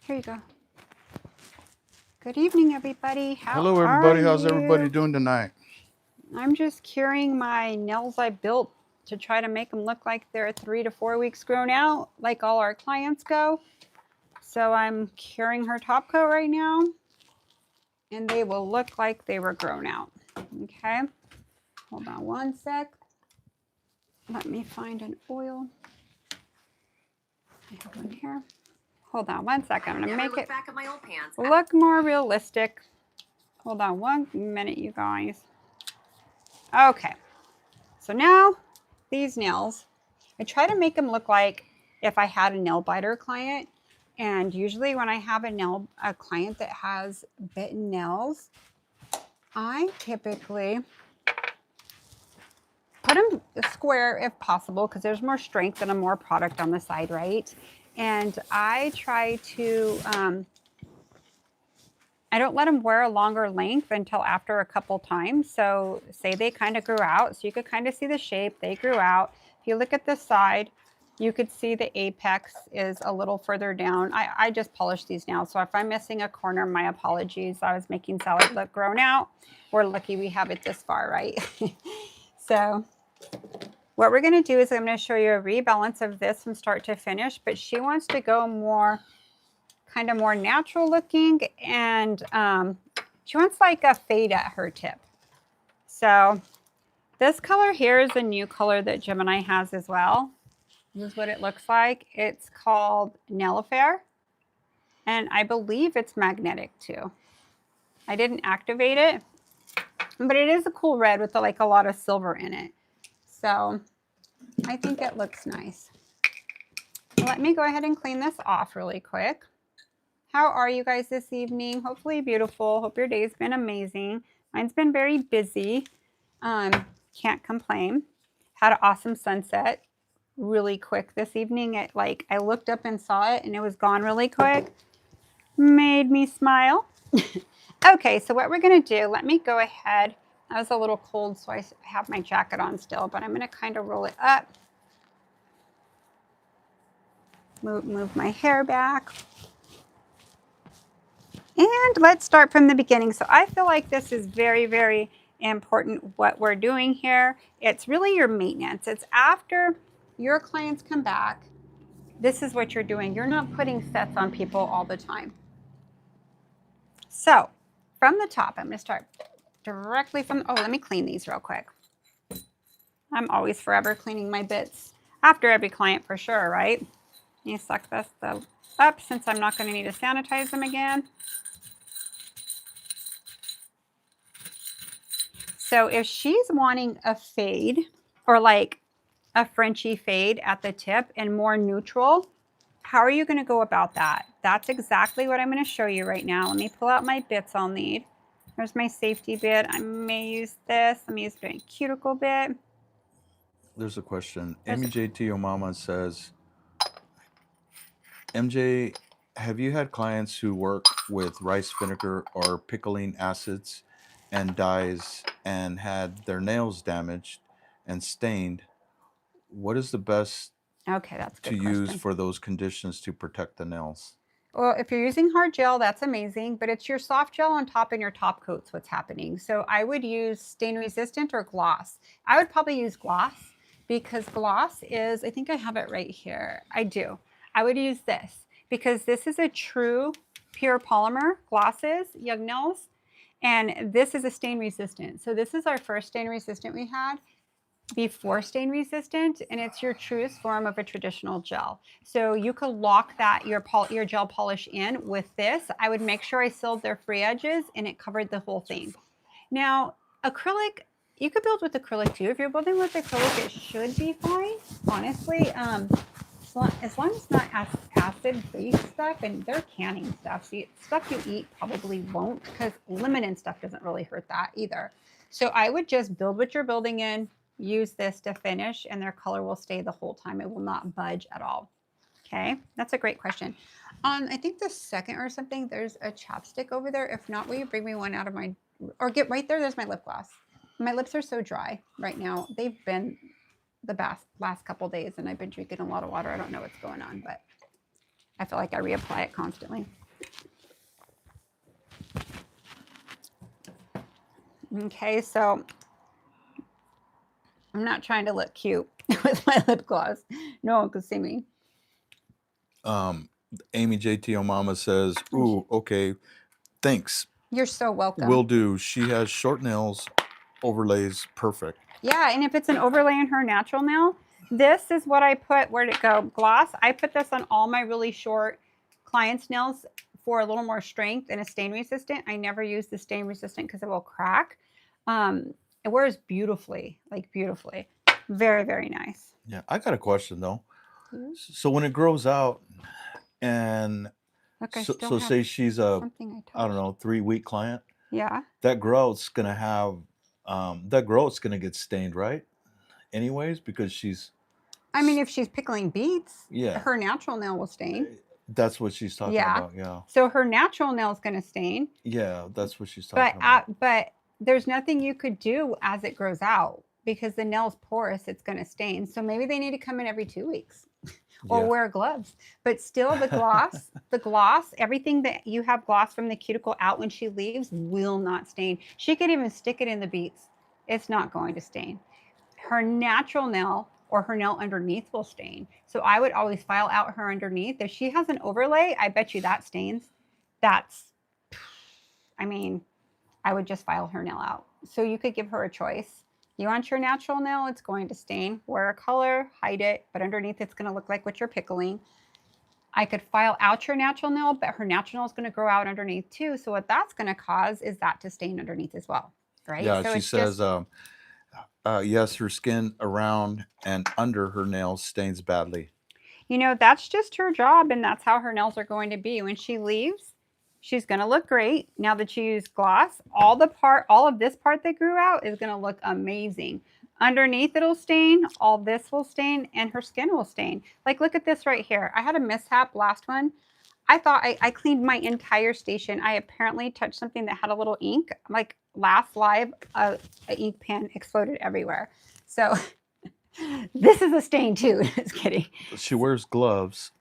Here you go. Good evening, everybody. Hello, everybody. How's everybody doing tonight? I'm just curing my nails I built to try to make them look like they're 3 to 4 weeks grown out, like all our clients go. So I'm curing her top coat right now, and they will look like they were grown out. Okay, hold on one sec. Let me find an oil. I have one here. Hold on one second. I'm gonna make it back at my old pants. look more realistic. Hold on one minute, you guys. Okay, so now these nails, I try to make them look like if I had a nail biter client. And usually when I have a client that has bitten nails, I typically put them square if possible, because there's more strength and more product on the side, right? And I try to, I don't let them wear a longer length until after a couple times. So say they kind of grew out, so you could kind of see the shape, they grew out. If you look at this side, you could see the apex is a little further down. I just polished these now, so if I'm missing a corner, my apologies. I was making salad look grown out. We're lucky we have it this far, right? So what we're gonna do is I'm gonna show you a rebalance of this from start to finish, but she wants to go more, kind of more natural looking, and she wants like a fade at her tip. So this color here is a new color that Gemini has as well. This is what it looks like. It's called Nail Affair, and I believe it's magnetic too. I didn't activate it, but it is a cool red with like a lot of silver in it. So I think it looks nice. Let me go ahead and clean this off really quick. How are you guys this evening? Hopefully beautiful. Hope your day's been amazing. Mine's been very busy. Can't complain. Had an awesome sunset really quick this evening. I looked up and saw it and it was gone really quick. Made me smile. Okay, so what we're gonna do, let me go ahead. I was a little cold, so I have my jacket on still, but I'm gonna kind of roll it up. Move my hair back. And let's start from the beginning. So I feel like this is very, very important what we're doing here. It's really your maintenance. It's after your clients come back, this is what you're doing. You're not putting sets on people all the time. So from the top, I'm gonna start directly from, oh, let me clean these real quick. I'm always forever cleaning my bits after every client for sure, right? You suck this up since I'm not gonna need to sanitize them again. So if she's wanting a fade or like a Frenchy fade at the tip and more neutral, how are you gonna go about that? That's exactly what I'm gonna show you right now. Let me pull out my bits I'll need. There's my safety bit. I may use this. Let me use the cuticle bit. There's a question. MJ Mama says, MJ, have you had clients who work with rice vinegar or pickling acids and dyes and had their nails damaged and stained? What is the best to use for those conditions to protect the nails? Well, if you're using hard gel, that's amazing, but it's your soft gel on top and your top coats what's happening. So I would use stain resistant or gloss. I would probably use gloss because gloss is, I think I have it right here. I do. I would use this because this is a true pure polymer glosses, Young Nails, and this is a stain resistant. So this is our first stain resistant we had before stain resistant, and it's your truest form of a traditional gel. So you could lock that your gel polish in with this. I would make sure I sealed their free edges and it covered the whole thing. Now acrylic, you could build with acrylic too. If you're building with acrylic, it should be fine, honestly. As long as it's not acid-based stuff, and they're canning stuff. So stuff you eat probably won't, because lemon stuff doesn't really hurt that either. So I would just build what you're building in, use this to finish, and their color will stay the whole time. It will not budge at all. Okay, that's a great question. I think the second or something, there's a chapstick over there. If not, will you bring me one out of my, or get right there, there's my lip gloss. My lips are so dry right now. They've been the last couple days, and I've been drinking a lot of water. I don't know what's going on, but I feel like I reapply it constantly. Okay, so I'm not trying to look cute with my lip gloss. No one could see me. Amy JTO Mama says, ooh, okay, thanks. You're so welcome. Will do. She has short nails, overlays, perfect. Yeah, and if it's an overlay in her natural nail, this is what I put. Where'd it go? Gloss. I put this on all my really short clients' nails for a little more strength and a stain resistant. I never use the stain resistant because it will crack. It wears beautifully, like beautifully. Very, very nice. Yeah, I got a question though. So when it grows out and Look, so say she's a, I don't know, 3-week client. Yeah. That growth's gonna have that growth's gonna get stained, right? Anyways, because she's I mean, if she's pickling beets, yeah, her natural nail will stain. That's what she's talking about. Yeah. So her natural nail is going to stain. Yeah, that's what she's talking about. But there's nothing you could do as it grows out because the nail's porous. It's going to stain. So maybe they need to come in every 2 weeks or wear gloves. But still, the gloss, everything that you have gloss from the cuticle out when she leaves will not stain. She could even stick it in the beets. It's not going to stain. Her natural nail or her nail underneath will stain. So I would always file out her underneath. If she has an overlay, I bet you that stains. I mean, I would just file her nail out. So you could give her a choice. You want your natural nail, it's going to stain. Wear a color, hide it, but underneath it's going to look like what you're pickling. I could file out your natural nail, but her natural nail is going to grow out underneath too. So what that's going to cause is that to stain underneath as well, right? Yeah, so she says, yes, her skin around and under her nails stains badly. You know, that's just her job, and that's how her nails are going to be. When she leaves, she's going to look great. Now that you use gloss, all of this part that grew out is going to look amazing. Underneath it'll stain, all this will stain, and her skin will stain. Like, look at this right here. I had a mishap last one. I thought I cleaned my entire station. I apparently touched something that had a little ink. Like last live, an ink pen exploded everywhere. So this is a stain too. Just kidding. She wears gloves,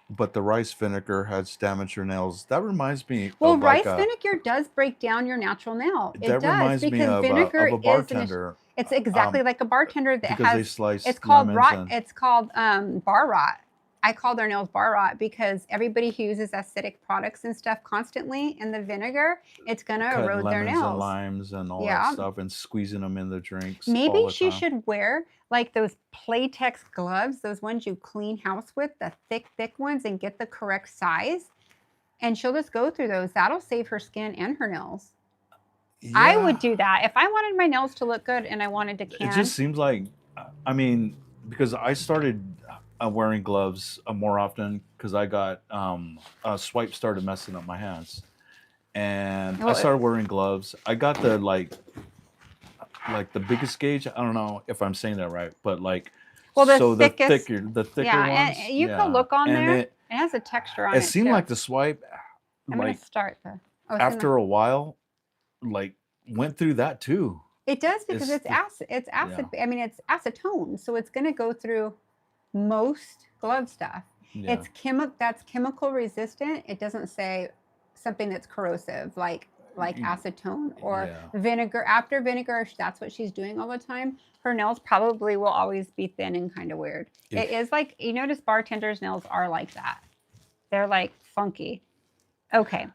but the rice vinegar has damaged her nails. That reminds me. Well, rice vinegar does break down your natural nail. It does because vinegar of a bartender. It's exactly like a bartender that because has. They slice it's called rot. It's called bar rot. I call their nails bar rot because everybody who uses acidic products and stuff constantly in the vinegar, it's going to erode their nails. And limes and all that stuff and squeezing them in the drinks. Maybe she should wear like those Playtex gloves, those ones you clean house with, the thick ones, and get the correct size. And she'll just go through those. That'll save her skin and her nails. Yeah. I would do that. If I wanted my nails to look good and I wanted to can. It just seems like, I mean, because I started wearing gloves more often because I got swipe started messing up my hands, and I started wearing gloves. I got the like the biggest gauge. I don't know if I'm saying that right, but like the thickest, the thicker ones. And you can look on there. It has a texture on it. It seemed like the swipe. I'm gonna start after a while, like went through that too. It does because it's acid. It's acid. Yeah. I mean, it's acetone, so it's gonna go through most glove stuff. Yeah. That's chemical resistant. It doesn't say something that's corrosive like acetone or vinegar. After vinegar, that's what she's doing all the time. Her nails probably will always be thin and kind of weird. It is like, you notice bartenders' nails are like that. They're like funky. Okay.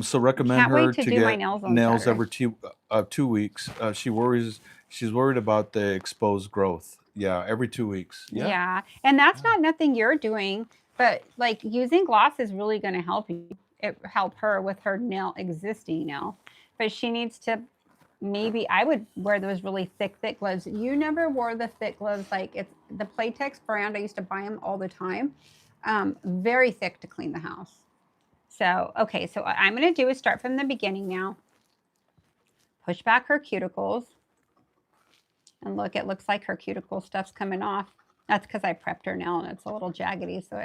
So recommend her to get nails every 2 weeks. She's worried about the exposed growth. Yeah, every 2 weeks. Yeah. And that's not nothing you're doing, but like using gloss is really going to help you. Help her with her existing nail. But she needs to, maybe I would wear those really thick gloves. You never wore the thick gloves. Like it's the Playtex brand. I used to buy them all the time. Very thick to clean the house. So, okay. So what I'm going to do is start from the beginning now. Push back her cuticles. And look, it looks like her cuticle stuff's coming off. That's because I prepped her nail and it's a little jaggedy, so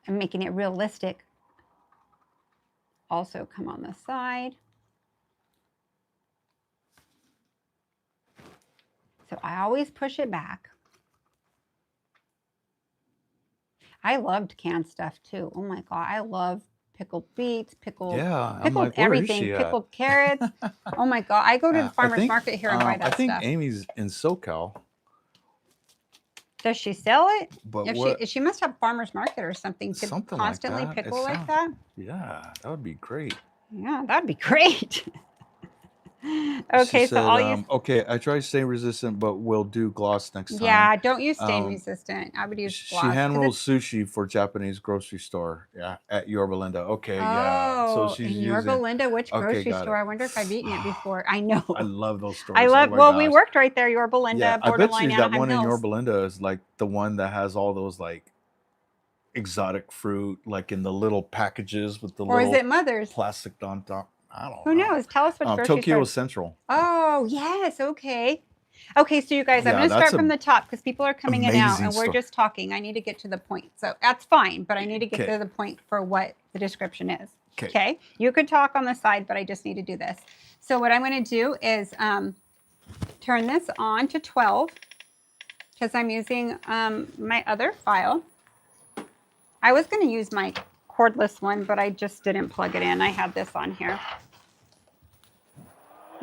I'm making it realistic. Also come on the side. So I always push it back. I loved canned stuff too. Oh my God. I love pickled beets, Yeah, I'm pickled like, where is everything, she at? pickled carrots. Oh my God. I go to the farmer's market here and buy I that think stuff. Amy's in SoCal, Does she sell it? but If she must have farmer's market or something to something like constantly that. It pickle like sounds, that. yeah, that would be great. Yeah, that'd be great. She Okay, so said, I'll use. okay, I tried stain resistant, but we'll do gloss next time. Yeah, don't use stain Um, resistant. I would use she gloss hand because rolls it's. sushi for Japanese grocery store. Yeah, at Yorba Linda. Okay, yeah. So Oh, she's in Yorba using. Linda, which Okay, grocery got store? it. I wonder if I've eaten it before. I know. I love those I stores. Oh love. my Well, we gosh. worked right there, Yorba Yeah, Linda, I bet borderline you that Anaheim one in Hills. Yorba Linda is like the one that has all those like exotic fruit, like in the little packages with the Or is little it Mother's? plastic on top. I don't Who know. knows? Tell us which grocery Tokyo store. Central. Oh, yes. Okay. Okay, so you guys, I'm Yeah, going to that's start a from the top because people are coming in now amazing and we're store. just talking. I need to get to the point. So that's fine, but I need to get Okay. to the point for what the description is. Okay. Okay. You could talk on the side, but I just need to do this. So what I'm going to do is turn this on to 12 because I'm using my other file. I was going to use my cordless one, but I just didn't plug it in. I had this on here.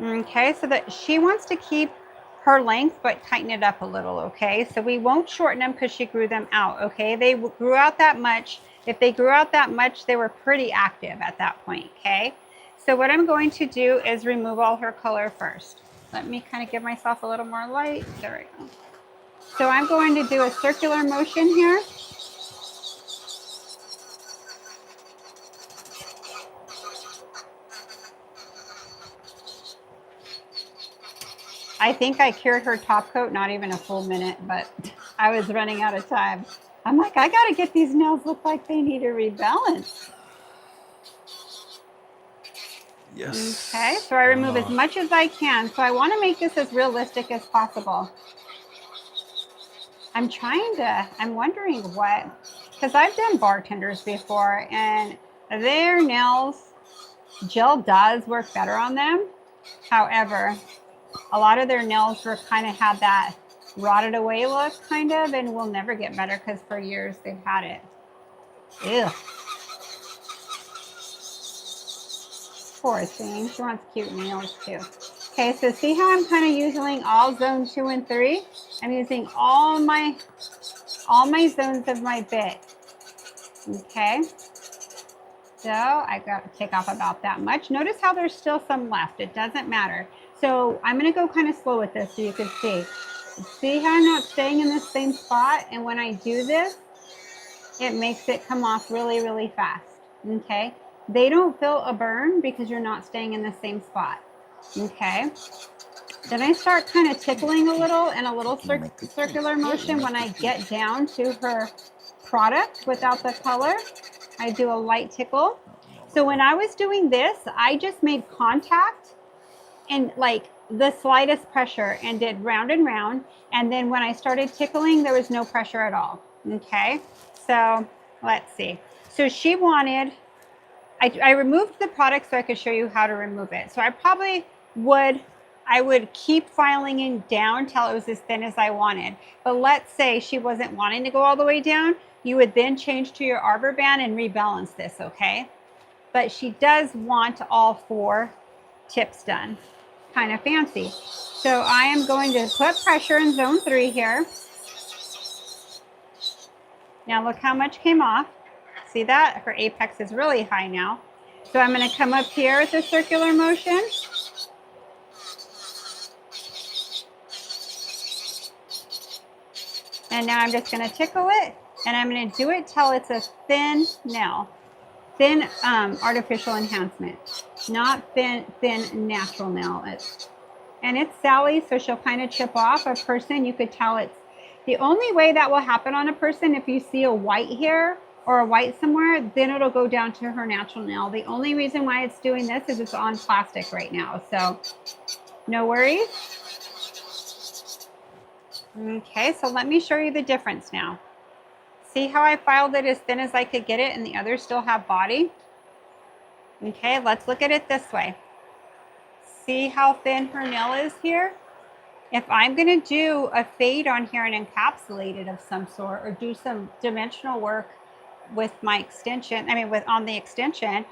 Okay, so that she wants to keep her length, but tighten it up a little, okay? So we won't shorten them because she grew them out, okay? They grew out that much. If they grew out that much, they were pretty active at that point, okay? So what I'm going to do is remove all her color first. Let me kind of give myself a little more light. There we go. So I'm going to do a circular motion here. I think I cured her top coat, not even a full minute, but I was running out of time. I'm like, I got to get these nails look like they need a rebalance. Yes. Okay, so I remove as much as I can. So I want to make this as realistic as possible. I'm wondering what, because I've done bartenders before and their nails, gel does work better on them. However, a lot of their nails were kind of had that rotted away look kind of, and will never get better because for years they've had it. Ew. Poor thing. She wants cute nails too. Okay, so see how I'm kind of using all zone 2 and 3? I'm using all my zones of my bit. Okay. So I got to take off about that much. Notice how there's still some left. It doesn't matter. So I'm going to go kind of slow with this so you can see. See how I'm not staying in the same spot? And when I do this, it makes it come off really, really fast. Okay. They don't feel a burn because you're not staying in the same spot. Okay. Then I start kind of tickling a little in a little circular motion when I get down to her product without the color. I do a light tickle. So when I was doing this, I just made contact and like the slightest pressure and did round and round. And then when I started tickling, there was no pressure at all. Okay. So let's see. So she wanted, I removed the product so I could show you how to remove it. So I would keep filing it down till it was as thin as I wanted. But let's say she wasn't wanting to go all the way down. You would then change to your arbor band and rebalance this, okay? But she does want all 4 tips done. Kind of fancy. So I am going to put pressure in zone 3 here. Now look how much came off. See that? Her apex is really high now. So I'm going to come up here with a circular motion. And now I'm just going to tickle it. And I'm going to do it till it's a thin nail. Thin artificial enhancement. Not thin natural nail. And it's Sally, so she'll kind of chip off a person. You could tell it's the only way that will happen on a person if you see a white here or a white somewhere, then it'll go down to her natural nail. The only reason why it's doing this is it's on plastic right now. So no worries. Okay, so let me show you the difference now. See how I filed it as thin as I could get it and the others still have body? Okay, let's look at it this way. See how thin her nail is here? if I'm going to do a fade on here and encapsulate it of some sort, or do some dimensional work with my extension, with on the extension,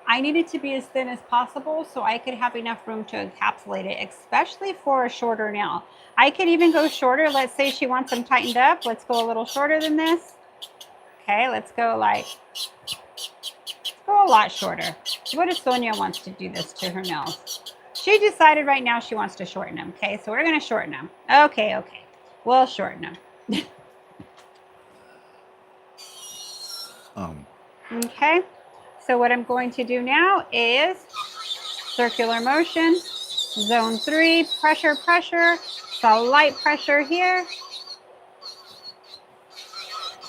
I need it to be as thin as possible so I could have enough room to encapsulate it, especially for a shorter nail. I could even go shorter. Let's say she wants them tightened up. Let's go a little shorter than this. Okay, let's go a lot shorter. What if Sonia wants to do this to her nails? She decided right now she wants to shorten them. Okay, so we're going to shorten them. Okay. We'll shorten them. Okay, so what I'm going to do now is circular motion, zone 3, pressure, so light pressure here.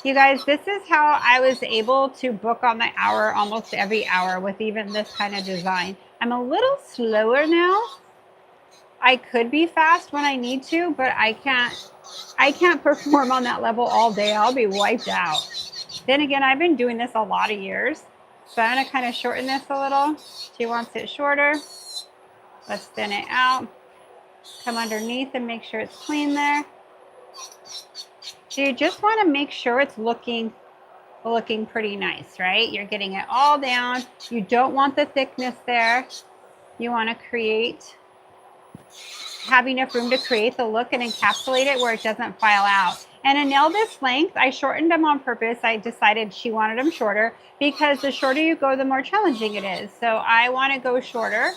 You guys, this is how I was able to book on the hour almost every hour with even this kind of design. I'm a little slower now. I could be fast when I need to, but I can't perform on that level all day. I'll be wiped out. Then again, I've been doing this a lot of years. So I'm going to kind of shorten this a little. She wants it shorter. Let's thin it out. Come underneath and make sure it's clean there. So you just want to make sure it's looking pretty nice, right? You're getting it all down. You don't want the thickness there. You want to have enough room to create the look and encapsulate it where it doesn't file out. And a nail this length, I shortened them on purpose. I decided she wanted them shorter because the shorter you go, the more challenging it is. So I want to go shorter.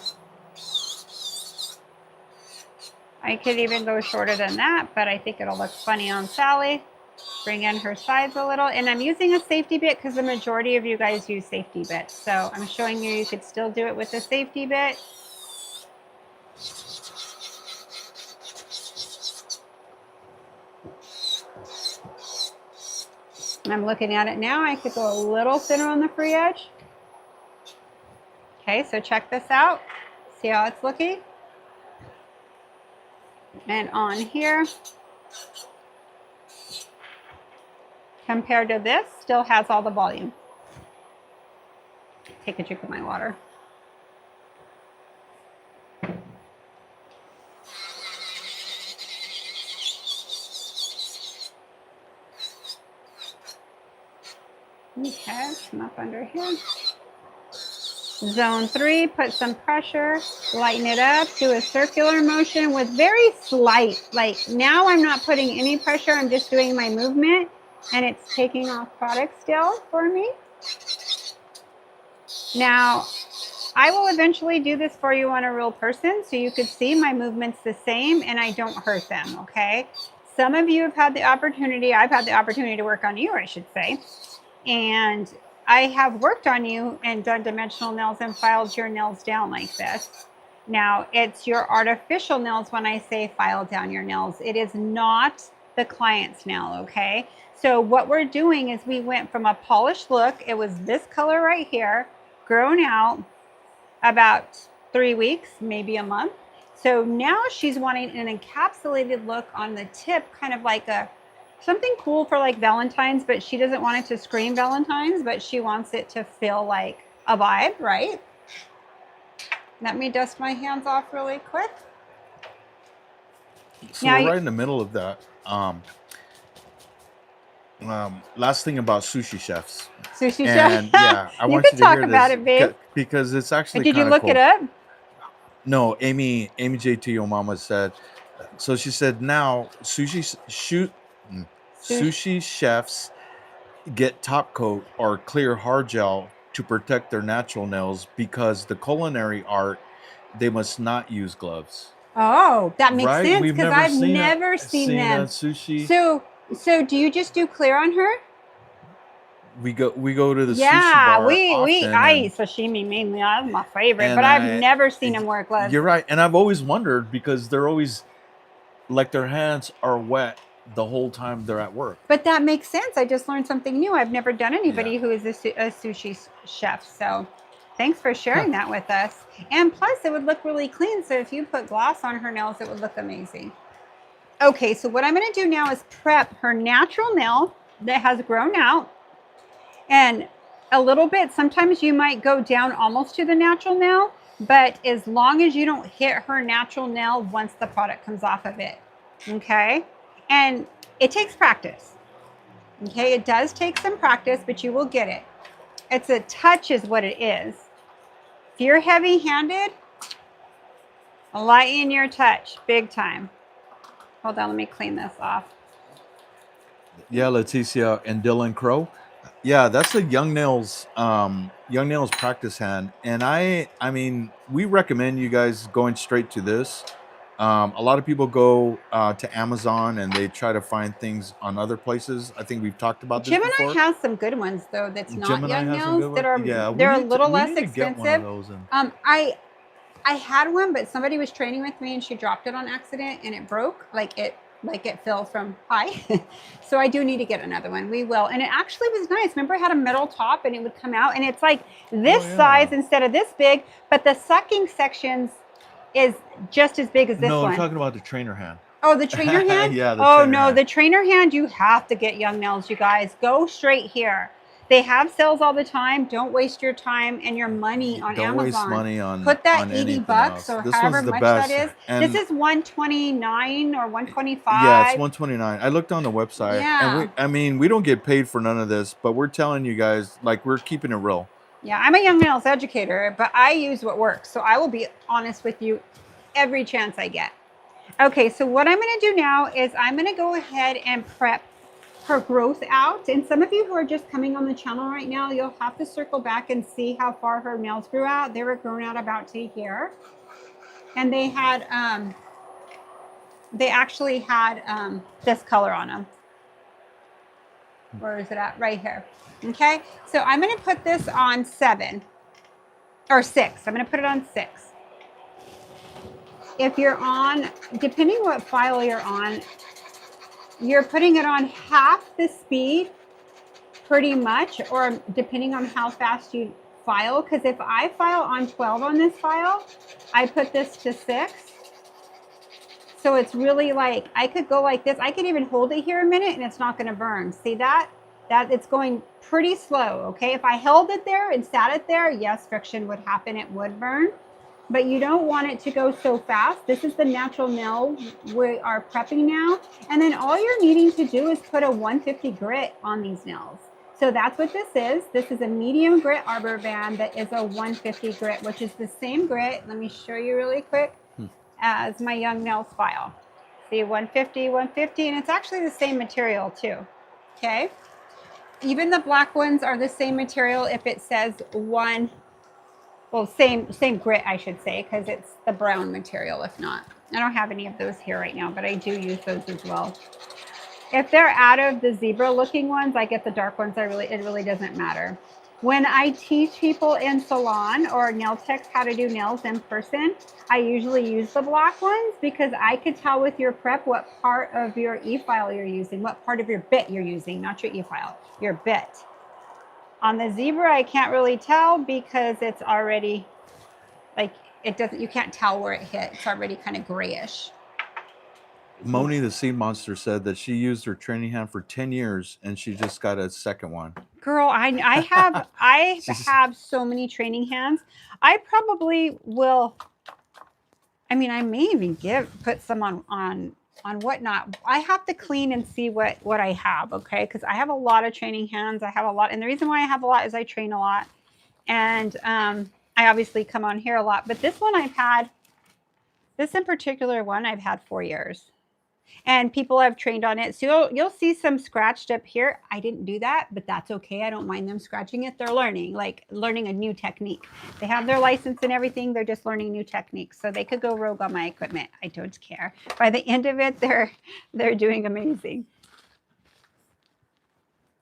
I could even go shorter than that, but I think it'll look funny on Sally. Bring in her sides a little. And I'm using a safety bit because the majority of you guys use safety bits. So I'm showing you could still do it with a safety bit. I'm looking at it now. I could go a little thinner on the free edge. Okay, so check this out. See how it's looking? And on here, compared to this, still has all the volume. Take a drink of my water. Okay, come up under here. Zone 3, put some pressure, lighten it up, do a circular motion with very slight, like now I'm not putting any pressure, I'm just doing my movement and it's taking off product still for me. Now, I will eventually do this for you on a real person so you could see my movements the same and I don't hurt them, okay? Some of you have had the opportunity, I've had the opportunity to work on you, I should say, and I have worked on you and done dimensional nails and filed your nails down like this. Now, it's your artificial nails when I say file down your nails. It is not the client's nail, okay? So what we're doing is we went from a polished look. It was this color right here, grown out about 3 weeks, maybe a month. So now she's wanting an encapsulated look on the tip, kind of like something cool for like Valentine's, but she doesn't want it to scream Valentine's, but she wants it to feel like a vibe, right? Let me dust my hands off really quick. So now we're right in the middle of that. Last thing about sushi chefs. Sushi chefs? Yeah, I want you to talk hear about this it, babe. because it's actually Did you look cool. it up? No, Amy JT, your mama said. So she said now sushi chefs get top coat or clear hard gel to protect their natural nails because the culinary art, they must not use gloves. Oh, that makes sense We've because I've never seen them. Sushi. So do you just do clear on her? We go to the sushi bar often, I eat sashimi mainly. That's my favorite, but I've never seen them wear gloves. You're right, and I've always wondered because they're always like their hands are wet the whole time they're at work. But that makes sense. I just learned something new. I've never done anybody who is a sushi chef. So thanks for sharing that with us. And plus, it would look really clean. So if you put gloss on her nails, it would look amazing. Okay, so what I'm going to do now is prep her natural nail that has grown out. And a little bit, sometimes you might go down almost to the natural nail, but as long as you don't hit her natural nail once the product comes off of it. Okay. And it takes practice. Okay. It does take some practice, but you will get it. It's a touch is what it is. If you're heavy handed, lighten your touch big time. Hold on. Let me clean this off. Yeah, Leticia and Dylan Crow. Yeah, that's a Young Nails practice hand. And I mean, we recommend you guys going straight to this. A lot of people go to Amazon and they try to find things on other places. I think we've talked about this Gemini before. has some good ones though. That's not Gemini Young has some Nails good that ones. are Yeah, they're a little we less need to get one of expensive. those. And I had one, but somebody was training with me and she dropped it on accident and it broke. Like it fell from high. So I do need to get another one. We will. And it actually was nice. Remember, it had a metal top and it would come out, and it's like this size instead of this big, but the sucking sections is just as big as this no, one. I'm talking about the trainer hand. Oh, the trainer hand? Yeah, The trainer hand, you have to get Young Nails, you guys. Go straight here. They have sales all the time. Don't waste your time and your money on Amazon. Don't waste money on Put that on 80 else. bucks or This however one's the much best. that is. And this is 129 or 125. yeah, it's 129. I looked on the website, Yeah. and we don't get paid for none of this, but we're telling you guys, like, we're keeping it real. Yeah, I'm a Young Nails educator, but I use what works. So I will be honest with you every chance I get. Okay, so what I'm going to do now is I'm going to go ahead and prep her growth out. And some of you who are just coming on the channel right now, you'll have to circle back and see how far her nails grew out. They were grown out about to here. And they had, they actually had this color on them. Where is it at? Right here. Okay, so I'm going to put this on 7 or 6. I'm going to put it on 6. If you're on, depending what file you're on, you're putting it on half the speed pretty much, or depending on how fast you file. Because if I file on 12 on this file, I put this to 6. So it's really like, I could go like this. I could even hold it here a minute and it's not going to burn. See that? That it's going pretty slow, okay? If I held it there and sat it there, yes, friction would happen. It would burn. But you don't want it to go so fast. This is the natural nail we are prepping now. And then all you're needing to do is put a 150 grit on these nails. So that's what this is. This is a medium grit arbor band that is a 150 grit, which is the same grit. Let me show you really quick as my Young Nails file. See, 150, 150, and it's actually the same material too, okay? Even the black ones are the same material if it says one. Well, same grit, I should say, because it's the brown material. If not, I don't have any of those here right now, but I do use those as well. If they're out of the zebra looking ones, I get the dark ones. It really doesn't matter. When I teach people in salon or nail techs how to do nails in person, I usually use the black ones because I could tell with your prep what part of your e-file you're using, what part of your bit you're using, not your e-file, your bit. On the zebra, I can't really tell because it's already like, it doesn't, you can't tell where it hit. It's already kind of grayish. Moni the Seed Monster said that she used her training hand for 10 years and she just got a second one. Girl, I have so many training hands. I probably will, I mean, I may even put some on whatnot. I have to clean and see what I have, okay? Because I have a lot of training hands. I have a lot, and the reason why I have a lot is I train a lot, and I obviously come on here a lot. But this one this in particular one I've had 4 years, and people have trained on it. So you'll see some scratched up here. I didn't do that, but that's okay. I don't mind them scratching it. They're learning a new technique. They have their license and everything. They're just learning new techniques. So they could go rogue on my equipment. I don't care. By the end of it, they're doing amazing.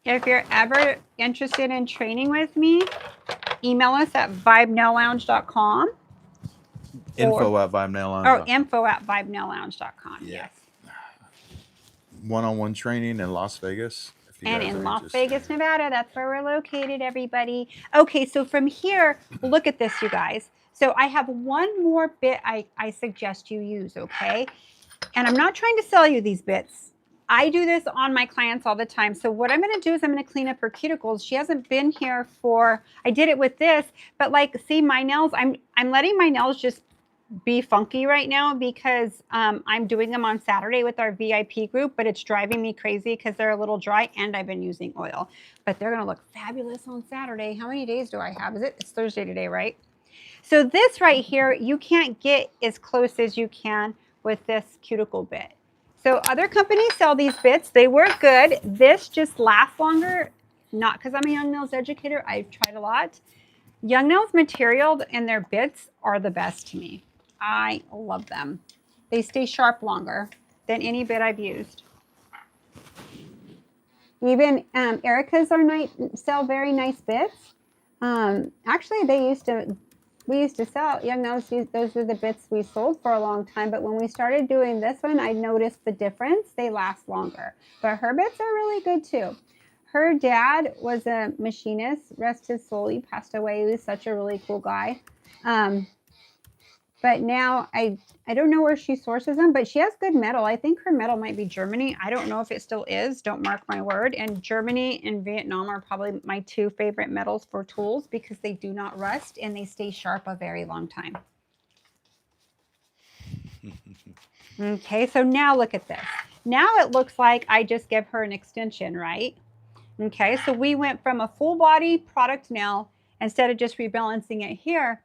If you're ever interested in training with me, email us at vibenaillounge.com. Info@vibenaillounge. Oh, info@vibenaillounge.com. Yes. One-on-one training in Las Vegas. And in Las Vegas, Nevada, that's where we're located, everybody. Okay, so from here, look at this, you guys. So I have one more bit I suggest you use, okay? And I'm not trying to sell you these bits. I do this on my clients all the time. So what I'm going to do is I'm going to clean up her cuticles. She hasn't been here I did it with this, but like, see my nails, I'm letting my nails just be funky right now because I'm doing them on Saturday with our VIP group, but it's driving me crazy because they're a little dry and I've been using oil. But they're going to look fabulous on Saturday. How many days do I have? It's Thursday today, right? So this right here, you can't get as close as you can with this cuticle bit. So other companies sell these bits. They work good. This just lasts longer. Not because I'm a young nails educator. I've tried a lot. Young nails material and their bits are the best to me. I love them. They stay sharp longer than any bit I've used. Even Erica's sell very nice bits. Actually, we used to sell young nails. Those were the bits we sold for a long time. But when we started doing this one, I noticed the difference. They last longer. But her bits are really good too. Her dad was a machinist. Rest his soul. He passed away. He was such a really cool guy. But now I don't know where she sources them, but she has good metal. I think her metal might be Germany. I don't know if it still is. Don't mark my word. And Germany and Vietnam are probably my two favorite metals for tools because they do not rust and they stay sharp a very long time. Okay, so now look at this. Now it looks like I just give her an extension, right? Okay, so we went from a full body product nail, instead of just rebalancing it here,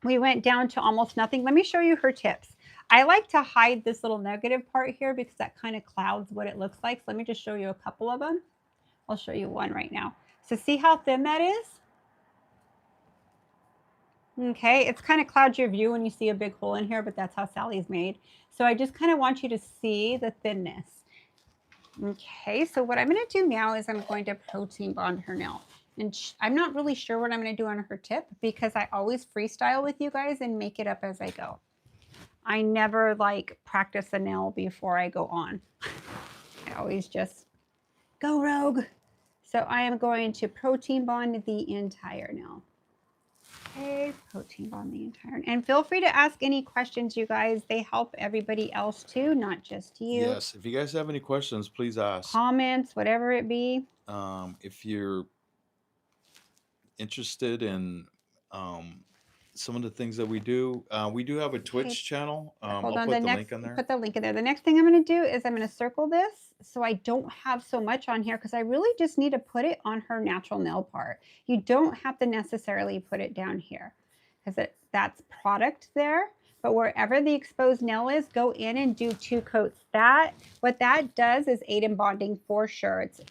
we went down to almost nothing. Let me show you her tips. I like to hide this little negative part here because that kind of clouds what it looks like. So let me just show you a couple of them. I'll show you one right now. So see how thin that is? Okay, it's kind of clouds your view when you see a big hole in here, but that's how Sally's made. So I just kind of want you to see the thinness. Okay, so what I'm going to do now is I'm going to protein bond her nail. And I'm not really sure what I'm going to do on her tip because I always freestyle with you guys and make it up as I go. I never like practice a nail before I go on. I always just go rogue. So I am going to protein bond the entire nail. Okay, protein bond the entire. And feel free to ask any questions, you guys. They help everybody else too, not just you. Yes, if you guys have any questions, please ask. Comments, whatever it be. If you're interested in some of the things that we do have a Twitch channel. Hold I'll on, put the link in there. Put the link in there. The next thing I'm going to do is I'm going to circle this so I don't have so much on here because I really just need to put it on her natural nail part. You don't have to necessarily put it down here because that's product there. But wherever the exposed nail is, go in and do 2 coats. What that does is aid in bonding for sure. It's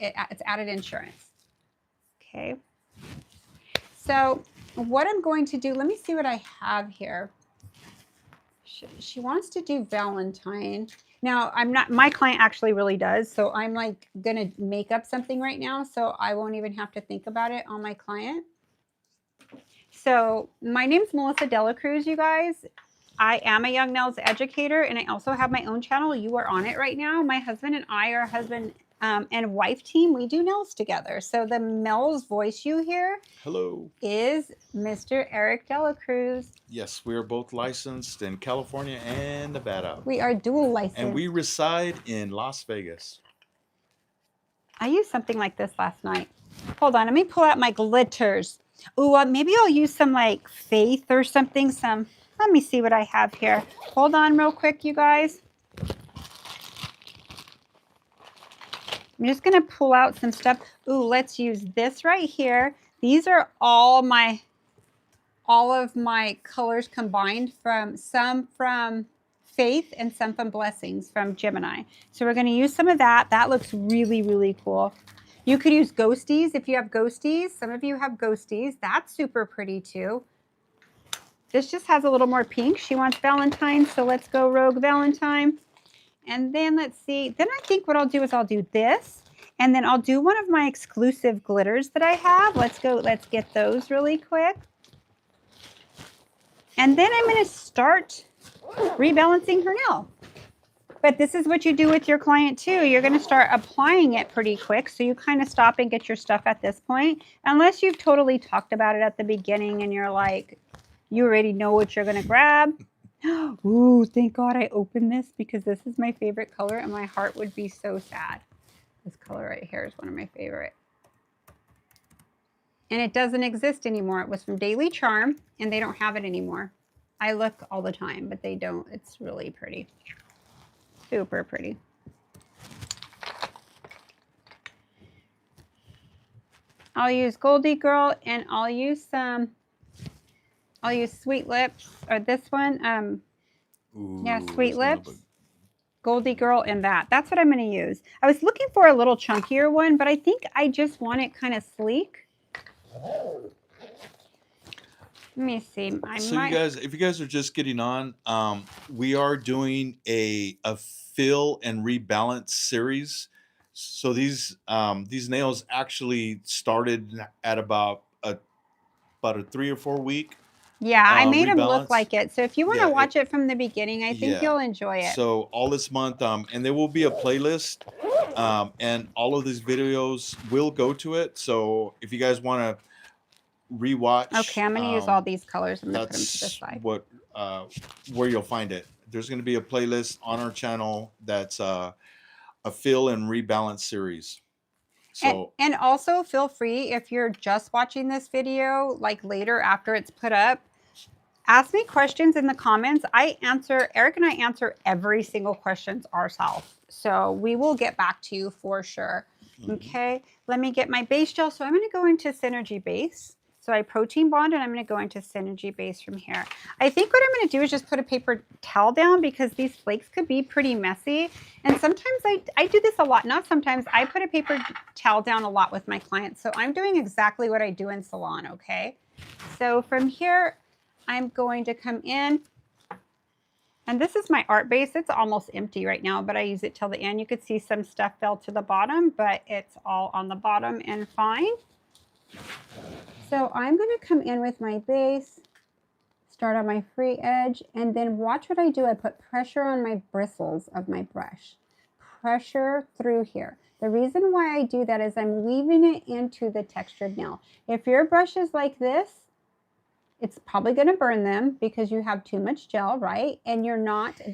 added insurance. Okay. So what I'm going to do, let me see what I have here. She wants to do Valentine. Now, my client actually really does. So I'm like going to make up something right now. So I won't even have to think about it on my client. So my name's Melissa DeLaCruz, you guys. I am a young nails educator and I also have my own channel. You are on it right now. My husband and I are husband and wife team. We do nails together. So the Mel's voice you hear is Mr. Eric DeLaCruz. Yes, we are both licensed in California and Nevada. We are dual licensed. And we reside in Las Vegas. I used something like this last night. Hold on, let me pull out my glitters. Ooh, maybe I'll use some like Faith or something. Let me see what I have here. Hold on real quick, you guys. I'm just going to pull out some stuff. Ooh, let's use this right here. These are all of my colors combined some from Faith and some from Blessings from Gemini. So we're going to use some of that. That looks really, really cool. You could use ghosties if you have ghosties. Some of you have ghosties. That's super pretty too. This just has a little more pink. She wants Valentine, so let's go Rogue Valentine. And then let's see. Then I think what I'll do is I'll do this. And then I'll do one of my exclusive glitters that I have. Let's get those really quick. And then I'm going to start rebalancing her nail. But this is what you do with your client too. You're going to start applying it pretty quick. So you kind of stop and get your stuff at this point. Unless you've totally talked about it at the beginning and you're like, you already know what you're going to grab. Ooh, thank God I opened this because this is my favorite color and my heart would be so sad. This color right here is one of my favorite. And it doesn't exist anymore. It was from Daily Charm and they don't have it anymore. I look all the time, but they don't. It's really pretty. Super pretty. I'll use Goldie Girl, and I'll use Sweet Lips, or this one. Ooh, Yeah, Sweet this one Lips, Goldie Girl, and that. That's what I'm going to use. I was looking for a little chunkier one, but I think I just want it kind of sleek. Let me see. You guys, if you guys are just getting on, we are doing a fill and rebalance series. So these nails actually started at about a 3 or 4 week. Yeah, I made them look like it. So if you want to watch it from the beginning, I think you'll enjoy it. So all this month, and there will be a playlist, and all of these videos will go to it. So if you guys want to rewatch, okay, I'm going to use all these colors. I'm going to put them to the side. What where you'll find it. There's going to be a playlist on our channel that's a fill and rebalance series. So and also feel free, if you're just watching this video, like later after it's put up, ask me questions in the comments. Eric and I answer every single questions ourselves. So we will get back to you for sure. Okay, let me get my base gel. So I'm going to go into Synergy Base. So I protein bond, and I'm going to go into Synergy Base from here. I think what I'm going to do is just put a paper towel down, because these flakes could be pretty messy. And sometimes I do this a lot. Not sometimes. I put a paper towel down a lot with my clients. So I'm doing exactly what I do in salon, okay? So from here, I'm going to come in. And this is my art base. It's almost empty right now, but I use it till the end. You could see some stuff fell to the bottom, but it's all on the bottom and fine. So I'm going to come in with my base, start on my free edge, and then watch what I do. I put pressure on my bristles of my brush. Pressure through here. The reason why I do that is I'm weaving it into the textured nail. If your brush is like this, it's probably going to burn them because you have too much gel, right? And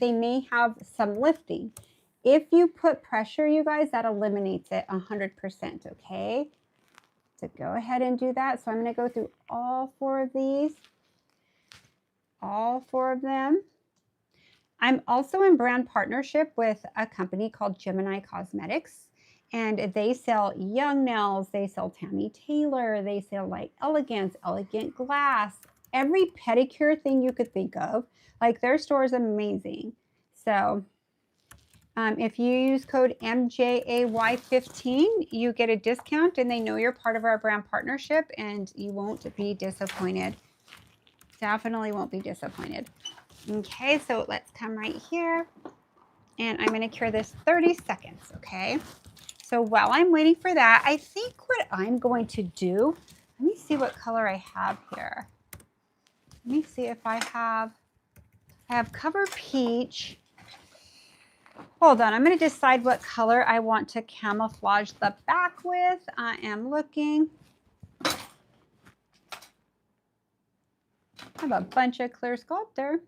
they may have some lifting. If you put pressure, you guys, that eliminates it 100%, okay? So go ahead and do that. So I'm going to go through all 4 of these, all 4 of them. I'm also in brand partnership with a company called Gemini Cosmetics, and they sell Young Nails, they sell Tammy Taylor, they sell like Elegance, Elegant Glass, every pedicure thing you could think of. Like, their store is amazing. So if you use code MJAY15, you get a discount, and they know you're part of our brand partnership, and you won't be disappointed. Definitely won't be disappointed. Okay, so let's come right here, and I'm going to cure this 30 seconds, okay? So while I'm waiting for that, I think what I'm going to do, let me see what color I have here. Let me see if I have Cover Peach. Hold on, I'm going to decide what color I want to camouflage the back with. I am looking. I have a bunch of clear sculptor.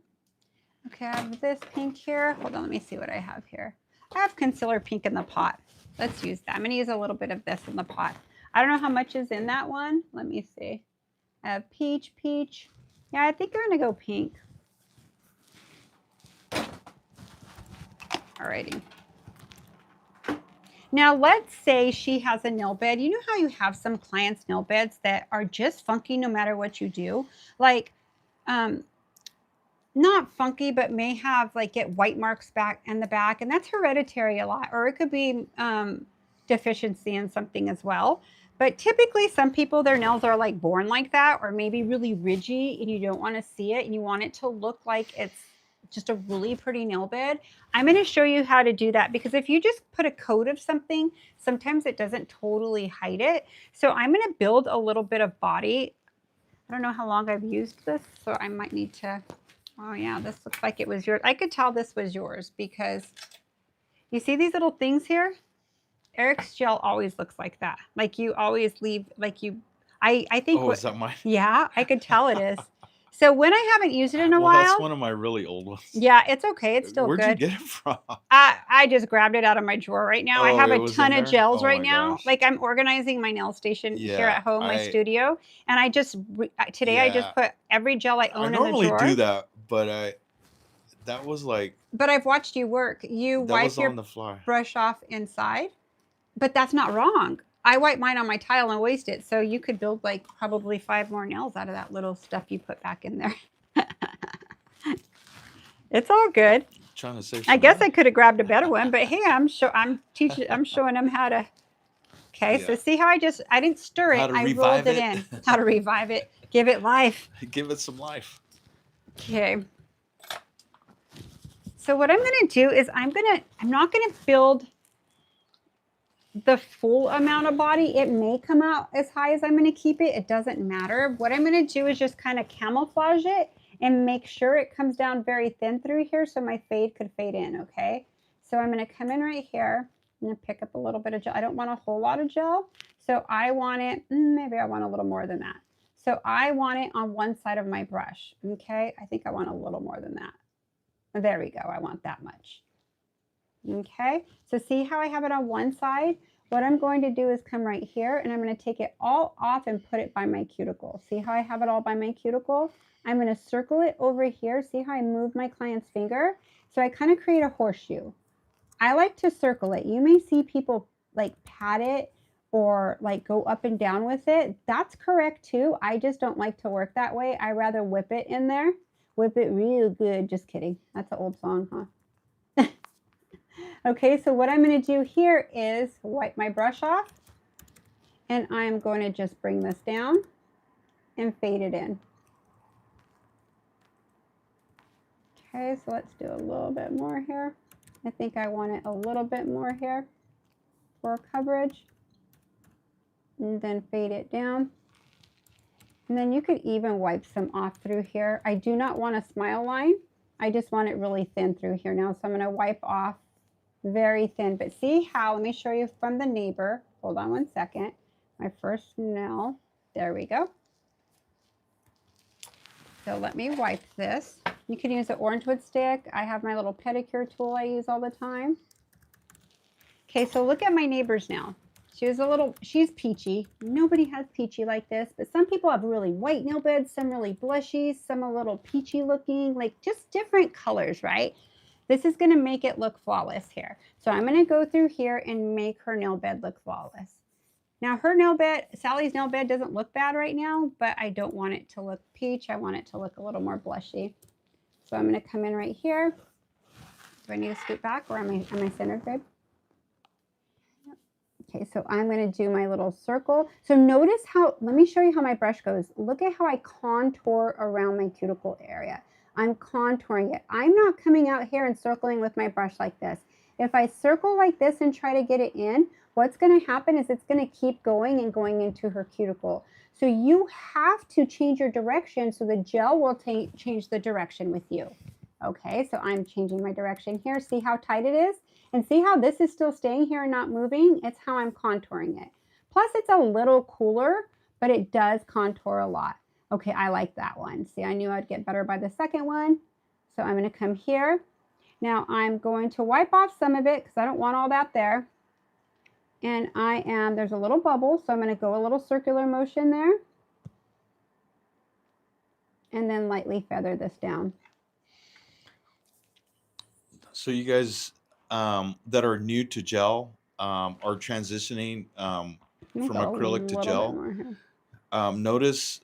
Okay, I have this pink here. Hold on, let me see what I have here. I have concealer pink in the pot. Let's use that. I'm going to use a little bit of this in the pot. I don't know how much is in that one. Let me see. I have peach. Yeah, I think I'm going to go pink. Alrighty. Now, let's say she has a nail bed. You know how you have some clients' nail beds that are just funky no matter what you do? Like, not funky, but may have, like, get white marks back in the back. And that's hereditary a lot. Or it could be deficiency in something as well. But typically, some people, their nails are, like, born like that, or maybe really ridgy, and you don't want to see it, and you want it to look like it's just a really pretty nail bed. I'm going to show you how to do that, because if you just put a coat of something, sometimes it doesn't totally hide it. So I'm going to build a little bit of body. I don't know how long I've used this, so I might need to, oh yeah, this looks like it was yours. I could tell this was yours because you see these little things here? Eric's gel always looks like that. Like, you always leave, like, you, I think. Oh, is that mine? Yeah, I could tell it is. So when I haven't used it in a while. That's one of my really old ones. Yeah, it's okay. It's still Where'd good. Where'd you get it from? I just grabbed it out of my drawer right now. I have a ton of gels right now. Gosh. Like, I'm organizing my nail station here at home, my studio. And I just, today I just put every gel I own in the drawer. I normally do that, But that was like, But I've watched you work. You that wipe was your on the fly. brush off inside, but that's not wrong. I wipe mine on my tile and waste it. So you could build like probably 5 more nails out of that little stuff you put back in there. It's all good. Trying to save I some guess I money. could have grabbed a better one, but hey, I'm showing them how to. Okay, so Yeah. see how I didn't stir How it. to I rolled revive it it. in. How to revive it. Give it life. Give it some life. Okay. So what I'm going to do is I'm not going to build the full amount of body. It may come out as high as I'm going to keep it. It doesn't matter. What I'm going to do is just kind of camouflage it and make sure it comes down very thin through here so my fade could fade in, okay? So I'm going to come in right here. I'm going to pick up a little bit of gel. I don't want a whole lot of gel, so I want it, maybe I want a little more than that. So I want it on one side of my brush, okay? I think I want a little more than that. There we go. I want that much. Okay, so see how I have it on one side? What I'm going to do is come right here and I'm going to take it all off and put it by my cuticle. See how I have it all by my cuticle? I'm going to circle it over here. See how I move my client's finger? So I kind of create a horseshoe. I like to circle it. You may see people like pat it or like go up and down with it. That's correct too. I just don't like to work that way. I rather whip it in there. Whip it real good. Just kidding. That's an old song, huh? Okay, so what I'm going to do here is wipe my brush off, and I'm going to just bring this down and fade it in. Okay, so let's do a little bit more here. I think I want it a little bit more here for coverage, and then fade it down. And then you could even wipe some off through here. I do not want a smile line. I just want it really thin through here now, so I'm going to wipe off very thin, but see how, let me show you from the neighbor. Hold on one second. My first nail, there we go. So let me wipe this. You can use an orange wood stick. I have my little pedicure tool I use all the time. Okay, so look at my neighbor's nail. She's peachy. Nobody has peachy like this, but some people have really white nail beds, some really blushy, some a little peachy looking, like just different colors, right? This is going to make it look flawless here. So I'm going to go through here and make her nail bed look flawless. Now her nail bed, Sally's nail bed doesn't look bad right now, but I don't want it to look peach. I want it to look a little more blushy. So I'm going to come in right here. Do I need to scoot back or am I centered, babe? Okay, so I'm going to do my little circle. So notice how, let me show you how my brush goes. Look at how I contour around my cuticle area. I'm contouring it. I'm not coming out here and circling with my brush like this. If I circle like this and try to get it in, what's going to happen is it's going to keep going and going into her cuticle. So you have to change your direction so the gel will change the direction with you. Okay, so I'm changing my direction here. See how tight it is? And see how this is still staying here and not moving? It's how I'm contouring it. Plus it's a little cooler, but it does contour a lot. Okay, I like that one. See, I knew I'd get better by the second one. So I'm going to come here. Now I'm going to wipe off some of it because I don't want all that there. And there's a little bubble, so I'm going to go a little circular motion there. And then lightly feather this down. So you guys that are new to gel are transitioning from acrylic to gel. Notice,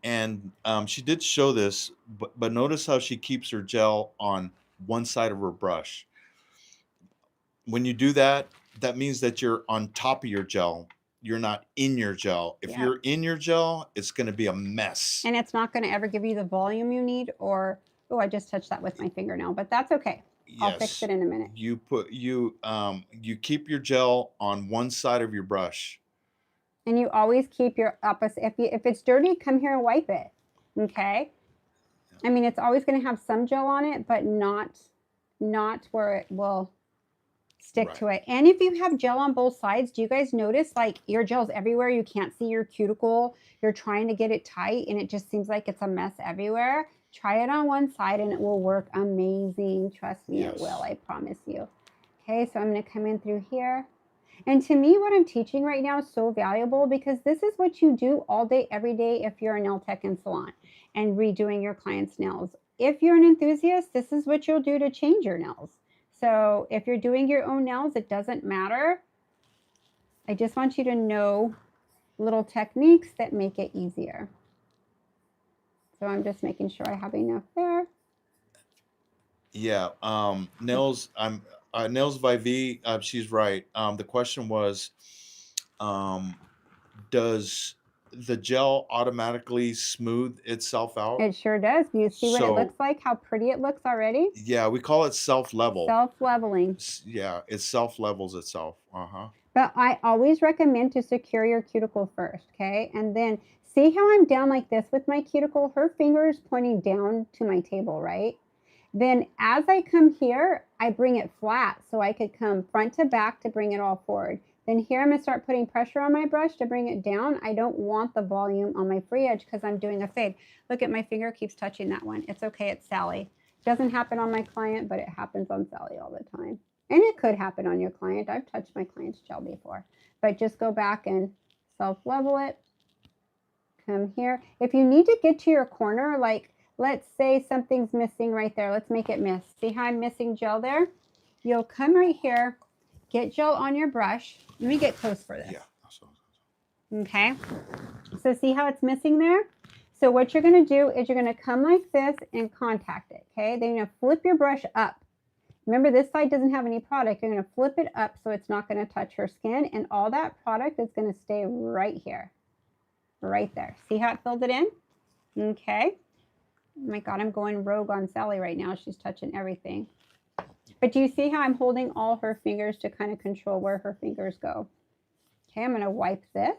and she did show this, but notice how she keeps her gel on one side of her brush. When you do that, that means that you're on top of your gel. You're not in your gel. If you're in your gel, it's going to be a mess. And it's not going to ever give you the volume you need or, oh, I just touched that with my fingernail, but that's okay. Yes. I'll fix it in a minute. You keep your gel on one side of your brush. And you always keep your opposite. If it's dirty, come here and wipe it. Okay? I mean, it's always going to have some gel on it, but not where it will stick to it. And if you have gel on both sides, do you guys notice like your gel's everywhere? You can't see your cuticle. You're trying to get it tight and it just seems like it's a mess everywhere. Try it on one side and it will work amazing. Trust me, it will. I promise you. Okay, so I'm going to come in through here. And to me, what I'm teaching right now is so valuable because this is what you do all day, every day if you're a nail tech and salon and redoing your clients' nails. if you're an enthusiast, this is what you'll do to change your nails. So if you're doing your own nails, it doesn't matter. I just want you to know little techniques that make it easier. So I'm just making sure I have enough there. Yeah, nails. Nails by V. She's right. The question was, does the gel automatically smooth itself out? It sure does. Do you see what it So looks like? How pretty it looks already? yeah, we call it self-level. Self-leveling. Yeah, it self-levels itself. But I always recommend to secure your cuticle first, okay? And then see how I'm down like this with my cuticle? Her fingers pointing down to my table, right? Then as I come here, I bring it flat so I could come front to back to bring it all forward. Then here I'm gonna start putting pressure on my brush to bring it down. I don't want the volume on my free edge because I'm doing a fade. Look at my finger keeps touching that one. It's okay, it's Sally. Doesn't happen on my client, but it happens on Sally all the time. And it could happen on your client. I've touched my client's gel before. But just go back and self-level it. Come here. If you need to get to your corner, like let's say something's missing right there. Let's make it miss. See how I'm missing gel there? You'll come right here, get gel on your brush. Let me get close for this. Yeah. Okay. So see how it's missing there? So what you're going to do is you're going to come like this and contact it. Okay. Then you're going to flip your brush up. Remember, this side doesn't have any product. You're going to flip it up so it's not going to touch her skin. And all that product is going to stay right here. Right there. See how it filled it in? Okay. Oh my God, I'm going rogue on Sally right now. She's touching everything. But do you see how I'm holding all her fingers to kind of control where her fingers go? Okay, I'm going to wipe this.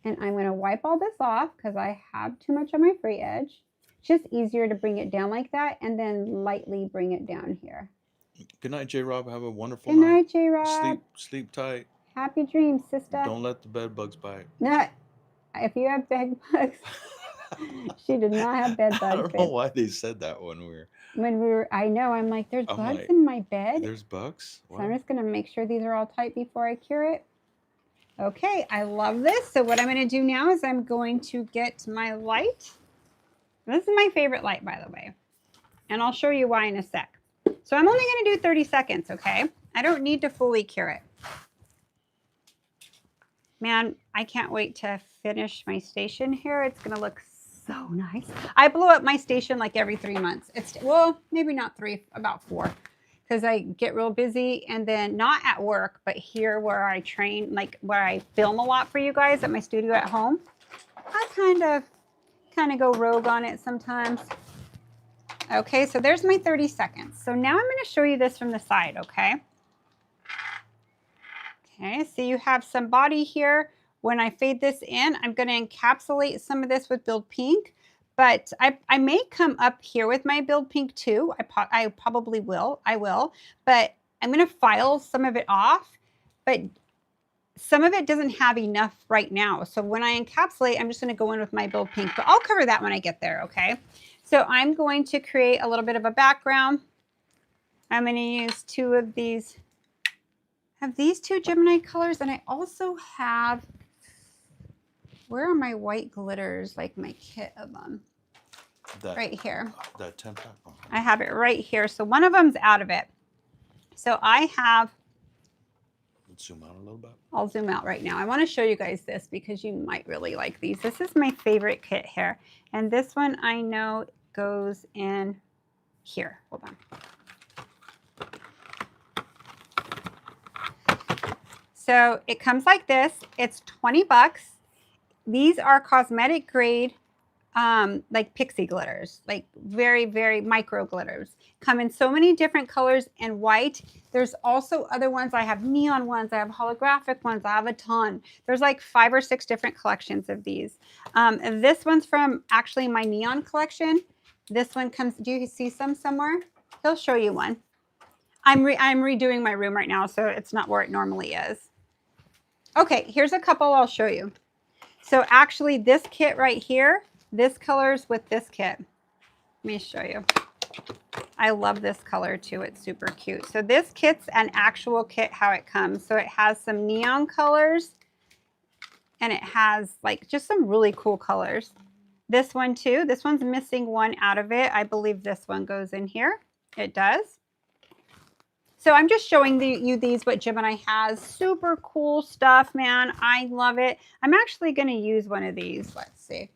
And I'm going to wipe all this off because I have too much on my free edge. It's just easier to bring it down like that and then lightly bring it down here. Good night, J-Rob. Have a wonderful night. Good night, J-Rob. Sleep tight. Happy dreams, sister. Don't let the bed bugs bite. No, if you have bed bugs, she did not have bed bugs. I don't know why they said that when we were. I know. I'm like, there's bugs in my bed. There's bugs. Wow. So I'm just going to make sure these are all tight before I cure it. Okay, I love this. So what I'm going to do now is I'm going to get my light. This is my favorite light, by the way. And I'll show you why in a sec. So I'm only going to do 30 seconds, okay? I don't need to fully cure it. Man, I can't wait to finish my station here. It's going to look so nice. I blow up my station like every 3 months. Well, maybe not 3, about 4. Because I get real busy, and then not at work, but here where I train, like where I film a lot for you guys at my studio at home. I kind of go rogue on it sometimes. Okay, so there's my 30 seconds. So now I'm going to show you this from the side, okay? Okay, so you have some body here. When I fade this in, I'm going to encapsulate some of this with Build Pink. But I may come up here with my Build Pink too. I probably will. I will. But I'm going to file some of it off. But some of it doesn't have enough right now. So when I encapsulate, I'm just going to go in with my Build Pink. But I'll cover that when I get there, okay? So I'm going to create a little bit of a background. I'm going to use 2 of these. I have these 2 Gemini colors. And I also have... Where are my white glitters, like my kit of them? Right here. That 10-pack one. I have it right here. So one of them's out of it. So I have... Let's zoom out a little bit. I'll zoom out right now. I want to show you guys this because you might really like these. This is my favorite kit here. And this one I know goes in here. Hold on. So it comes like this. It's 20 bucks. These are cosmetic grade, like pixie glitters, like very, very micro glitters. Come in so many different colors and white. There's also other ones. I have neon ones. I have holographic ones. I have a ton. There's like 5 or 6 different collections of these. And this one's from actually my neon collection. This one comes, do you see some somewhere? He'll show you one. I'm redoing my room right now, so it's not where it normally is. Okay, here's a couple I'll show you. So actually this kit right here, this colors with this kit. Let me show you. I love this color too. It's super cute. So this kit's an actual kit how it comes. So it has some neon colors and it has like just some really cool colors. This one too. This one's missing one out of it. I believe this one goes in here. It does. So I'm just showing you these, what Gemini has. Super cool stuff, man. I love it. I'm actually going to use one of these. Let's see.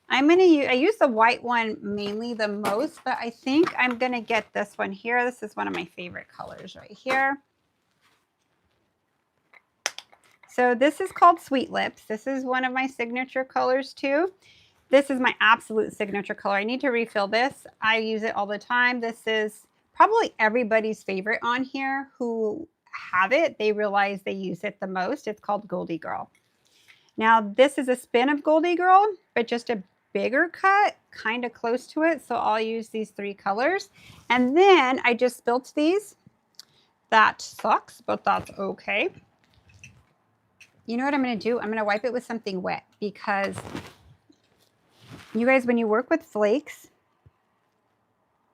I use the white one mainly the most, but I think I'm going to get this one here. This is one of my favorite colors right here. So this is called Sweet Lips. This is one of my signature colors too. This is my absolute signature color. I need to refill this. I use it all the time. This is probably everybody's favorite on here who have it. They realize they use it the most. It's called Goldie Girl. Now this is a spin of Goldie Girl, but just a bigger cut, kind of close to it. So I'll use these 3 colors. And then I just spilt these. That sucks, but that's okay. You know what I'm going to do? I'm going to wipe it with something wet because you guys, when you work with flakes,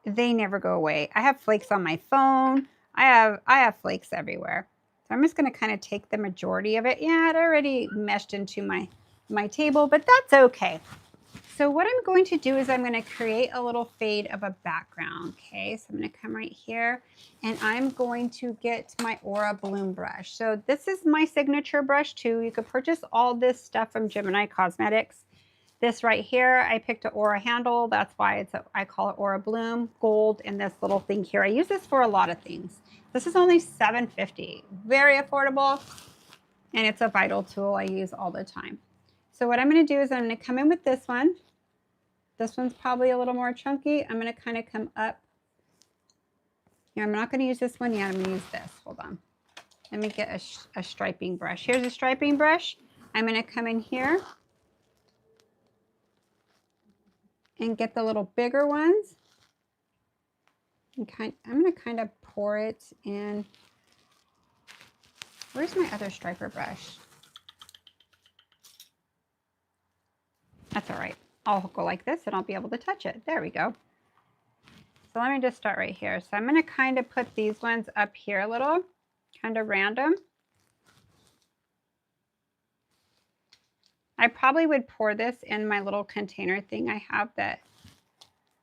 they never go away. I have flakes on my phone. I have flakes everywhere. So I'm just going to kind of take the majority of it. Yeah, it already meshed into my table, but that's okay. So what I'm going to do is I'm going to create a little fade of a background. Okay, so I'm going to come right here and I'm going to get my AuraBloom brush. So this is my signature brush too. You could purchase all this stuff from Gemini Cosmetics. This right here, I picked an Aura handle. That's why I call it AuraBloom Gold, and this little thing here. I use this for a lot of things. This is only $7.50. Very affordable, and it's a vital tool I use all the time. So what I'm going to do is I'm going to come in with this one. This one's probably a little more chunky. I'm going to kind of come up. Here, I'm not going to use this one yet. I'm going to use this. Hold on. Let me get a striping brush. Here's a striping brush. I'm going to come in here and get the little bigger ones. And I'm going to kind of pour it in. Where's my other striper brush? That's all right. I'll go like this and I'll be able to touch it. There we go. So let me just start right here. So I'm going to kind of put these ones up here a little, kind of random. I probably would pour this in my little container thing I have that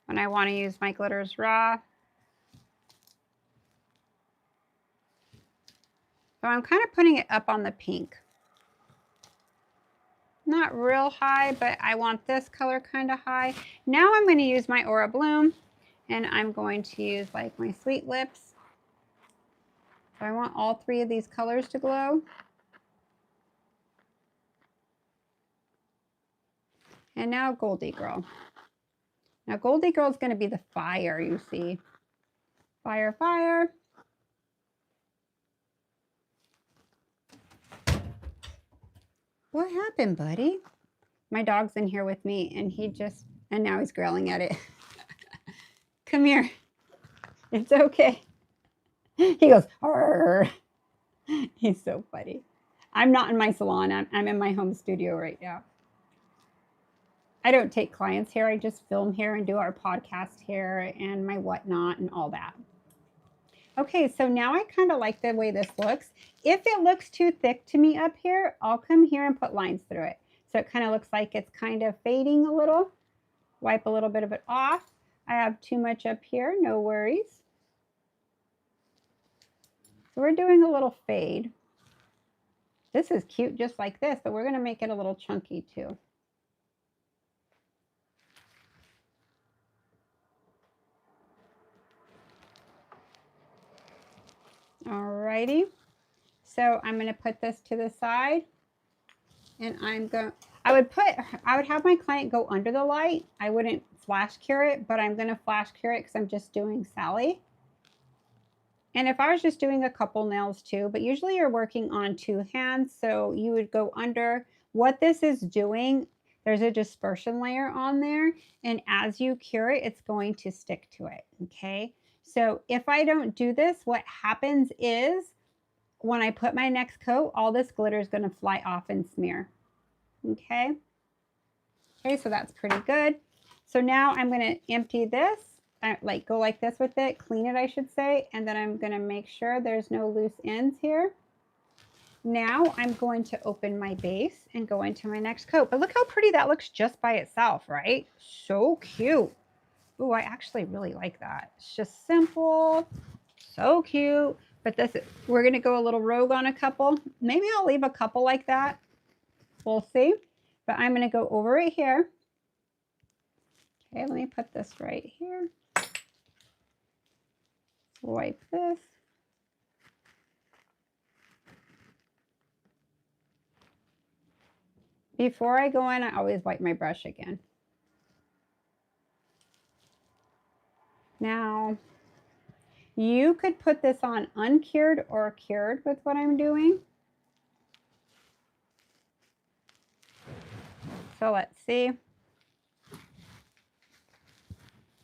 when I want to use my glitters raw. So I'm kind of putting it up on the pink. Not real high, but I want this color kind of high. Now I'm going to use my AuraBloom, and I'm going to use like my Sweet Lips. So I want all 3 of these colors to glow. And now Goldie Girl. Now Goldie Girl is going to be the fire, you see. Fire, fire. What happened, buddy? My dog's in here with me and now he's growling at it. Come here. It's okay. He goes, arr. He's so funny. I'm not in my salon. I'm in my home studio right now. I don't take clients here. I just film here and do our podcast here and my whatnot and all that. Okay, so now I kind of like the way this looks. If it looks too thick to me up here, I'll come here and put lines through it. So it kind of looks like it's kind of fading a little. Wipe a little bit of it off. I have too much up here, no worries. So we're doing a little fade. This is cute just like this, but we're going to make it a little chunky too. Alrighty, so I'm going to put this to the side, and I would have my client go under the light. I wouldn't flash cure it, but I'm going to flash cure it because I'm just doing Sally. And if I was just doing a couple nails too, but usually you're working on 2 hands, so you would go under. What this is doing, there's a dispersion layer on there, and as you cure it, it's going to stick to it, okay? So if I don't do this, what happens is when I put my next coat, all this glitter is going to fly off and smear. Okay. Okay, so that's pretty good. So now I'm going to empty this, go like this with it, clean it, I should say. And then I'm going to make sure there's no loose ends here. Now I'm going to open my base and go into my next coat. But look how pretty that looks just by itself, right? So cute. Oh, I actually really like that. It's just simple, so cute. But we're going to go a little rogue on a couple. Maybe I'll leave a couple like that. We'll see. But I'm going to go over it here. Okay, let me put this right here. Wipe this. Before I go in, I always wipe my brush again. Now, you could put this on uncured or cured with what I'm doing. So let's see. I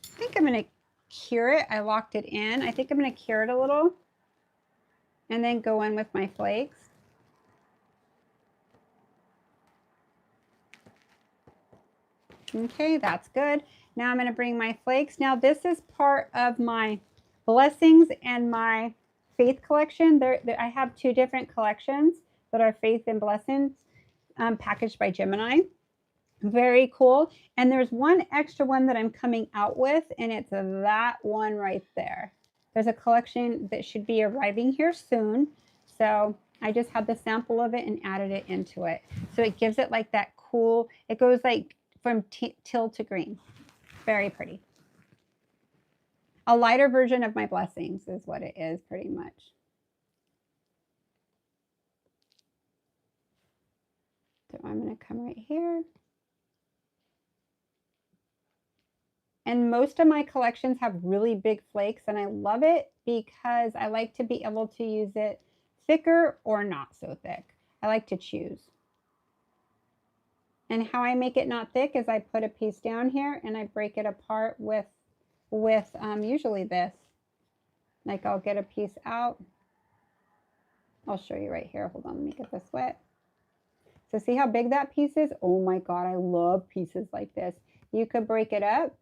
think I'm going to cure it. I locked it in. I think I'm going to cure it a little and then go in with my flakes. Okay, that's good. Now I'm going to bring my flakes. Now this is part of my blessings and my faith collection. I have two different collections that are faith and blessings packaged by Gemini. Very cool. And there's one extra one that I'm coming out with, and it's that one right there. There's a collection that should be arriving here soon. So I just had the sample of it and added it into it. So it gives it like that cool, it goes like from teal to green. Very pretty. A lighter version of my blessings is what it is pretty much. So I'm going to come right here. And most of my collections have really big flakes, and I love it because I like to be able to use it thicker or not so thick. I like to choose. And how I make it not thick is I put a piece down here and I break it apart with usually this. Like I'll get a piece out. I'll show you right here. Hold on, let me get this wet. So see how big that piece is? Oh my God, I love pieces like this. You could break it up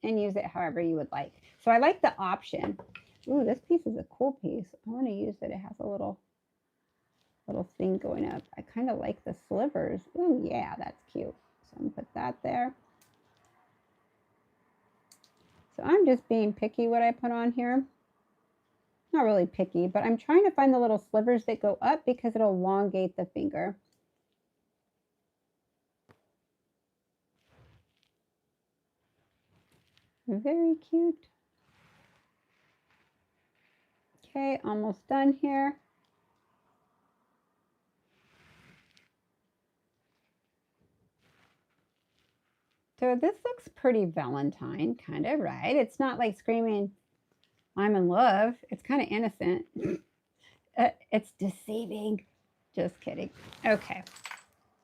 and use it however you would like. So I like the option. Ooh, this piece is a cool piece. I want to use it. It has a little thing going up. I kind of like the slivers. Ooh, yeah, that's cute. So I'm gonna put that there. So I'm just being picky what I put on here. Not really picky, but I'm trying to find the little slivers that go up because it'll elongate the finger. Very cute. Okay, almost done here. So this looks pretty Valentine, kind of, right? It's not like screaming, I'm in love. It's kind of innocent. It's deceiving. Just kidding. Okay.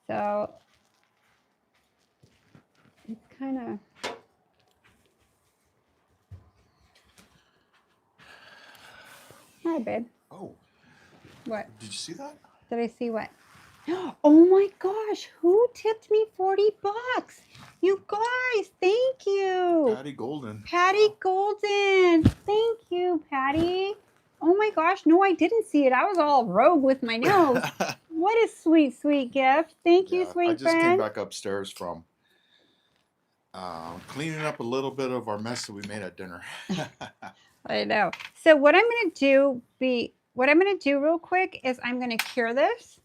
So it's kind of... Hi, babe. Oh. What? Did you see that? Did I see what? Oh my gosh, who tipped me 40 bucks? You guys, thank you. Patty Golden. Patty Golden. Thank you, Patty. Oh my gosh, no, I didn't see it. I was all rogue with my nose. What a sweet, sweet gift. Thank you, sweet friend. I just came back upstairs from cleaning up a little bit of our mess that we made at dinner. I know. So what I'm going to do real quick is I'm going to cure this.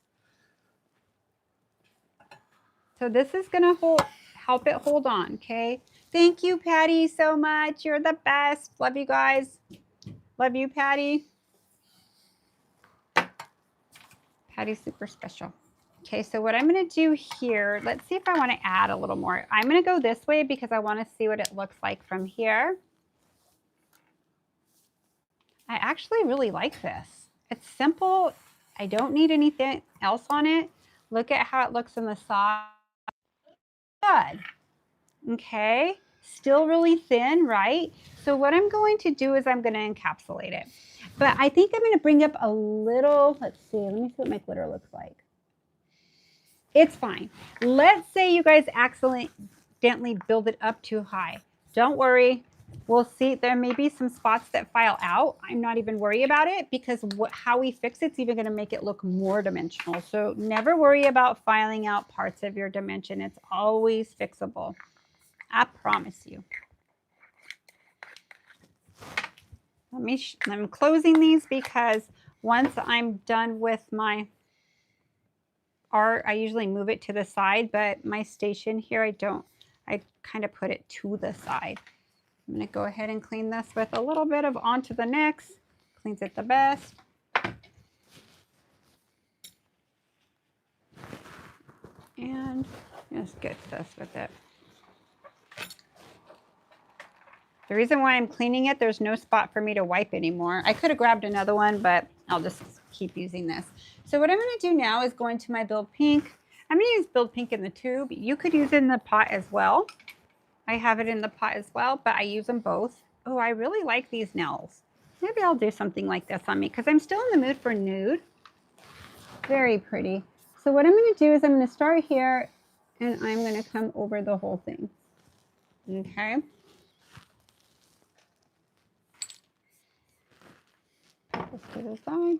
So this is going to help it hold on, okay? Thank you, Patty, so much. You're the best. Love you guys. Love you, Patty. Patty's super special. Okay, so what I'm going to do here, let's see if I want to add a little more. I'm going to go this way because I want to see what it looks like from here. I actually really like this. It's simple. I don't need anything else on it. Look at how it looks on the side. Good. Okay, still really thin, right? So what I'm going to do is I'm going to encapsulate it. But I think I'm going to bring up a little, let's see, let me see what my glitter looks like. It's fine. Let's say you guys accidentally build it up too high. Don't worry. we'll see there may be some spots that file out. I'm not even worried about it because how we fix it's even going to make it look more dimensional. So never worry about filing out parts of your dimension. It's always fixable. I promise you. I'm closing these because once I'm done with my art, I usually move it to the side, but my station here, I kind of put it to the side. I'm going to go ahead and clean this with a little bit of onto the next. Cleans it the best. And just get this with it. The reason why I'm cleaning it, there's no spot for me to wipe anymore. I could have grabbed another one, but I'll just keep using this. So what I'm going to do now is go into my Build Pink. I'm going to use Build Pink in the tube. You could use it in the pot as well. I have it in the pot as well, but I use them both. Oh, I really like these nails. Maybe I'll do something like this on me because I'm still in the mood for nude. Very pretty. So what I'm going to do is I'm going to start here and I'm going to come over the whole thing. Okay. Just to the side.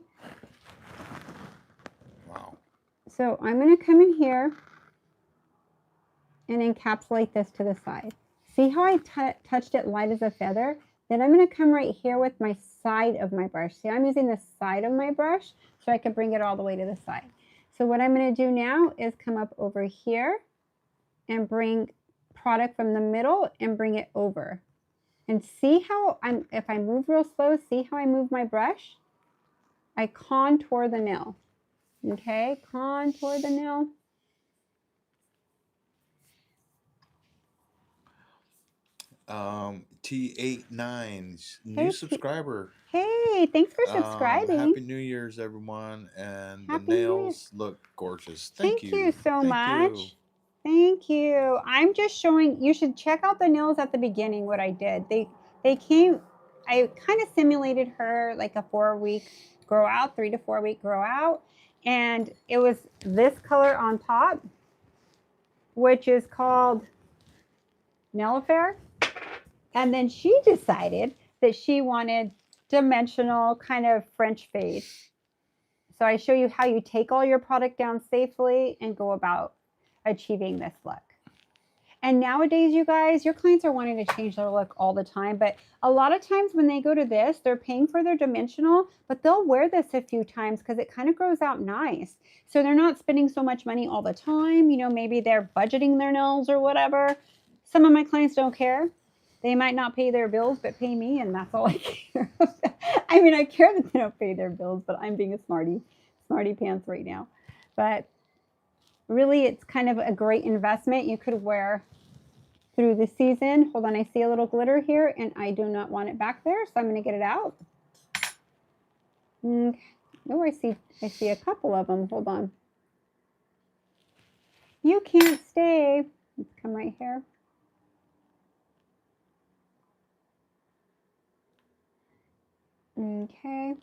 Wow. So I'm going to come in here and encapsulate this to the side. See how I touched it light as a feather? Then I'm going to come right here with my side of my brush. See, I'm using the side of my brush so I can bring it all the way to the side. So what I'm going to do now is come up over here and bring product from the middle and bring it over. And see how if I move real slow, see how I move my brush? I contour the nail. Okay, contour the nail. T89's new subscriber. Hey, thanks for subscribing. Happy New Year's, everyone. And Happy the nails look gorgeous. Thank you. Thank you so much. You. Thank you. I'm just showing, you should check out the nails at the beginning, what I did. They came, I kind of simulated her like a 4-week grow out, 3 to 4 week grow out. And it was this color on top, which is called Nail Affair. And then she decided that she wanted dimensional kind of French fade. So I show you how you take all your product down safely and go about achieving this look. And nowadays, you guys, your clients are wanting to change their look all the time. But a lot of times when they go to this, they're paying for their dimensional, but they'll wear this a few times because it kind of grows out nice. So they're not spending so much money all the time. You know, maybe they're budgeting their nails or whatever. Some of my clients don't care. They might not pay their bills, but pay me, and that's all I care about. I mean, I care that they don't pay their bills, but I'm being a smarty pants right now. But really, it's kind of a great investment you could wear through the season. Hold on, I see a little glitter here, and I do not want it back there, so I'm going to get it out. Oh, I see a couple of them. Hold on. You can't stay. Let's come right here. Okay.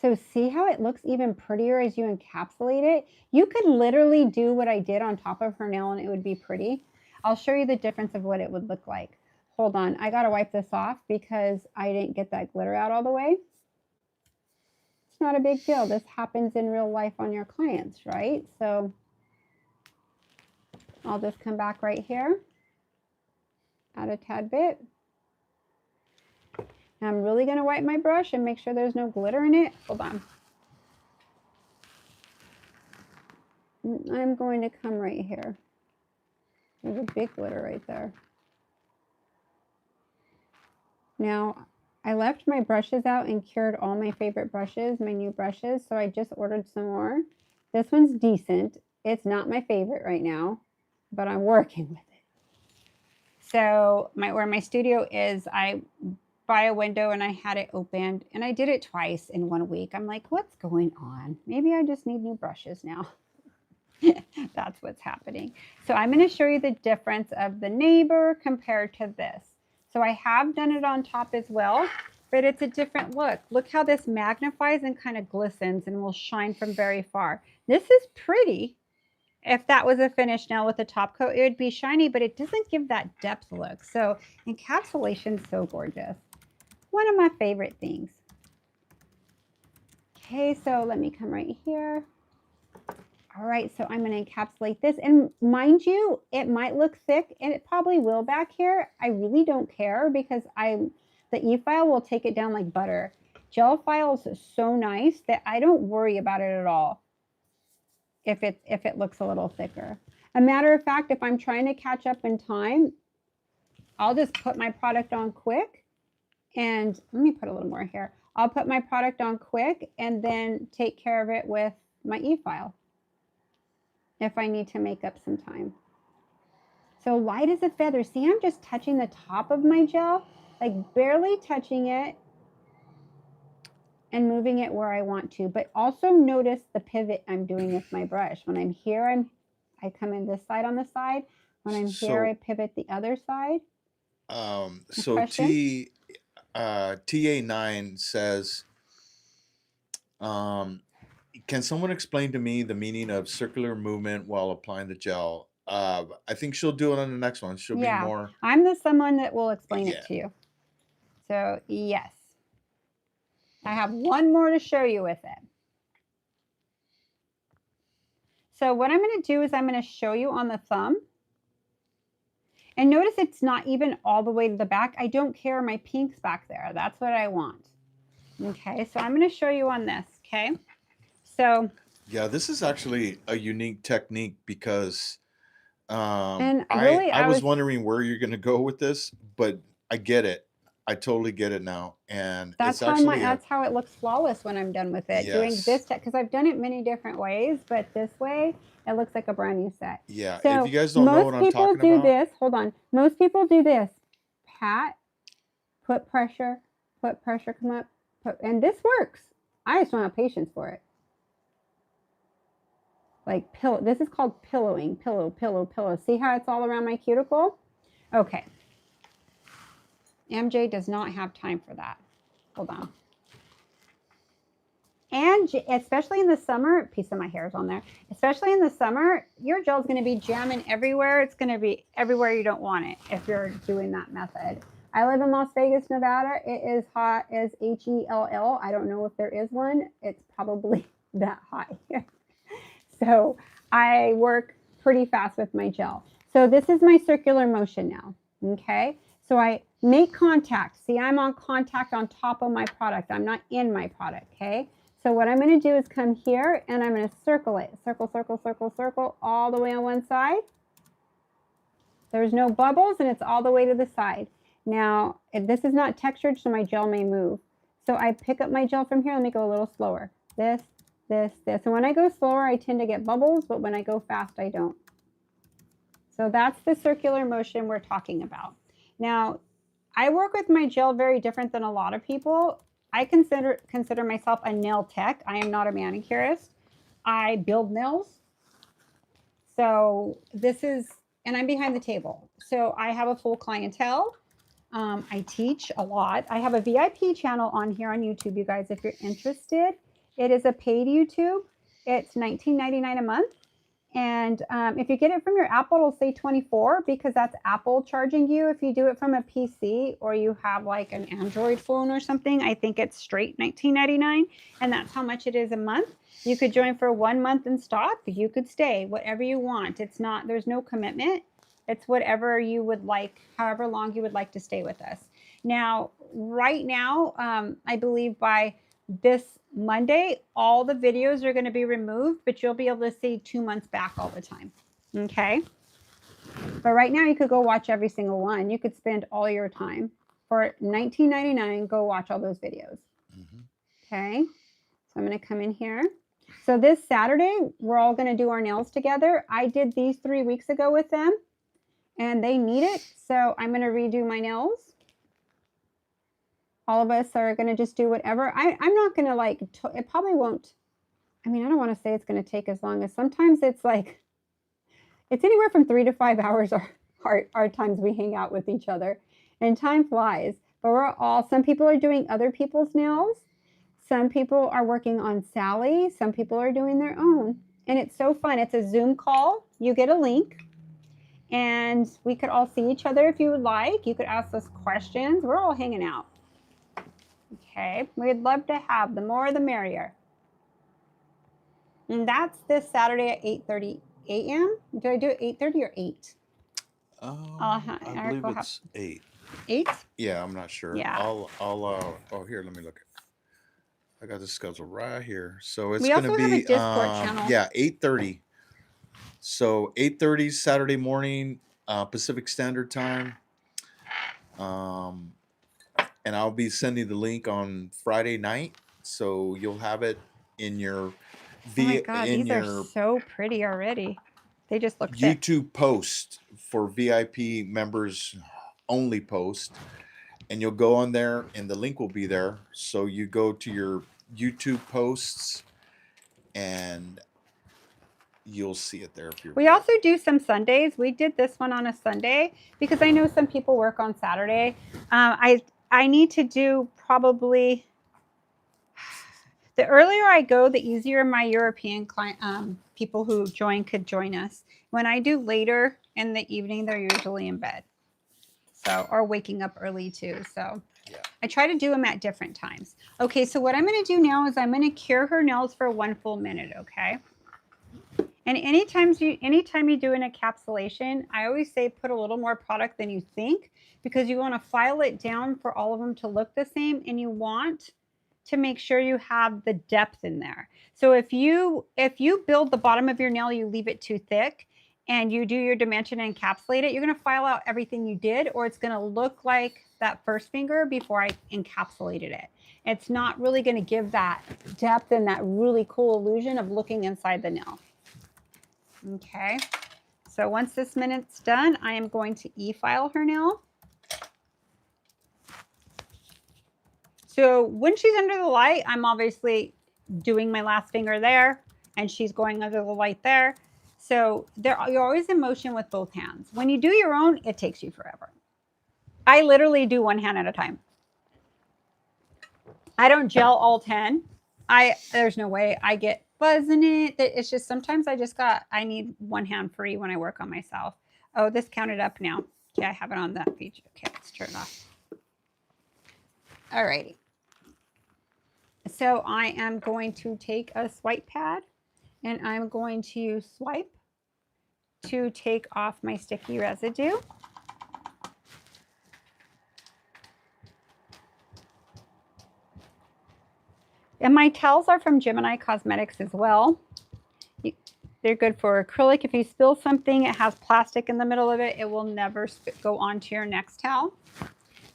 So see how it looks even prettier as you encapsulate it? You could literally do what I did on top of her nail and it would be pretty. I'll show you the difference of what it would look like. Hold on, I gotta wipe this off because I didn't get that glitter out all the way. It's not a big deal. This happens in real life on your clients, right? So I'll just come back right here, add a tad bit. I'm really going to wipe my brush and make sure there's no glitter in it. Hold on. I'm going to come right here. There's a big glitter right there. Now, I left my brushes out and cured all my favorite brushes, my new brushes, so I just ordered some more. This one's decent. It's not my favorite right now, but I'm working with it. So where my studio is, I by a window and I had it opened and I did it twice in 1 week. I'm like, what's going on? Maybe I just need new brushes now. That's what's happening. So I'm going to show you the difference of the neighbor compared to this. So I have done it on top as well, but it's a different look. Look how this magnifies and kind of glistens and will shine from very far. This is pretty if that was a finished nail with a top coat, it would be shiny, but it doesn't give that depth look. So encapsulation is so gorgeous. One of my favorite things. Okay, so let me come right here. All right, so I'm going to encapsulate this. And mind you, it might look thick, and it probably will back here. I really don't care because the e-file will take it down like butter. Gel files is so nice that I don't worry about it at all if it looks a little thicker. A matter of fact, if I'm trying to catch up in time, I'll just put my product on quick. And let me put a little more here. I'll put my product on quick and then take care of it with my e-file if I need to make up some time. So light as a feather. See, I'm just touching the top of my gel, like barely touching it and moving it where I want to. But also notice the pivot I'm doing with my brush. When I'm here, I come in this side on the side. When I'm here, I pivot the other side. So TA9 says, can someone explain to me the meaning of circular movement while applying the gel? I think she'll do it on the next one. She'll be more. I'm the someone that will explain it to you. So yes. I have one more to show you with it. So what I'm going to do is I'm going to show you on the thumb. And notice it's not even all the way to the back. I don't care. My pink's back there. That's what I want. Okay, so I'm going to show you on this. Okay, so. Yeah, this is actually a unique technique because and really, I was wondering where you're going to go with this, but I get it. I totally get it now, and that's that's how it looks flawless when I'm done with it. Yes. Doing this because I've done it many different ways, but this way it looks like a brand new set. Yeah. So if you guys don't know what I'm talking about, most people do this. Hold on. Most people do this. Pat, put pressure, come up, and this works. I just don't have patience for it. Like pillow. This is called pillowing. Pillow. See how it's all around my cuticle? Okay. MJ does not have time for that. Hold on. And especially in the summer, a piece of my hair is on there. Especially in the summer, your gel is going to be jamming everywhere. It's going to be everywhere you don't want it if you're doing that method. I live in Las Vegas, Nevada. It is hot as Hell. I don't know if there is one. It's probably that hot here. So I work pretty fast with my gel. So this is my circular motion now. Okay. So I make contact. See, I'm on contact on top of my product. I'm not in my product, okay? So what I'm going to do is come here and I'm going to circle it. Circle, all the way on one side. There's no bubbles and it's all the way to the side. Now, if this is not textured, so my gel may move. So I pick up my gel from here. Let me go a little slower. This. And when I go slower, I tend to get bubbles, but when I go fast, I don't. So that's the circular motion we're talking about. Now, I work with my gel very different than a lot of people. I consider myself a nail tech. I am not a manicurist. I build nails. So and I'm behind the table. So I have a full clientele. I teach a lot. I have a VIP channel on here on YouTube, you guys, if you're interested. It is a paid YouTube. It's $19.99 a month. And if you get it from your Apple, it'll say 24 because that's Apple charging you. If you do it from a PC or you have like an Android phone or something, I think it's straight $19.99. And that's how much it is a month. You could join for 1 month and stop. You could stay, whatever you want. There's no commitment. It's whatever you would like, however long you would like to stay with us. Now, right now, I believe by this Monday, all the videos are going to be removed, but you'll be able to see 2 months back all the time. Okay. But right now you could go watch every single one. You could spend all your time for $19.99. Go watch all those videos. Okay. So I'm going to come in here. So this Saturday, we're all going to do our nails together. I did these 3 weeks ago with them and they need it. So I'm going to redo my nails. All of us are going to just do whatever. I'm not going to it probably won't. I mean, I don't want to say it's going to take as long as sometimes it's anywhere from 3 to 5 hours our times we hang out with each other and time flies. But some people are doing other people's nails. Some people are working on Sally. Some people are doing their own. And it's so fun. It's a Zoom call. You get a link. And we could all see each other if you would like. You could ask us questions. We're all hanging out. Okay. We'd love to have the more the merrier. And that's this Saturday at 8:30 a.m. Did I do it 8:30 or 8? I believe it's 8. 8? Yeah, I'm not sure. Yeah. Oh, here, let me look. I got the schedule right here. So it's We going to also have be a Discord channel. yeah, 8:30. So 8:30 Saturday morning, Pacific Standard Time. And I'll be sending the link on Friday night, so you'll have it in your Oh my God, these are so pretty already. They just look thick. YouTube post for VIP members only post, and you'll go on there and the link will be there. So you go to your YouTube posts and you'll see it there. If you're We also do some Sundays. We did this one on a Sunday because I know some people work on Saturday. I need to do probably, the earlier I go, the easier my European client people who could join us. When I do later in the evening, they're usually in bed. So, or waking up early too. So yeah. I try to do them at different times. Okay, so what I'm going to do now is I'm going to cure her nails for 1 full minute, okay? And anytime you do an encapsulation, I always say put a little more product than you think, because you want to file it down for all of them to look the same, and you want to make sure you have the depth in there. So if you build the bottom of your nail, you leave it too thick, and you do your dimension and encapsulate it, you're going to file out everything you did, or it's going to look like that first finger before I encapsulated it. It's not really going to give that depth and that really cool illusion of looking inside the nail. Okay, so once this minute's done, I am going to e-file her nail. So when she's under the light, I'm obviously doing my last finger there, and she's going under the light there. So you're always in motion with both hands. When you do your own, it takes you forever. I literally do one hand at a time. I don't gel all 10. There's no way. I get fuzz in it. It's just sometimes I need one hand free when I work on myself. Oh, this counted up now. Okay, I have it on that feature. Okay, let's turn it off. All righty. So I am going to take a swipe pad, and I'm going to swipe to take off my sticky residue. And my towels are from Gemini Cosmetics as well. They're good for acrylic. If you spill something, it has plastic in the middle of it, it will never go onto your next towel.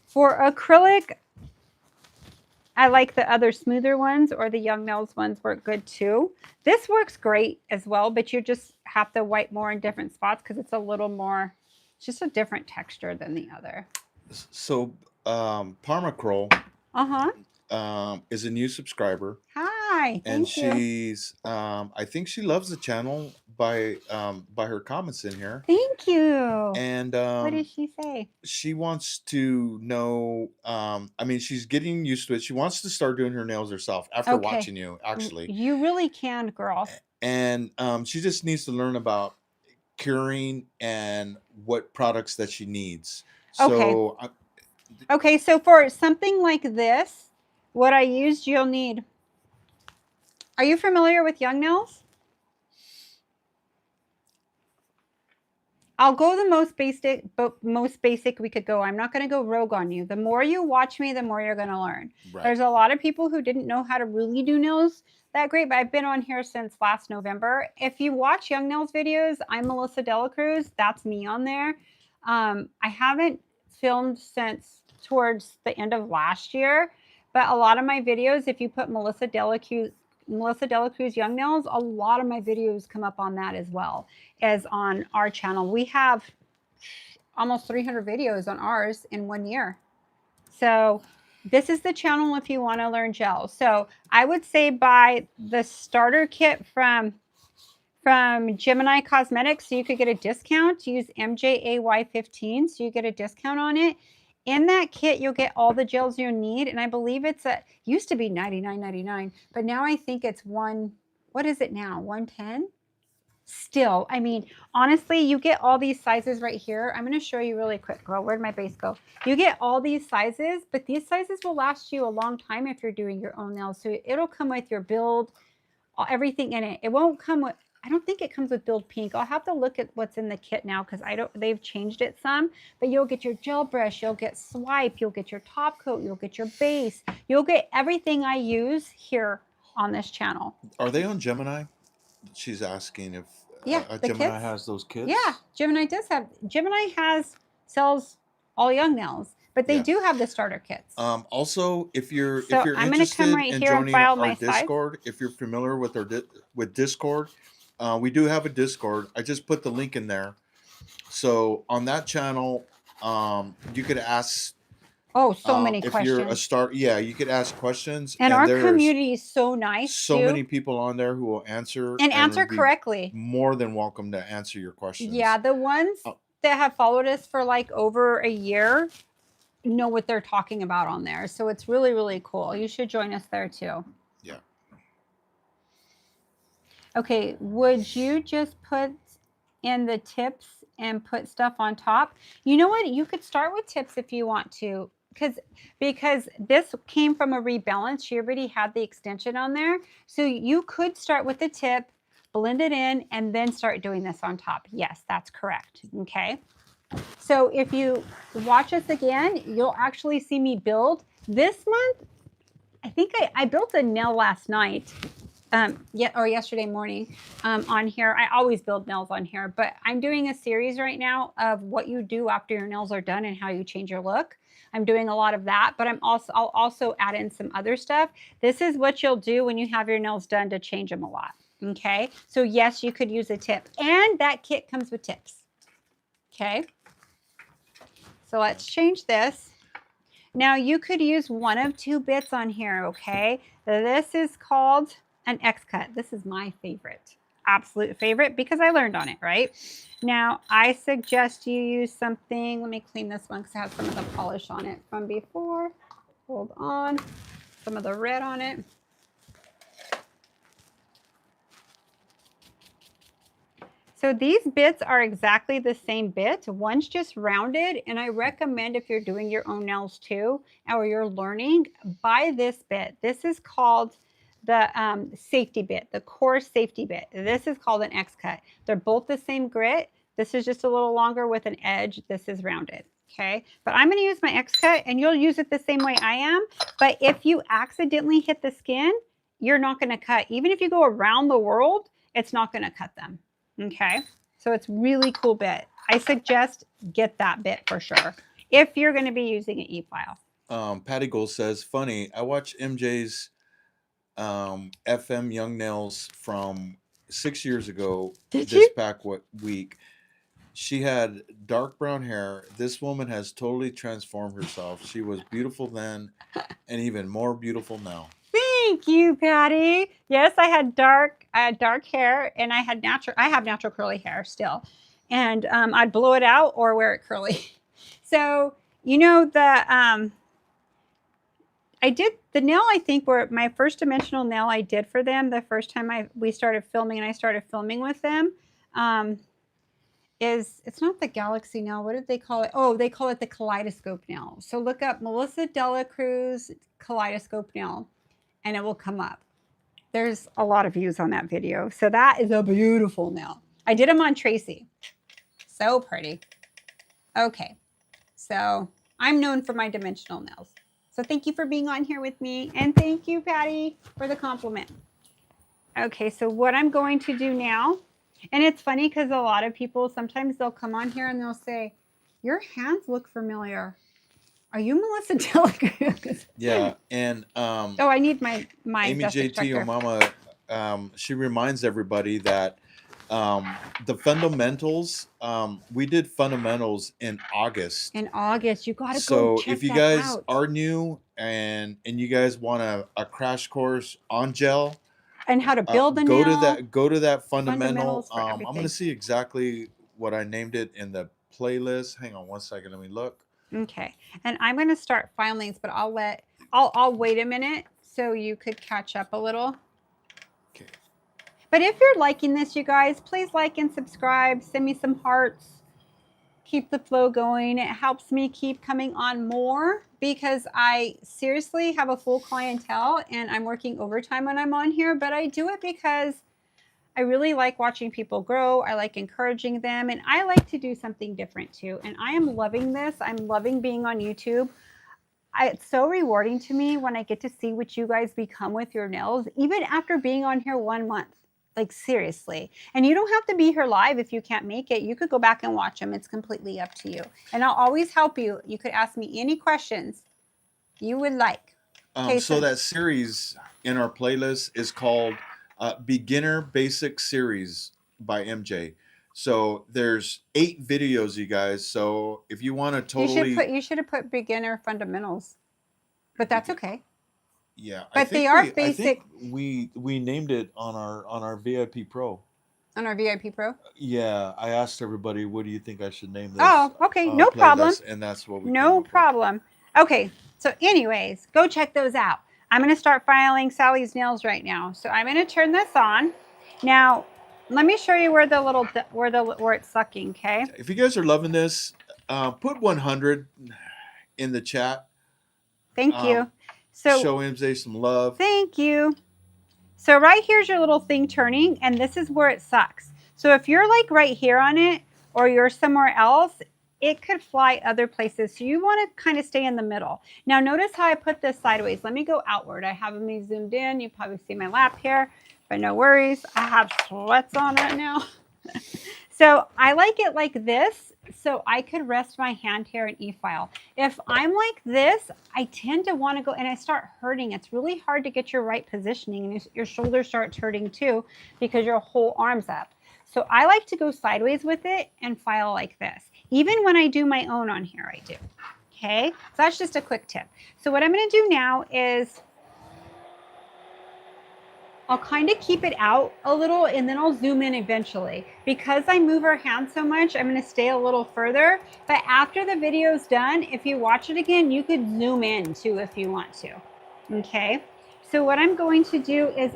For acrylic, I like the other smoother ones, or the Young Nails ones work good too. This works great as well, but you just have to wipe more in different spots because it's a little more, it's just a different texture than the other. So Parmacroll is a new subscriber. Hi, and thank you. she's I think she loves the channel by her comments in here. Thank you. And what did she say? She wants to know, I mean, she's getting used to it. She wants to start doing her nails herself after watching you, actually. You really can, girl. And she just needs to learn about curing and what products that she needs. So okay, so for something like this, what I used, you'll need. Are you familiar with Young Nails? I'll go the most basic we could go. I'm not going to go rogue on you. The more you watch me, the more you're going to learn. Right. There's a lot of people who didn't know how to really do nails that great, but I've been on here since last November. If you watch Young Nails videos, I'm Melissa DeLaCruz. That's me on there. I haven't filmed since towards the end of last year, but a lot of my videos, if you put Melissa DeLaCruz Young Nails, a lot of my videos come up on that as well as on our channel. We have almost 300 videos on ours in 1 year. So this is the channel if you want to learn gel. So I would say buy the starter kit from Gemini Cosmetics, so you could get a discount. Use MJAY15 so you get a discount on it. In that kit, you'll get all the gels you need, and I believe used to be $99.99, but now I think it's what is it now? $110? Still, I mean, honestly, you get all these sizes right here. I'm going to show you really quick, girl. Where'd my base go? You get all these sizes, but these sizes will last you a long time if you're doing your own nails. So it'll come with your build, everything in it. It won't come with, I don't think it comes with build pink. I'll have to look at what's in the kit now because they've changed it some, but you'll get your gel brush, you'll get swipe, you'll get your top coat, you'll get your base, you'll get everything I use here on this channel. Are they on Gemini? She's asking if Gemini kits has those kits. Yeah, Gemini sells all young nails, but they do have the starter kits. Also, if you're I'm interested come right in here joining and file our my Discord, if you're familiar with with Discord, we do have a Discord. I just put the link in there. So on that channel, you could ask. Oh, so many if questions. you're you could ask questions. And our community is so nice. So many people on there who will answer and answer correctly. More than welcome to answer your questions. Yeah, the ones that have followed us for like over a year know what they're talking about on there. So it's really, really cool. You should join us there too. Yeah. Okay, would you just put in the tips and put stuff on top? You know what? You could start with tips if you want to, because this came from a Rebalance. She already had the extension on there. So you could start with the tip, blend it in, and then start doing this on top. Yes, that's correct. Okay. So if you watch us again, you'll actually see me build. This month, I think I built a nail last night. Yesterday morning on here. I always build nails on here, but I'm doing a series right now of what you do after your nails are done and how you change your look. I'm doing a lot of that, but I'll also add in some other stuff. This is what you'll do when you have your nails done to change them a lot. Okay, so yes, you could use a tip, and that kit comes with tips. Okay, so let's change this. Now you could use one of two bits on here. Okay, this is called an X cut. This is my favorite, absolute favorite, because I learned on it, right? Now, I suggest you use something. Let me clean this one because it has some of the polish on it from before. Hold on. Some of the red on it. So these bits are exactly the same bit. One's just rounded, and I recommend if you're doing your own nails too, or you're learning, buy this bit. This is called the safety bit, the core safety bit. This is called an X cut. They're both the same grit. This is just a little longer with an edge. This is rounded. Okay, but I'm going to use my X cut, and you'll use it the same way I am. But if you accidentally hit the skin, you're not going to cut. Even if you go around the world, it's not going to cut them. Okay, so it's really cool bit. I suggest get that bit for sure if you're going to be using an e-file. Patty Gold says, funny, I watch MJ's FM Young Nails from 6 years ago. Week. She had dark brown hair. This woman has totally transformed herself. She was beautiful then and even more beautiful now. Thank you, Patty. Yes, I had dark hair, and I have natural curly hair still. And I'd blow it out or wear it curly. So, you know, I did the nail, I think, were my first dimensional nail I did for them the first time we started filming, and I started filming with them. It's not the Galaxy nail. What did they call it? Oh, they call it the Kaleidoscope nail. So look up Melissa DeLaCruz Kaleidoscope nail, and it will come up. There's a lot of views on that video. So that is a beautiful nail. I did them on Tracy. So pretty. Okay. So I'm known for my dimensional nails. So thank you for being on here with me. And thank you, Patty, for the compliment. Okay, so what I'm going to do now, and it's funny because a lot of people, sometimes they'll come on here and they'll say, your hands look familiar. Are you Melissa DeLaCruz? Yeah, and I need my Amy JT Mama. She reminds everybody that the fundamentals. We did fundamentals in August. In August, you got to go check if you that guys out. are new and you guys want a crash course on gel and how to build a nail, go to that fundamental. I'm going to see exactly what I named it in the playlist. Hang on one second. Let me look. Okay, and I'm going to start filings, but I'll wait a minute so you could catch up a little. Okay. But if you're liking this, you guys, please like and subscribe. Send me some hearts. Keep the flow going. It helps me keep coming on more because I seriously have a full clientele and I'm working overtime when I'm on here, but I do it because I really like watching people grow. I like encouraging them, and I like to do something different too. And I am loving this. I'm loving being on YouTube. It's so rewarding to me when I get to see what you guys become with your nails, even after being on here 1 month. Like seriously. And you don't have to be here live if you can't make it. You could go back and watch them. It's completely up to you. And I'll always help you. You could ask me any questions you would like. Okay, So that series in our playlist is called Beginner Basic Series by MJ. So there's 8 videos, you guys. So if you want to totally, you should have put beginner fundamentals, but that's okay. Yeah, but they are basic. I think we named it on our VIP Pro. On our VIP Pro. Yeah, I asked everybody, what do you think I should name this? Oh, okay, no problem. And that's what we. No problem. Okay, so anyways, go check those out. I'm going to start filing Sally's nails right now. So I'm going to turn this on. Now, let me show you where it's sucking. Okay. If you guys are loving this, put 100 in the chat. Thank you. So show MJ some love. Thank you. So right here's your little thing turning, and this is where it sucks. So if you're like right here on it, or you're somewhere else, it could fly other places. So you want to kind of stay in the middle. Now notice how I put this sideways. Let me go outward. I have me zoomed in. You probably see my lap here, but no worries. I have sweats on right now. So I like it like this, so I could rest my hand here in E-file. If I'm like this, I tend to want to go and I start hurting. It's really hard to get your right positioning, and your shoulder starts hurting too because your whole arm's up. So I like to go sideways with it and file like this. Even when I do my own on here, I do. Okay, so that's just a quick tip. So what I'm going to do now is I'll kind of keep it out a little, and then I'll zoom in eventually. Because I move her hand so much, I'm going to stay a little further. But after the video's done, if you watch it again, you could zoom in too if you want to. Okay, so what I'm going to do is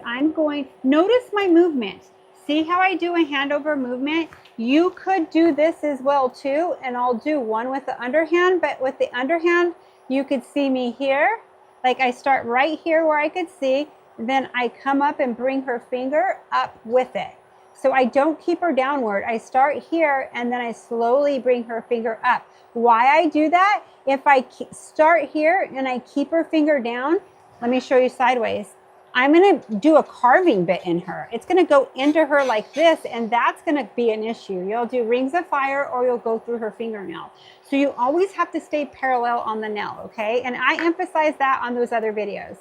notice my movement. See how I do a hand over movement? You could do this as well too, and I'll do one with the underhand, but with the underhand, you could see me here. Like I start right here where I could see, then I come up and bring her finger up with it. So I don't keep her downward. I start here and then I slowly bring her finger up. Why I do that? If I start here and I keep her finger down, let me show you sideways. I'm going to do a carving bit in her. It's going to go into her like this, and that's going to be an issue. You'll do rings of fire or you'll go through her fingernail. So you always have to stay parallel on the nail, okay? And I emphasize that on those other videos.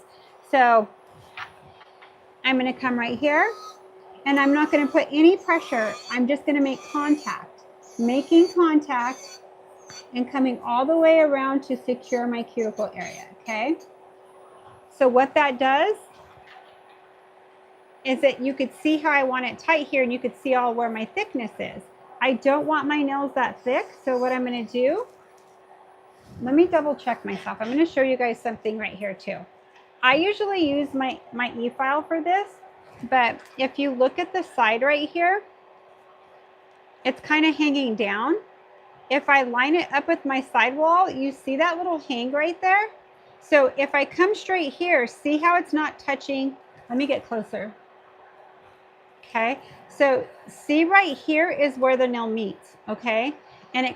So I'm going to come right here, and I'm not going to put any pressure. I'm just going to make contact, making contact and coming all the way around to secure my cuticle area, okay? So what that does is that you could see how I want it tight here, and you could see all where my thickness is. I don't want my nails that thick, so what I'm going to do, let me double check myself. I'm going to show you guys something right here too. I usually use my E-file for this, but if you look at the side right here, it's kind of hanging down. If I line it up with my sidewall, you see that little hang right there? So if I come straight here, see how it's not touching? Let me get closer. Okay, so see right here is where the nail meets, okay? And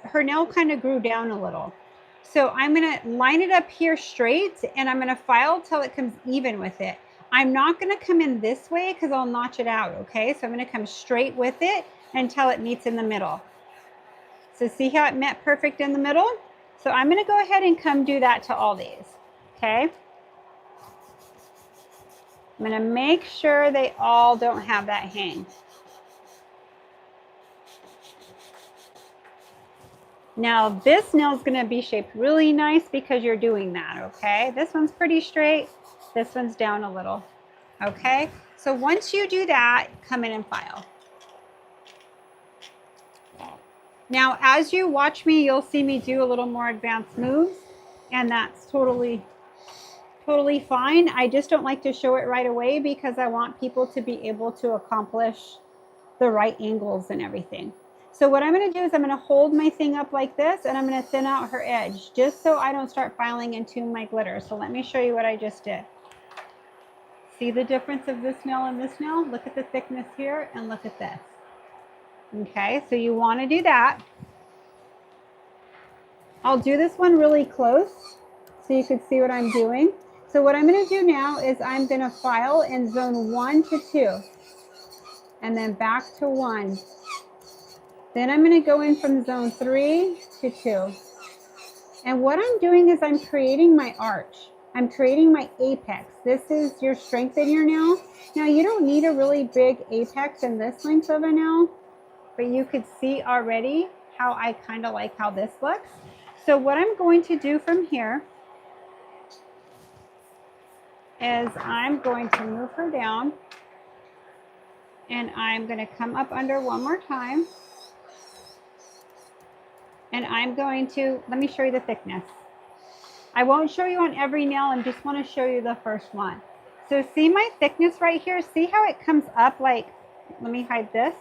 her nail kind of grew down a little. So I'm going to line it up here straight, and I'm going to file till it comes even with it. I'm not going to come in this way because I'll notch it out, okay? So I'm going to come straight with it until it meets in the middle. So see how it met perfect in the middle? So I'm going to go ahead and come do that to all these, okay? I'm going to make sure they all don't have that hang. Now this nail is going to be shaped really nice because you're doing that, okay? This one's pretty straight. This one's down a little, okay? So once you do that, come in and file. Now, as you watch me, you'll see me do a little more advanced moves, and that's totally totally fine. I just don't like to show it right away because I want people to be able to accomplish the right angles and everything. So what I'm going to do is I'm going to hold my thing up like this, and I'm going to thin out her edge just so I don't start filing into my glitter. So let me show you what I just did. See the difference of this nail and this nail? Look at the thickness here and look at this. Okay, so you want to do that. I'll do this one really close so you can see what I'm doing. So what I'm going to do now is I'm going to file in zone 1 to 2 and then back to 1. Then I'm going to go in from zone 3 to 2. And what I'm doing is I'm creating my arch. I'm creating my apex. This is your strength in your nail. Now you don't need a really big apex in this length of a nail, but you could see already how I kind of like how this looks. So what I'm going to do from here is I'm going to move her down, and I'm going to come up under one more time. And I'm going to, let me show you the thickness. I won't show you on every nail. I just want to show you the first one. So see my thickness right here? See how it comes up like, let me hide this.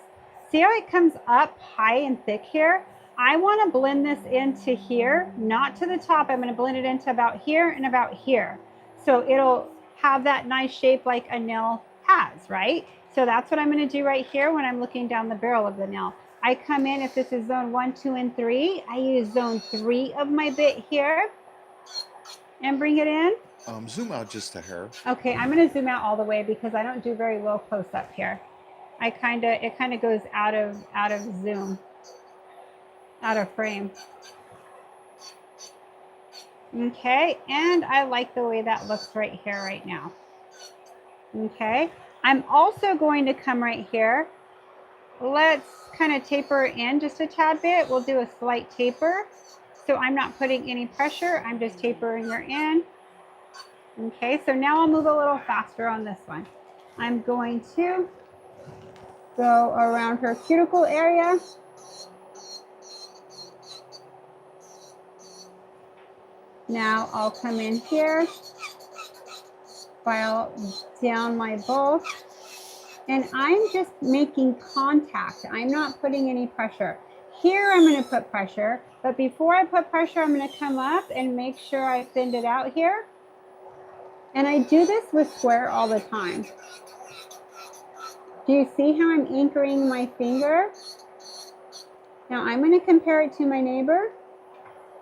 See how it comes up high and thick here? I want to blend this into here, not to the top. I'm going to blend it into about here and about here. So it'll have that nice shape like a nail has, right? So that's what I'm going to do right here when I'm looking down the barrel of the nail. I come in, if this is zone 1, 2, and 3, I use zone 3 of my bit here and bring it in. Zoom out just a hair. Okay, I'm going to zoom out all the way because I don't do very well close up here. It kind of goes out of zoom, out of frame. Okay, and I like the way that looks right here right now. Okay, I'm also going to come right here. Let's kind of taper in just a tad bit. We'll do a slight taper. So I'm not putting any pressure. I'm just tapering her in. Okay, so now I'll move a little faster on this one. I'm going to go around her cuticle area. Now I'll come in here, file down my bulk, and I'm just making contact. I'm not putting any pressure. Here I'm going to put pressure, but before I put pressure, I'm going to come up and make sure I thinned it out here. And I do this with square all the time. Do you see how I'm anchoring my finger? Now I'm going to compare it to my neighbor,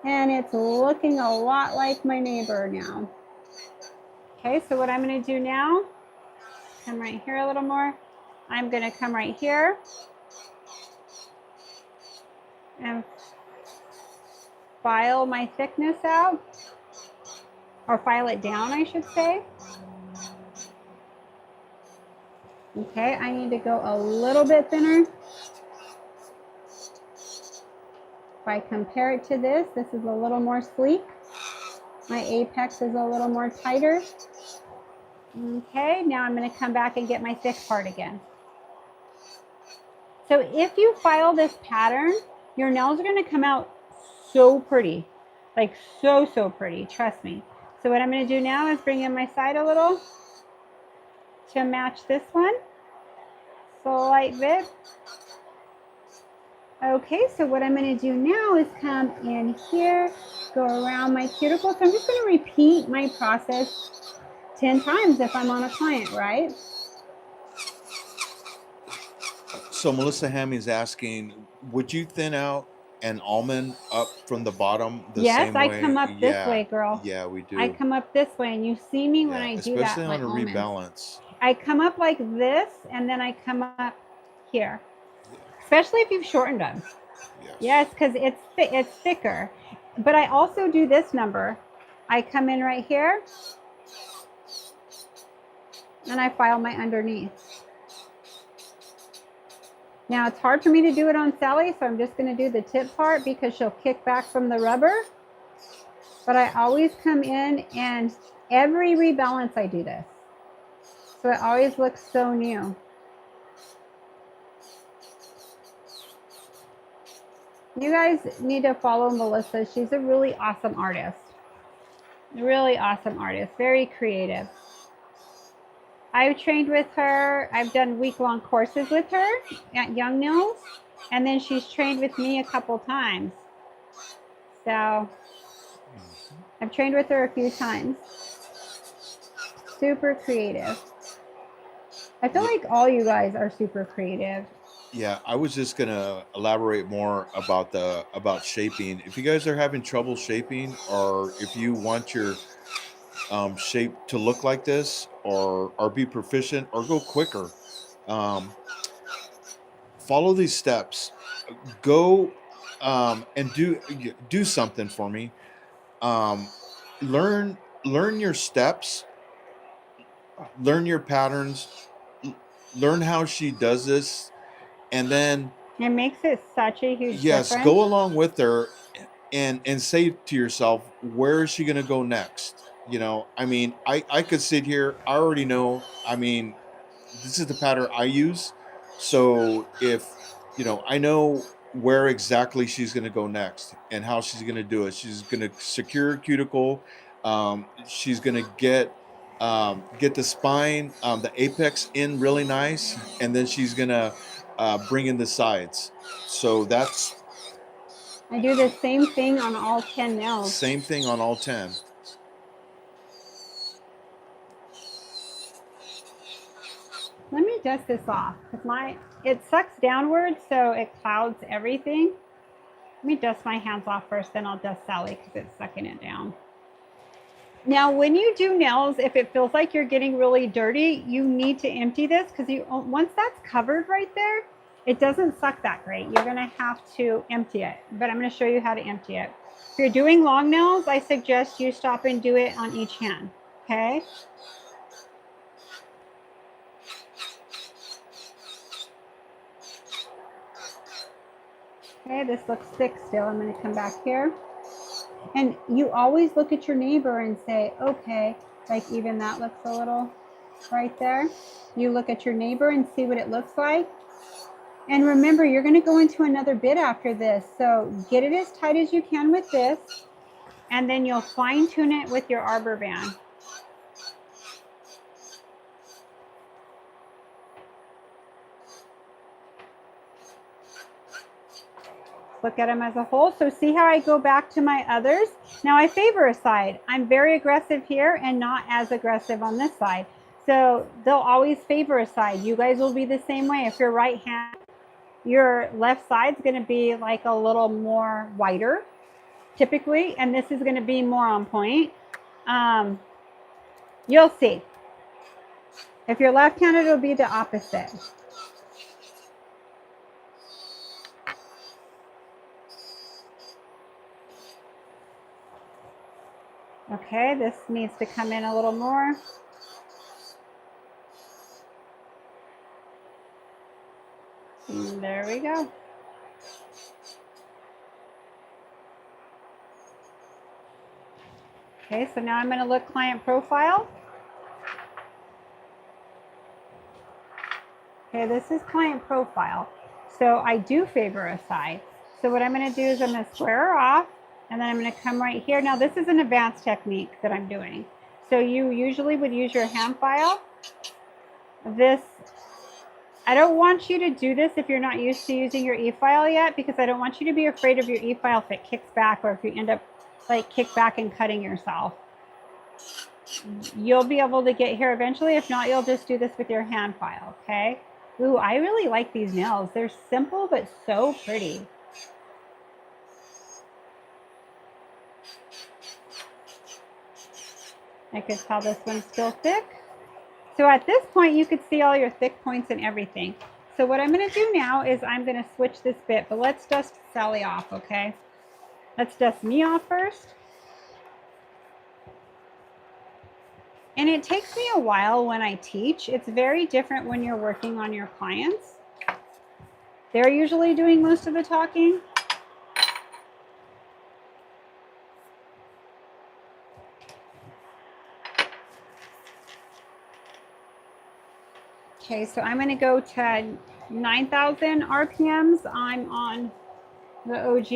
and it's looking a lot like my neighbor now. Okay, so what I'm going to do now, come right here a little more. I'm going to come right here and file my thickness out, or file it down, I should say. Okay, I need to go a little bit thinner. If I compare it to this, this is a little more sleek. My apex is a little more tighter. Okay, now I'm going to come back and get my thick part again. So if you file this pattern, your nails are going to come out so pretty, like so pretty, trust me. So what I'm going to do now is bring in my side a little to match this one. Slight bit. Okay, so what I'm going to do now is come in here, go around my cuticle. So I'm just going to repeat my process 10 times if I'm on a client, right? So Melissa Hammy's asking, would you thin out an almond up from the bottom the same way? Yes, I come up this way, girl. Yeah, we do. I come up this way, and you see me when I do that. Especially on a rebalance. I come up like this, and then I come up here. Especially if you've shortened them. Yes, because it's thicker. But I also do this number. I come in right here, and I file my underneath. Now it's hard for me to do it on Sally, so I'm just going to do the tip part because she'll kick back from the rubber. But I always come in, and every rebalance I do this. So it always looks so new. You guys need to follow Melissa. She's a really awesome artist. Really awesome artist, very creative. I've trained with her. I've done week-long courses with her at Young Nails, and then she's trained with me a couple times. So I've trained with her a few times. Super creative. I feel like all you guys are super creative. Yeah, I was just gonna elaborate more about shaping. If you guys are having trouble shaping, or if you want your shape to look like this, or be proficient, or go quicker, um, follow these steps. Go and do something for me. Um, learn your steps, learn your patterns, learn how she does this, and then It makes it such a huge yes, difference. go along with her and say to yourself, where is she going to go next? You know, I mean, I could sit here, I already know, I mean, this is the pattern I use. So if, you know, I know where exactly she's going to go next and how she's going to do it. She's going to secure cuticle. She's going to get the spine, the apex in really nice, and then she's going to bring in the sides. So that's I do the same thing on all 10 nails. same thing on all 10. Let me dust this off because it sucks downwards, so it clouds everything. Let me dust my hands off first, then I'll dust Sally because it's sucking it down. Now, when you do nails, if it feels like you're getting really dirty, you need to empty this because once that's covered right there, it doesn't suck that great. You're going to have to empty it, but I'm going to show you how to empty it. If you're doing long nails, I suggest you stop and do it on each hand, okay? Okay, this looks thick still. I'm going to come back here. And you always look at your neighbor and say, okay, like even that looks a little right there. You look at your neighbor and see what it looks like. And remember, you're going to go into another bit after this. So get it as tight as you can with this, and then you'll fine tune it with your arbor band. Look at them as a whole. So see how I go back to my others? Now I favor a side. I'm very aggressive here and not as aggressive on this side. So they'll always favor a side. You guys will be the same way. If you're right hand, your left side's going to be like a little more wider typically, and this is going to be more on point. You'll see. If you're left-handed, it'll be the opposite. Okay, this needs to come in a little more. And there we go. Okay, so now I'm going to look client profile. Okay, this is client profile. So I do favor a side. So what I'm going to do is I'm going to square her off, and then I'm going to come right here. Now this is an advanced technique that I'm doing. So you usually would use your hand file. I don't want you to do this if you're not used to using your e-file yet, because I don't want you to be afraid of your e-file if it kicks back, or if you end up like kick back and cutting yourself. You'll be able to get here eventually. If not, you'll just do this with your hand file, okay? Ooh, I really like these nails. They're simple, but so pretty. I could tell this one's still thick. So at this point, you could see all your thick points and everything. So what I'm going to do now is I'm going to switch this bit, but let's dust Sally off, okay? Let's dust me off first. And it takes me a while when I teach. It's very different when you're working on your clients. They're usually doing most of the talking. Okay, so I'm going to go to 9,000 RPMs. I'm on the OG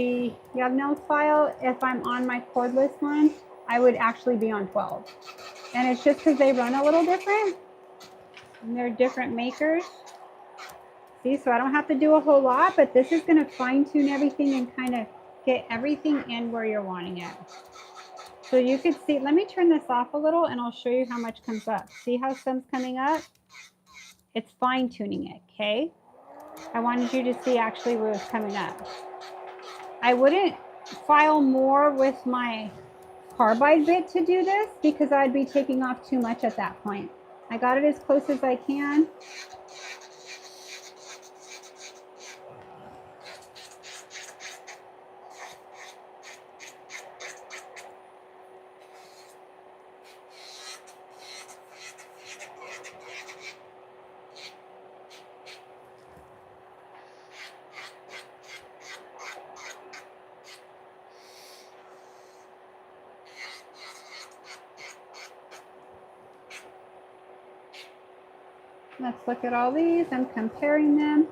Young Nails file. If I'm on my cordless one, I would actually be on 12. And it's just because they run a little different. And they're different makers. See, so I don't have to do a whole lot, but this is going to fine tune everything and kind of get everything in where you're wanting it. So you could see, let me turn this off a little and I'll show you how much comes up. See how some's coming up? It's fine tuning it, okay? I wanted you to see actually what was coming up. I wouldn't file more with my carbide bit to do this because I'd be taking off too much at that point. I got it as close as I can. Let's look at all these. I'm comparing them.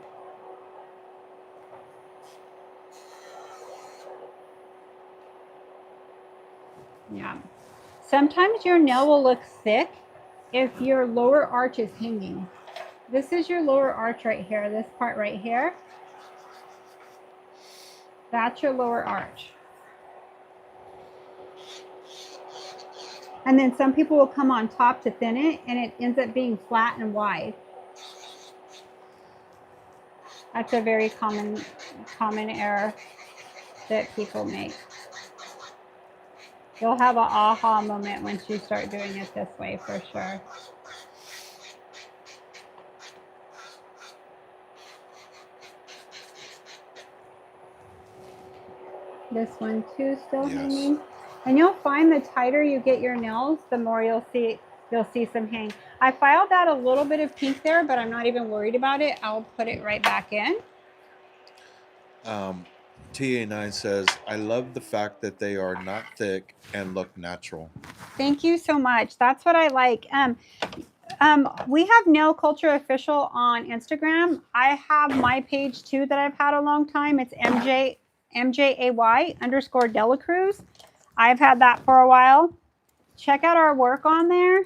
Yeah. Sometimes your nail will look thick if your lower arch is hanging. This is your lower arch right here, this part right here. That's your lower arch. And then some people will come on top to thin it and it ends up being flat and wide. That's a very common error that people make. You'll have an aha moment once you start doing it this way for sure. This one too, still hanging. And you'll find the tighter you get your nails, the more you'll see some hang. I filed out a little bit of pink there, but I'm not even worried about it. I'll put it right back in. TA9 says, I love the fact that they are not thick and look natural. Thank you so much. That's what I like. We have Nail Culture Official on Instagram. I have my page too that I've had a long time. It's MJAY_DeLaCruz. I've had that for a while. Check out our work on there.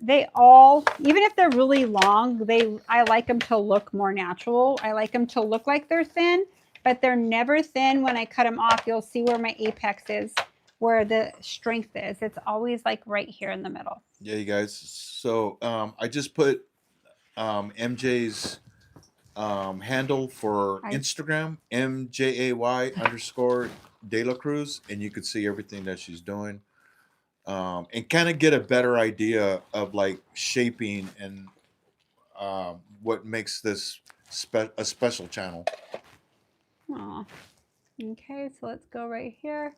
They all, even if they're really long, I like them to look more natural. I like them to look like they're thin, but they're never thin. When I cut them off, you'll see where my apex is, where the strength is. It's always like right here in the middle. Yeah, you guys. So I just put MJ's handle for Instagram, MJAY_DeLaCruz, and you could see everything that she's doing. And kind of get a better idea of like shaping and what makes this a special channel. Aw. Okay, so let's go right here.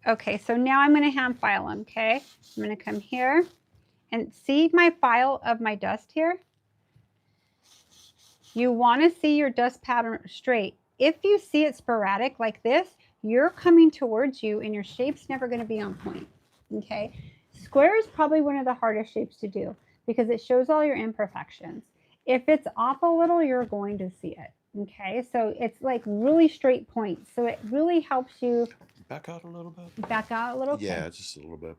Okay, so now I'm going to hand file them, okay? I'm going to come here and see my file of my dust here. You want to see your dust pattern straight. If you see it sporadic like this, you're coming towards you and your shape's never going to be on point, okay? Square is probably one of the hardest shapes to do because it shows all your imperfections. If it's off a little, you're going to see it, okay? So it's like really straight points. So it really helps you. Back out a little bit. Back out a little? Okay. Yeah, just a little bit.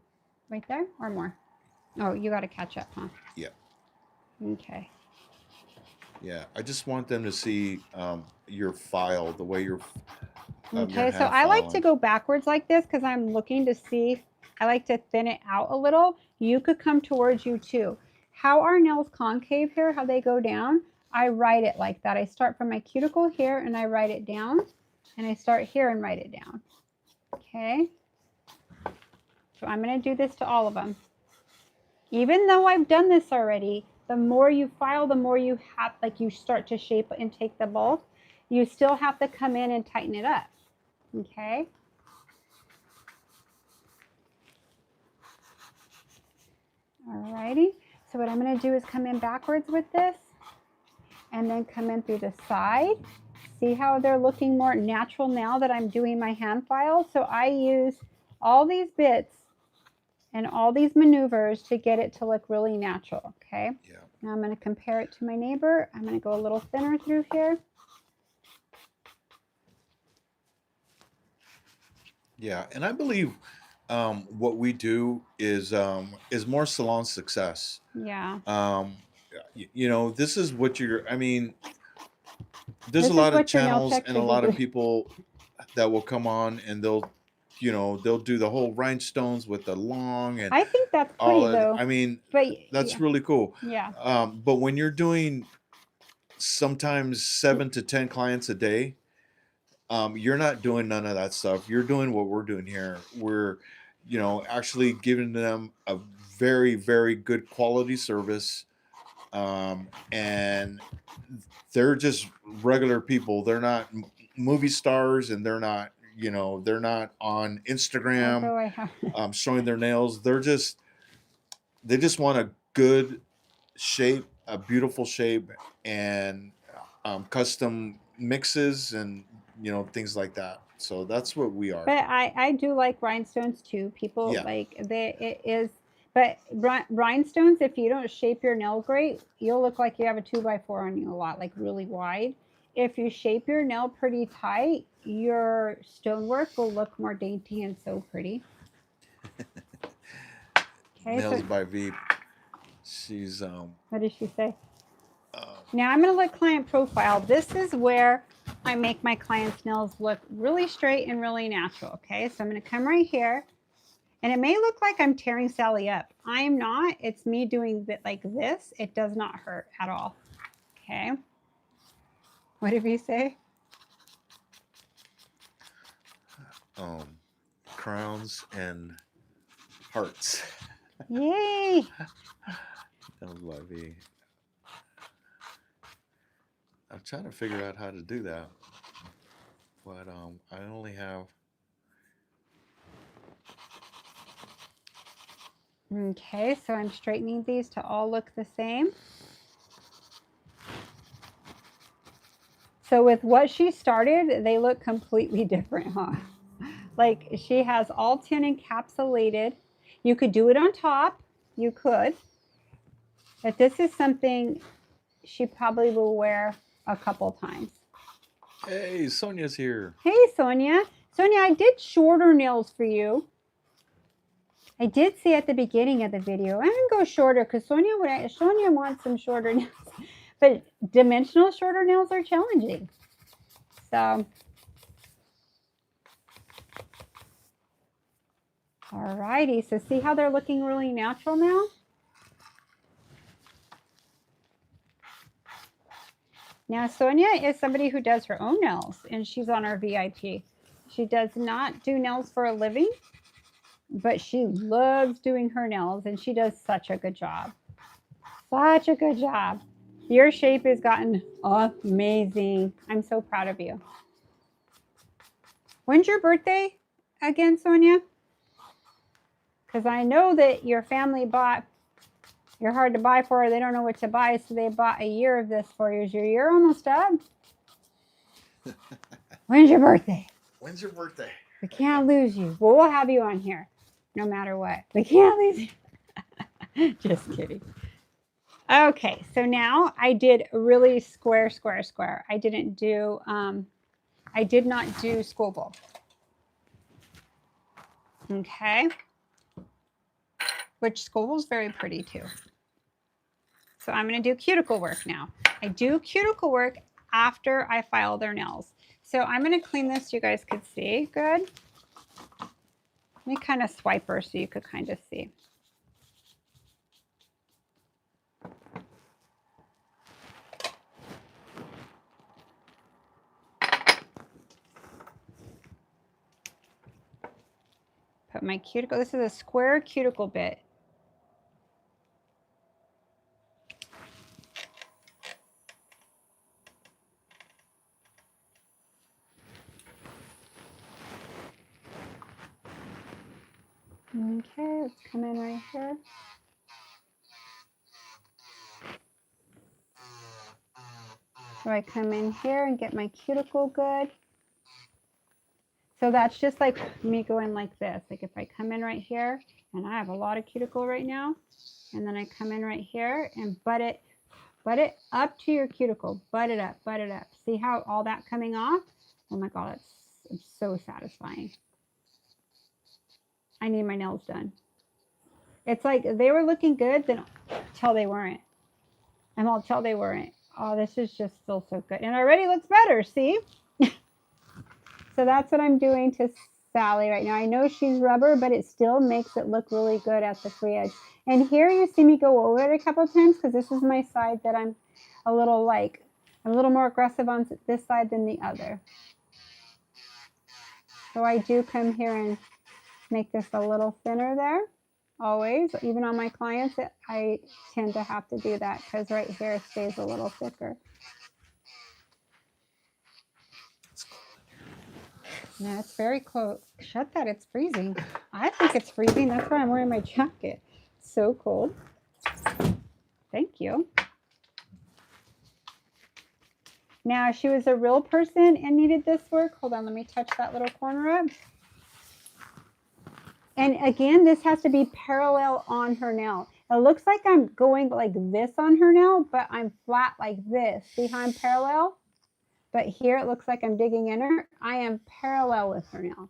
Right there or more? Oh, you got to catch up, huh? Yeah. Okay. Yeah, I just want them to see your file, the way you're. Okay, so I like to go backwards like this because I'm looking to see. I like to thin it out a little. You could come towards you too. How are nails concave here, how they go down, I write it like that. I start from my cuticle here and I write it down. And I start here and write it down. Okay. So I'm going to do this to all of them. Even though I've done this already, the more you file, the more you have, like you start to shape and take the bulk. You still have to come in and tighten it up. Okay. Alrighty. So what I'm going to do is come in backwards with this and then come in through the side. See how they're looking more natural now that I'm doing my hand file? So I use all these bits and all these maneuvers to get it to look really natural, okay? Yeah. Now I'm going to compare it to my neighbor. I'm going to go a little thinner through here. Yeah, and I believe What we do is more salon success. Yeah. You know, this is what you're. I mean, there's a This is lot of what your nail channels tech and a should be lot of doing. people that will come on and they'll, you know, they'll do the whole rhinestones with the long and I think that's all pretty of. though. I mean, But that's yeah, really cool. yeah. But when you're doing sometimes 7 to 10 clients a day, you're not doing none of that stuff. You're doing what we're doing here. We're, you know, actually giving them a very, very good quality service. And they're just regular people. They're not movie stars, and they're not, you know, they're not on Instagram Although I have showing their nails. They just want a good shape, a beautiful shape, and custom mixes and, you know, things like that. So that's what we are. But I do like rhinestones too. People Yeah. like it is. But rhinestones, if you don't shape your nail great, you'll look like you have a 2x4 on you a lot, like really wide. If you shape your nail pretty tight, your stonework will look more dainty and so pretty. Okay, Nails so by Veep. She's what did she say? uh, Now I'm going to look client profile. This is where I make my clients' nails look really straight and really natural. Okay, so I'm going to come right here. And it may look like I'm tearing Sally up. I am not. It's me doing it like this. It does not hurt at all. Okay. What did you say? crowns and hearts. Yay. Nails by V. I'm trying to figure out how to do that, but I only have. Okay, so I'm straightening these to all look the same. So with what she started, they look completely different, huh? Like she has all 10 encapsulated. You could do it on top. You could. But this is something she probably will wear a couple times. Hey, Sonia's here. Hey, Sonia. Sonia, I did shorter nails for you. I did say at the beginning of the video, I'm going to go shorter because Sonia wants some shorter nails. But dimensional shorter nails are challenging. So, all righty. So see how they're looking really natural now? Now, Sonia is somebody who does her own nails, and she's on our VIP. She does not do nails for a living, but she loves doing her nails, and she does such a good job. Such a good job. Your shape has gotten amazing. I'm so proud of you. When's your birthday again, Sonia? Because I know that your family bought, you're hard to buy for, they don't know what to buy, so they bought a year of this for you. Is your year almost up? When's your birthday? When's your birthday? We can't lose you. Well, we'll have you on here no matter what. We can't lose you. Just kidding. Okay, so now I did really square. I didn't do, I did not do school bowl. Okay. Which school bowl is very pretty too. So I'm going to do cuticle work now. I do cuticle work after I file their nails. So I'm going to clean this so you guys could see. Good. Let me kind of swipe her so you could kind of see. Put my cuticle, this is a square cuticle bit. Okay, let's come in right here. So I come in here and get my cuticle good. So that's just like me going like this. Like if I come in right here, and I have a lot of cuticle right now, and then I come in right here and butt it up to your cuticle. Butt it up, butt it up. See how all that coming off? Oh my God, it's so satisfying. I need my nails done. It's like they were looking good then till they weren't. And until they weren't. Oh, this is just still so good. And already looks better, see? So that's what I'm doing to Sally right now. I know she's rubber, but it still makes it look really good at the free edge. And here you see me go over it a couple of times because this is my side that I'm a little more aggressive on this side than the other. So I do come here and make this a little thinner there. Always, even on my clients, I tend to have to do that because right here it stays a little thicker. No, it's very cold. Shut that, it's freezing. I think it's freezing. That's why I'm wearing my jacket. It's so cold. Thank you. Now, if she was a real person and needed this work, hold on, let me touch that little corner up. And again, this has to be parallel on her nail. It looks like I'm going like this on her nail, but I'm flat like this. See how I'm parallel? But here it looks like I'm digging in her. I am parallel with her nail.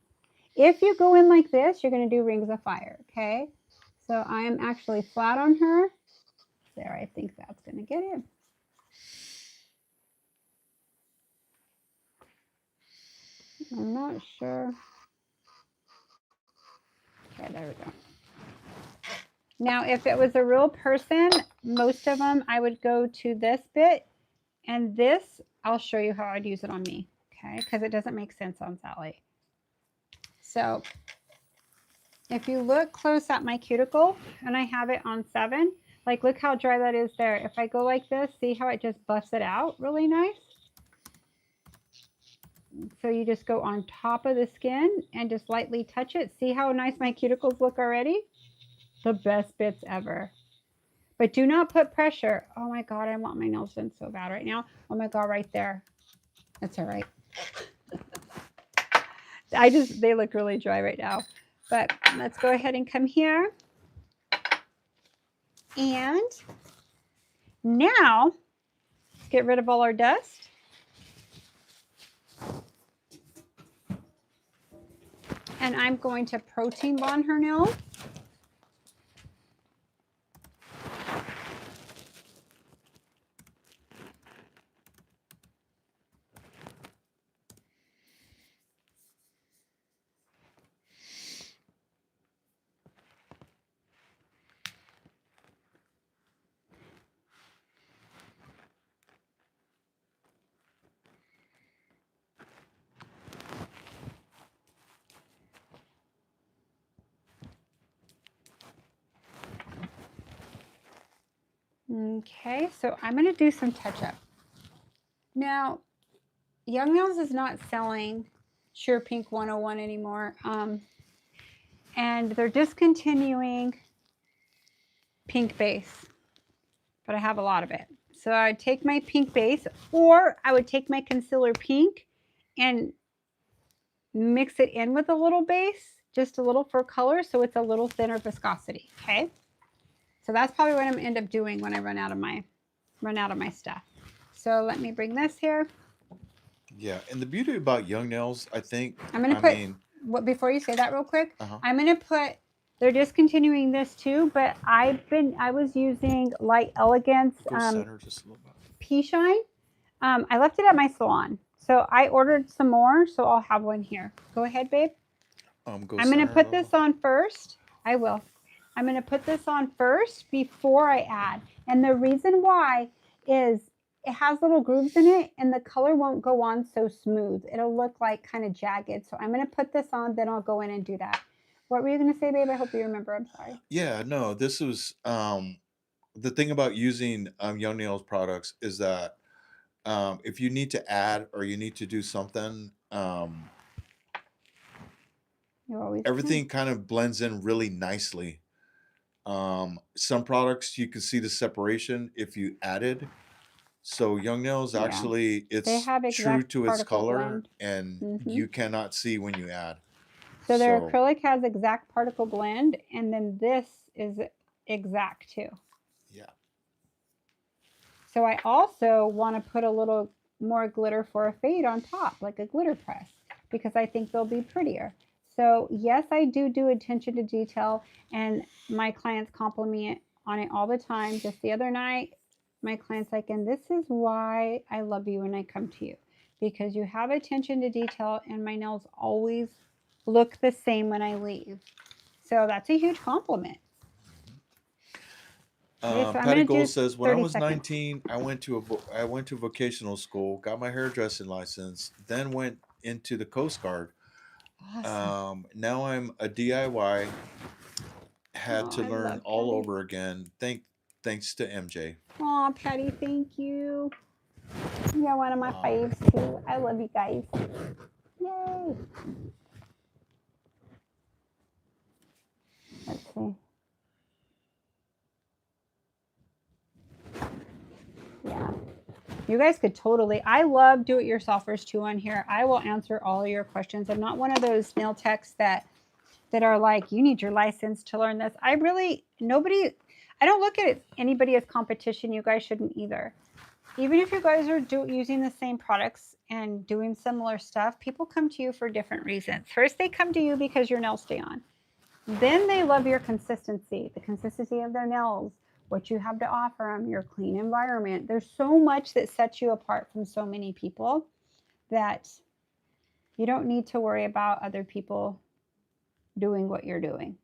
If you go in like this, you're going to do rings of fire, okay? So I am actually flat on her. There, I think that's going to get in. I'm not sure. Okay, there we go. Now, if it was a real person, most of them, I would go to this bit. And this, I'll show you how I'd use it on me, okay? Because it doesn't make sense on Sally. So if you look close at my cuticle, and I have it on 7, like look how dry that is there. If I go like this, see how it just buffs it out really nice? So you just go on top of the skin and just lightly touch it. See how nice my cuticles look already? The best bits ever. But do not put pressure. Oh my God, I want my nails done so bad right now. Oh my God, right there. That's all right. They look really dry right now. But let's go ahead and come here. And now, let's get rid of all our dust. And I'm going to protein bond her nail. Okay, so I'm going to do some touch-up. Now, Young Nails is not selling Sheer Pink 101 anymore, and they're discontinuing pink base, but I have a lot of it. So I'd take my pink base, or I would take my concealer pink and mix it in with a little base, just a little for color, so it's a little thinner viscosity, okay? So that's probably what I'm gonna end up doing when I run out of my stuff. So let me bring this here. Yeah, and the beauty about Young Nails, I think, before you say that real quick, I'm gonna put, they're discontinuing this too, but I was using Light Elegance Pea Shine. I left it at my salon, so I ordered some more, so I'll have one here. Go ahead, babe. I'm gonna put this on first. I will. I'm going to put this on first before I add. And the reason why is it has little grooves in it and the color won't go on so smooth. It'll look like kind of jagged. So I'm going to put this on, then I'll go in and do that. What were you going to say, babe? I hope you remember. I'm sorry. Yeah, no, this was the thing about using Young Nails products is that if you need to add or you need to do something, everything kind of blends in really nicely. Some products you can see the separation if you added. So Young Nails actually it's true to its color blend. And you cannot see when you add. So their acrylic has exact particle blend, and then this is exact too. Yeah. So I also want to put a little more glitter for a fade on top, like a glitter press, because I think they'll be prettier. So yes, I do attention to detail, and my clients compliment on it all the time. Just the other night, my client's like, and this is why I love you when I come to you, because you have attention to detail, and my nails always look the same when I leave. So that's a huge compliment. Okay, so I'm Patty going to do Gold says, when I 30 was seconds. 19, I went to vocational school, got my hairdressing license, then went into the Coast Guard. Awesome. Now I'm a DIY. Had Oh, to I learn love all Patty. over again. Thanks to MJ. Oh, Patty, thank you. You're one of my faves too. I love you guys. Yay. Let's see. Yeah. You guys could totally, I love do-it-yourselfers too on here. I will answer all of your questions. I'm not one of those nail techs that are like, you need your license to learn this. I don't look at anybody as competition. You guys shouldn't either. Even if you guys are using the same products and doing similar stuff, people come to you for different reasons. First, they come to you because your nails stay on. Then they love your consistency, the consistency of their nails, what you have to offer them, your clean environment. There's so much that sets you apart from so many people that you don't need to worry about other people doing what you're doing.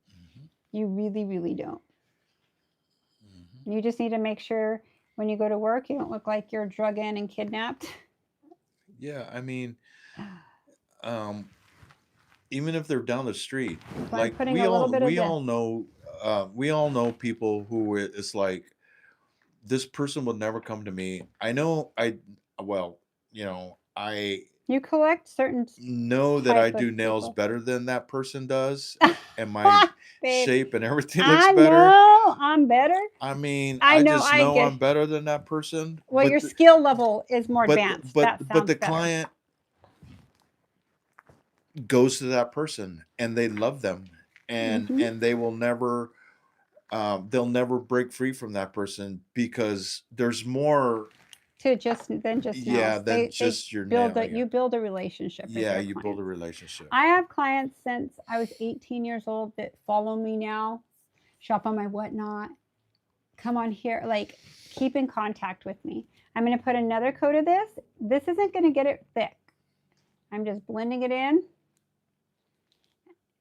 Mm-hmm. You really, really don't. Mm-hmm. You just need to make sure when you go to work, you don't look like you're drug in and kidnapped. Yeah, I mean, um, even if they're down the street, So I'm like putting a little bit of this. we all know people who it's like, this person will never come to me. Well, I You collect certain know that I type of do nails people. better than that person does, and my Babe, shape and everything looks I better. know I'm better. I mean, I I know just I know get. I'm better than that person, Well, your skill level is more but advanced. That the sounds better. client goes to that person and they love them, and Mm-hmm. they will never they'll never break free from that person, because there's more, To just than just yeah, nails. than They just your build nail. that Yeah, you build a relationship with yeah, your you build a clients. relationship. I have clients since I was 18 years old that follow me now, shop on my whatnot, come on here, like keep in contact with me. I'm going to put another coat of this. This isn't going to get it thick. I'm just blending it in.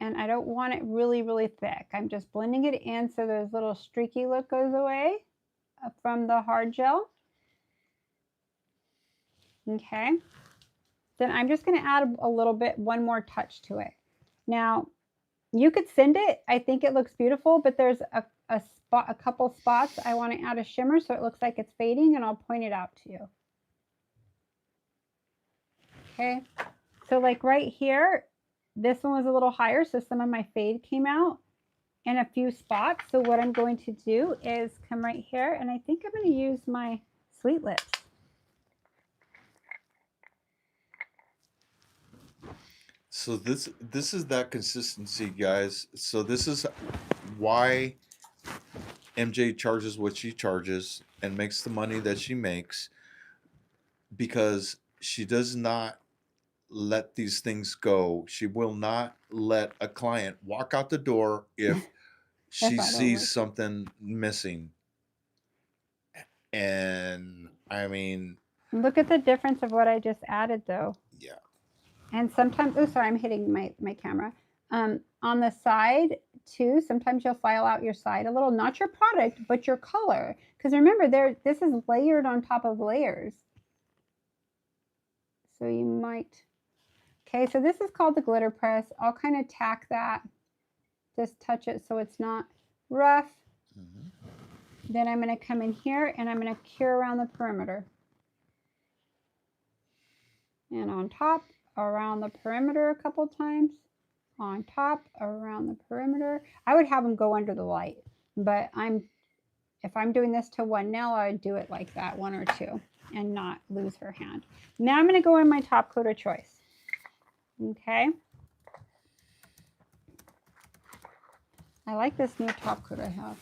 And I don't want it really, really thick. I'm just blending it in so those little streaky look goes away from the hard gel. Okay. Then I'm just going to add a little bit, one more touch to it. Now, you could send it. I think it looks beautiful, but there's a couple spots I want to add a shimmer so it looks like it's fading, and I'll point it out to you. Okay. So like right here, this one was a little higher, so some of my fade came out in a few spots. So what I'm going to do is come right here, and I think I'm going to use my Sweet Lips. So this is that consistency, guys. So this is why MJ charges what she charges and makes the money that she makes, because she does not let these things go. She will not let a client walk out the door if she sees something missing. And I mean, look at the difference of what I just added though. yeah. And sometimes, oh, sorry, I'm hitting my camera. On the side too, sometimes you'll file out your side a little, not your product, but your color. Because remember, this is layered on top of layers. So you might, okay, so this is called the glitter press. I'll kind of tack that, just touch it so it's not rough. Mm-hmm. Then I'm going to come in here and I'm going to cure around the perimeter. And on top, around the perimeter a couple times. On top, around the perimeter. I would have them go under the light, but if I'm doing this to one nail, I would do it like that, one or two, and not lose her hand. Now I'm going to go in my top coat of choice. Okay. I like this new top coat I have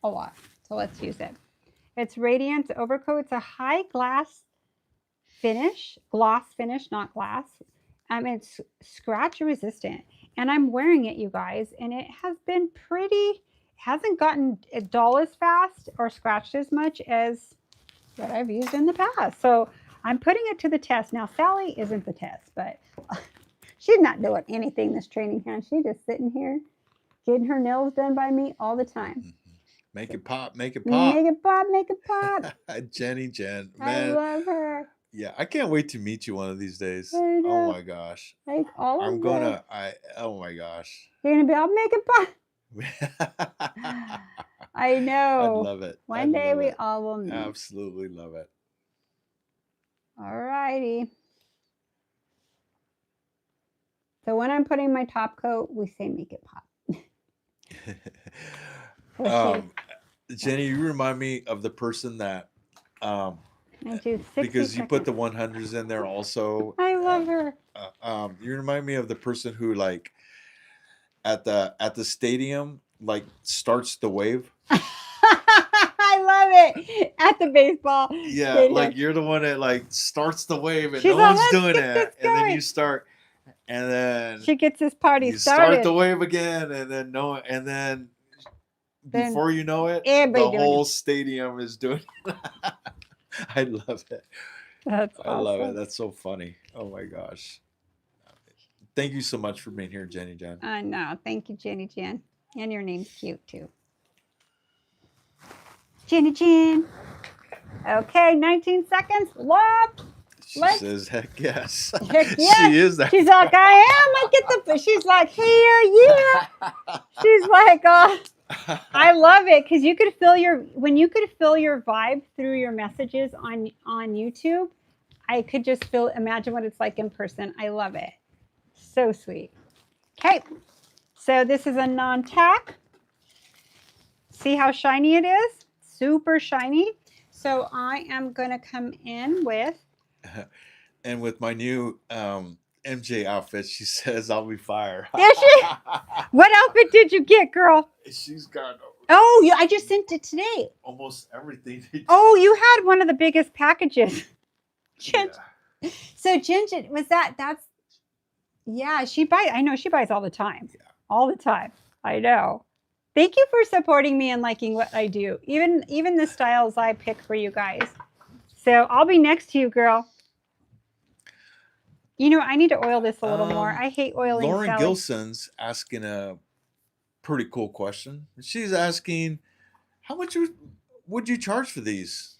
a lot, so let's use it. It's Radiance Overcoat. It's a high gloss finish, not glass. It's scratch resistant. And I'm wearing it, you guys, and it has been pretty, hasn't gotten dull as fast or scratched as much as what I've used in the past. So I'm putting it to the test. Now, Sally isn't the test, but she's not doing anything this training hand. She's just sitting here getting her nails done by me all the time. Make it pop, make it pop. Make it pop, make it pop. Jen, I man. love her. Yeah, I can't wait to meet you one of these days. I know. Oh my gosh. Like all of them. Oh my gosh. You're gonna be, I'll make it pop. I know. I'd love it. One day we all will meet. Absolutely love it. All righty. So when I'm putting my top coat, we say make it pop. Jenny, you remind me of the person that I do 60 because you seconds. put the 100s in there also. I love her. You remind me of the person who like at the stadium like starts the wave. I love it at the baseball. Yeah, stadium. like you're the one that like starts the wave and She's no like, one's doing get it, this and then going. you start, and then She gets this party you started. start the wave again, and then before you know it, the everybody doing whole it. stadium is doing it. I love it. That's I love it. awesome. That's so funny. Oh my gosh. Thank you so much for being here, Jenny Jen. I know. Thank you, Jenny Jen. And your name's cute too. Jenny Jen. Okay, 19 seconds. Love. She Let's- says, "Heck yes." Heck yes. She is that. She's like, I am. I get the. She's like, here, yeah. She's like, oh. I love it because you could feel when you could feel your vibe through your messages on YouTube. I could just imagine what it's like in person. I love it. So sweet. Okay, so this is a non-tack. See how shiny it is? Super shiny. So I am gonna come in with. And with my new MJ outfit, she says, "I'll be fire." Is she? What outfit did you get, girl? She's got Oh, I just sent it today. almost everything. Oh, you had one of the biggest packages. Yeah. So Ginger, that's yeah, she buys. I know she buys all the time. Yeah. All the time. I know. Thank you for supporting me and liking what I do. Even the styles I pick for you guys. So I'll be next to you, girl. You know, I need to oil this a little more. I hate oiling. Lauren Sally. Gilson's asking a pretty cool question. She's asking, how much would you charge for these?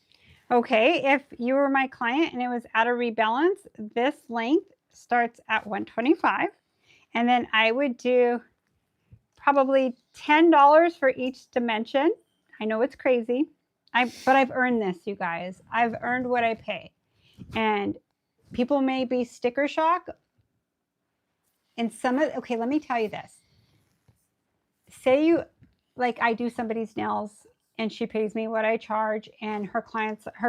Okay, if you were my client and it was at a rebalance, this length starts at $125, and then I would do probably $10 for each dimension. I know it's crazy, but I've earned this, you guys. I've earned what I pay, and people may be sticker shock. And okay, let me tell you this. Say I do somebody's nails and she pays me what I charge, and her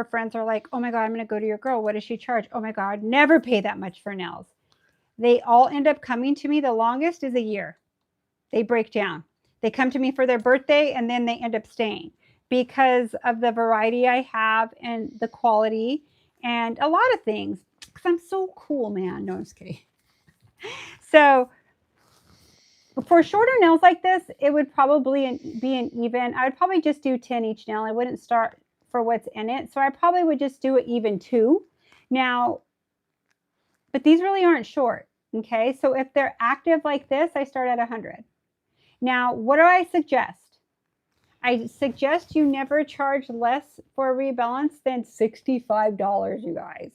friends are like, oh my God, I'm going to go to your girl. What does she charge? Oh my God, never pay that much for nails. They all end up coming to me. The longest is a year. They break down. They come to me for their birthday and then they end up staying because of the variety I have and the quality and a lot of things. Because I'm so cool, man. No, I'm just kidding. So for shorter nails like this, it would probably be an even. I would probably just do 10 each nail. I wouldn't start for what's in it. So I probably would just do an even 2. Now, but these really aren't short. Okay. So if they're active like this, I start at 100. Now, what do I suggest? I suggest you never charge less for a rebalance than $65, you guys.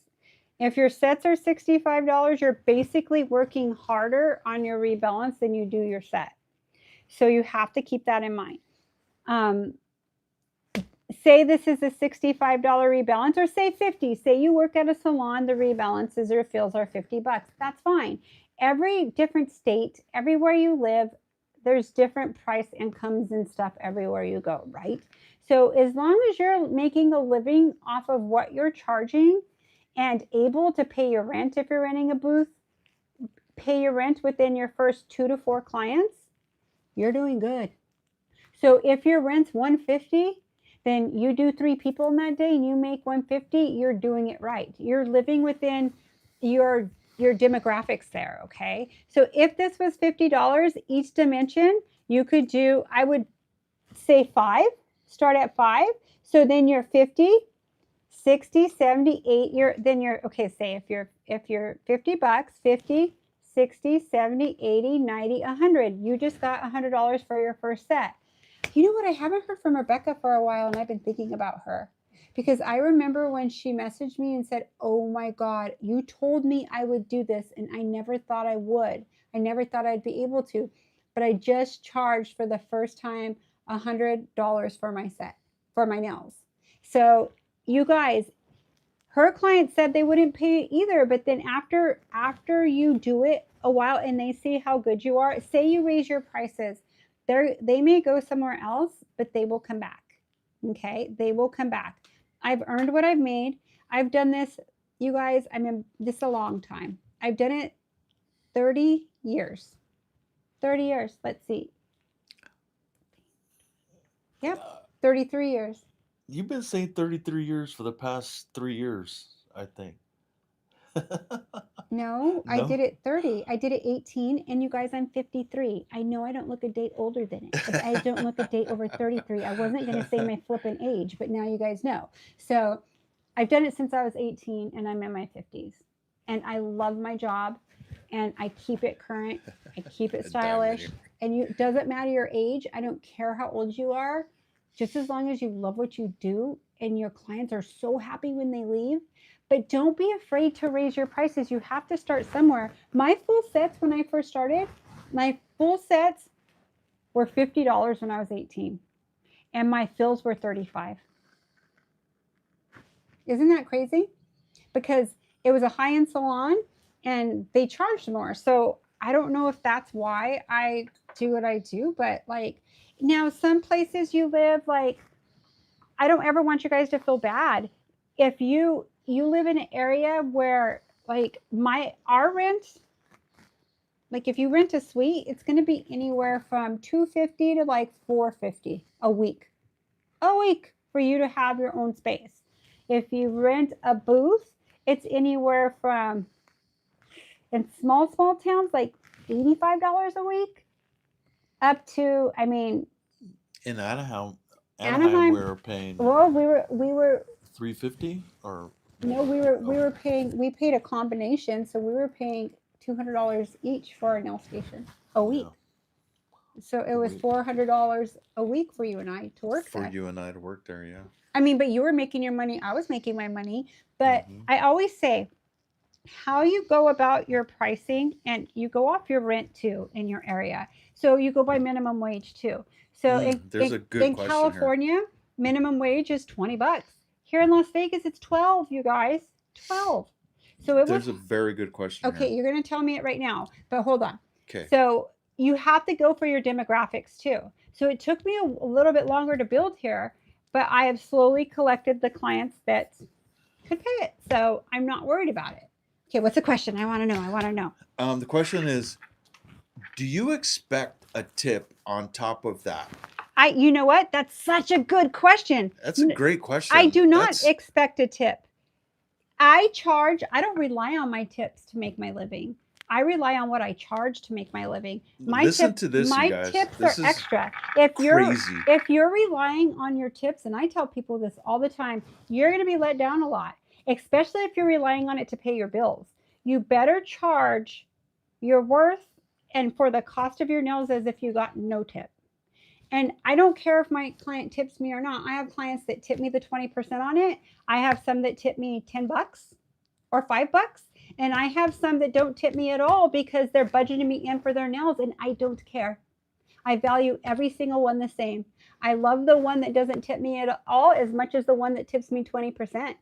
If your sets are $65, you're basically working harder on your rebalance than you do your set. So you have to keep that in mind. Say this is a $65 rebalance, or say 50. Say you work at a salon, the rebalances or fills are $50. That's fine. Every different state, everywhere you live, there's different price incomes and stuff everywhere you go, right? So as long as you're making a living off of what you're charging and able to pay your rent, if you're renting a booth, pay your rent within your first 2 to 4 clients, you're doing good. So if your rent's $150, then you do 3 people in that day and you make $150, you're doing it right. You're living within your your demographics there, okay? So if this was $50 each dimension, you could do, I would say 5, start at 5. So then you're 50, 60, 70, 8, then you're, okay, say if you're $50, 50, 60, 70, 80, 90, 100. You just got $100 for your first set. You know what? I haven't heard from Rebecca for a while, and I've been thinking about her. Because I remember when she messaged me and said, oh my God, you told me I would do this, and I never thought I would. I never thought I'd be able to. But I just charged for the first time $100 for my set, for my nails. So you guys, her client said they wouldn't pay either, but then after you do it a while and they see how good you are, say you raise your prices, they may go somewhere else, but they will come back. Okay, they will come back. I've earned what I've made. I've done this, you guys, I mean, this a long time. I've done it 30 years. 30 years. Let's see. Yep, 33 years. You've been saying 33 years for the past 3 years, I think. No, I No? did it 30. I did it 18, and you guys, I'm 53. I know I don't look a day older than it, but I don't look a day over 33. I wasn't going to say my flippin' age, but now you guys know. So I've done it since I was 18, and I'm in my 50s. And I love my job, and I keep it current. I keep it stylish. And it doesn't matter your age. I don't care how old you are. Just as long as you love what you do and your clients are so happy when they leave. But don't be afraid to raise your prices. You have to start somewhere. My full sets, when I first started, my full sets were $50 when I was 18. And my fills were $35. Isn't that crazy? Because it was a high-end salon and they charged more. So I don't know if that's why I do what I do, but like, now some places you live, like, I don't ever want you guys to feel bad. If you live in an area where, like, our rent, like if you rent a suite, it's going to be anywhere from $250 to like $450 a week for you to have your own space. If you rent a booth, it's anywhere from, in small towns, like $85 a week up to, I mean, In Anaheim, Anaheim, we were paying well, we were $350 or no, we paid a combination, so we were paying $200 each for a nail station a week. Yeah. So it was $400 a week for you and I to work For there. you and I to work there, yeah. I mean, but you were making your money, I was making my money. But I always say, how you go about your pricing, and you go off your rent too in your area. So you go by minimum wage too. So There's a good in question California, here. minimum wage is $20. Here in Las Vegas, it's 12, you guys. 12. So There's a very good question okay, here. you're going to tell me it right now, but hold on. Okay. So you have to go for your demographics too. So it took me a little bit longer to build here, but I have slowly collected the clients that could pay it. So I'm not worried about it. Okay, what's the question? I want to know. The question is, do you expect a tip on top of that? You know what? That's such a good question. That's a great question. I do not expect a tip. I don't rely on my tips to make my living. I rely on what I charge to make my living. Listen to this, my you guys. tips This are is extra. crazy. If you're relying on your tips, and I tell people this all the time, you're going to be let down a lot, especially if you're relying on it to pay your bills. You better charge your worth and for the cost of your nails as if you got no tip. And I don't care if my client tips me or not. I have clients that tip me the 20% on it. I have some that tip me $10 or $5. And I have some that don't tip me at all because they're budgeting me in for their nails, and I don't care. I value every single one the same. I love the one that doesn't tip me at all as much as the one that tips me 20%,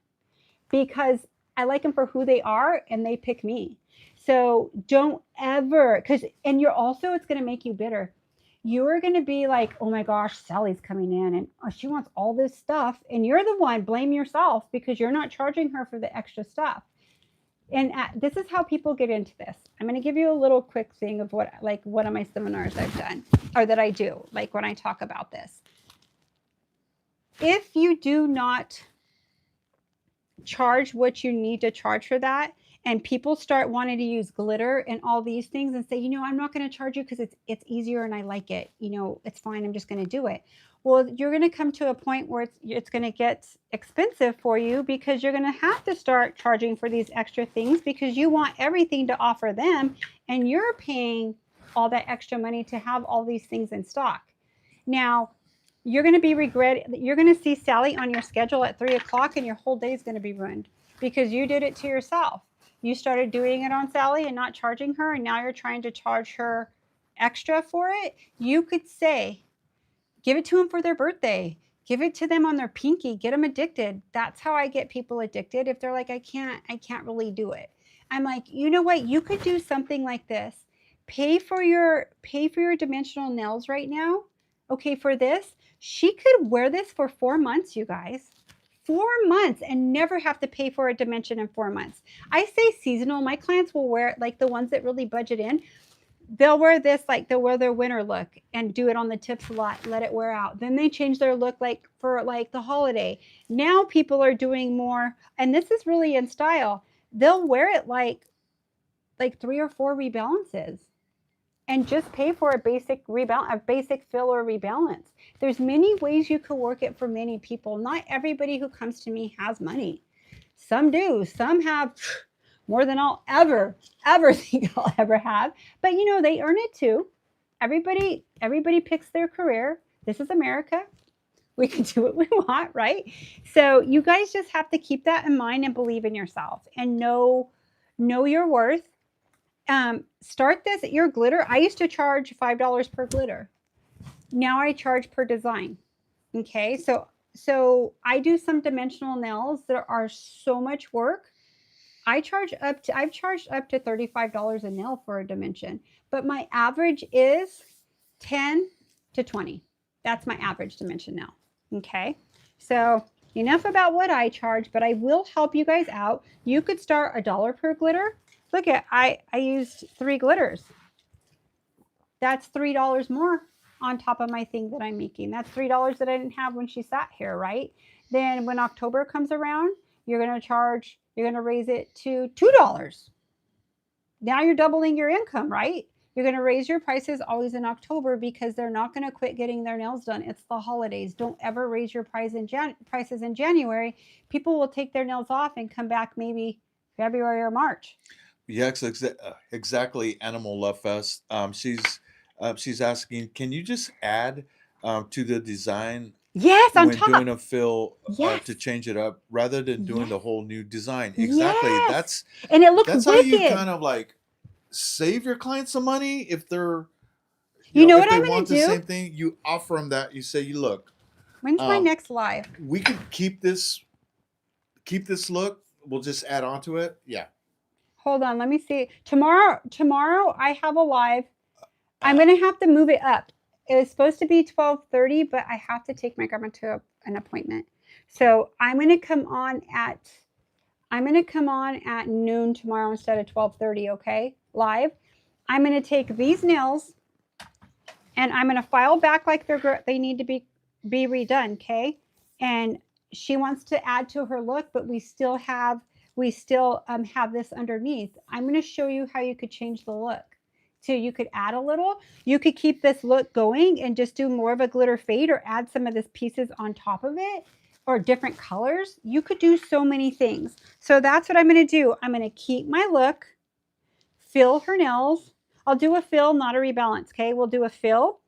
because I like them for who they are and they pick me. So don't ever, and it's going to make you bitter. You're going to be like, oh my gosh, Sally's coming in and she wants all this stuff. And you're the one, blame yourself because you're not charging her for the extra stuff. And this is how people get into this. I'm going to give you a little quick thing of what one of my seminars I've done, or that I do, like when I talk about this. If you do not charge what you need to charge for that, and people start wanting to use glitter and all these things and say, I'm not going to charge you because it's easier and I like it. It's fine. I'm just going to do it. Well, you're going to come to a point where it's going to get expensive for you because you're going to have to start charging for these extra things because you want everything to offer them and you're paying all that extra money to have all these things in stock. Now, you're going to be you're going to see Sally on your schedule at 3 o'clock and your whole day is going to be ruined because you did it to yourself. You started doing it on Sally and not charging her, and now you're trying to charge her extra for it. You could say, give it to them for their birthday. Give it to them on their pinky. Get them addicted. That's how I get people addicted. If they're like, I can't really do it. I'm like, you know what? You could do something like this. Pay for your dimensional nails right now. Okay, for this, she could wear this for 4 months, you guys. 4 months and never have to pay for a dimension in 4 months. I say seasonal. My clients will wear it, like the ones that really budget in. They'll wear this, like they'll wear their winter look and do it on the tips a lot, let it wear out. Then they change their look like for like the holiday. Now people are doing more, and this is really in style. They'll wear it like 3 or 4 rebalances and just pay for a basic fill or rebalance. There's many ways you could work it for many people. Not everybody who comes to me has money. Some do. Some have more than I'll ever think I'll ever have. But they earn it too. Everybody picks their career. This is America. We can do what we want, right? So you guys just have to keep that in mind and believe in yourself and know your worth. Start this at your glitter. I used to charge $5 per glitter. Now I charge per design. Okay, so I do some dimensional nails that are so much work. I've charged up to $35 a nail for a dimension, but my average is 10 to 20. That's my average dimension now. Okay, so enough about what I charge, but I will help you guys out. You could start $1 per glitter. Look at, I used 3 glitters. That's $3 more on top of my thing that I'm making. That's $3 that I didn't have when she sat here, right? Then when October comes around, you're going to raise it to $2. Now you're doubling your income, right? You're going to raise your prices always in October because they're not going to quit getting their nails done. It's the holidays. Don't ever raise your prices in January. People will take their nails off and come back maybe February or March. Yes, exactly. Animal Love Fest. She's asking, can you just add to the design Yes, on when top. doing a fill Yes. to change it up rather than doing the whole new design? Exactly. Yes. And it looks That's wicked. how you kind of like save your clients some money. If they're you know if what they I'm going want to the do? same thing, you offer them that. You say, look, When's my next live? we could keep this look. We'll just add on to it. Yeah. Hold on, let me see. Tomorrow I have a live. I'm going to have to move it up. It was supposed to be 12:30, but I have to take my grandma to an appointment. So I'm going to come on at noon tomorrow instead of 12:30, okay? Live. I'm going to take these nails and I'm going to file back like they need to be redone, okay? And she wants to add to her look, but we still have this underneath. I'm going to show you how you could change the look. So you could add a little. You could keep this look going and just do more of a glitter fade or add some of these pieces on top of it or different colors. You could do so many things. So that's what I'm going to do. I'm going to keep my look, fill her nails. I'll do a fill, not a rebalance, okay? We'll do a fill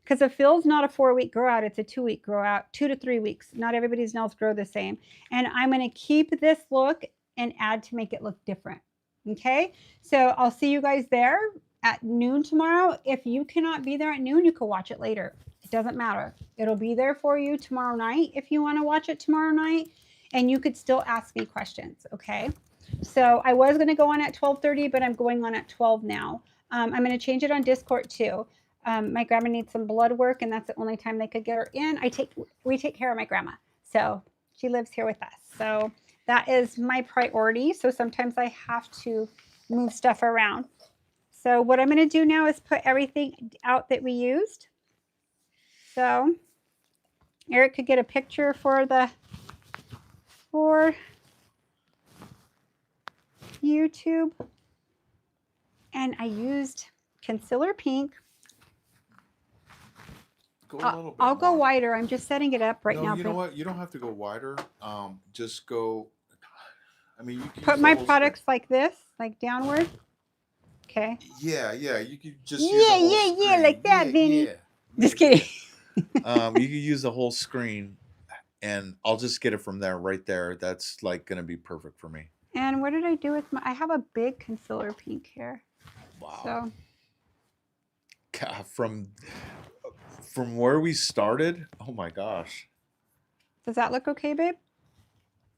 because a fill is not a 4-week grow out. It's a 2-week grow out, 2 to 3 weeks. Not everybody's nails grow the same. And I'm going to keep this look and add to make it look different, okay? So I'll see you guys there at noon tomorrow. If you cannot be there at noon, you can watch it later. It doesn't matter. It'll be there for you tomorrow night if you want to watch it tomorrow night, and you could still ask me questions, okay? So I was going to go on at 12:30, but I'm going on at 12 now. I'm going to change it on Discord too. My grandma needs some blood work, and that's the only time they could get her in. We take care of my grandma, so she lives here with us. So that is my priority. So sometimes I have to move stuff around. So what I'm going to do now is put everything out that we used. So Eric could get a picture for YouTube and I used concealer pink. Go a little bit I'll go more. wider. I'm just setting it up right No, now. you know what? You don't have to go wider. Just go. I mean, you can Put use my the whole products like this, like downward. Okay. Yeah, yeah. You could just use Yeah, the whole yeah, screen. yeah, like that, Yeah, Vinny. yeah, Just yeah, kidding. yeah. You could use the whole screen, and I'll just get it from there, right there. That's like gonna be perfect for me. And what did I do with my? I have a big concealer pink here. Wow. So God, from where we started, oh my gosh. does that look okay, babe?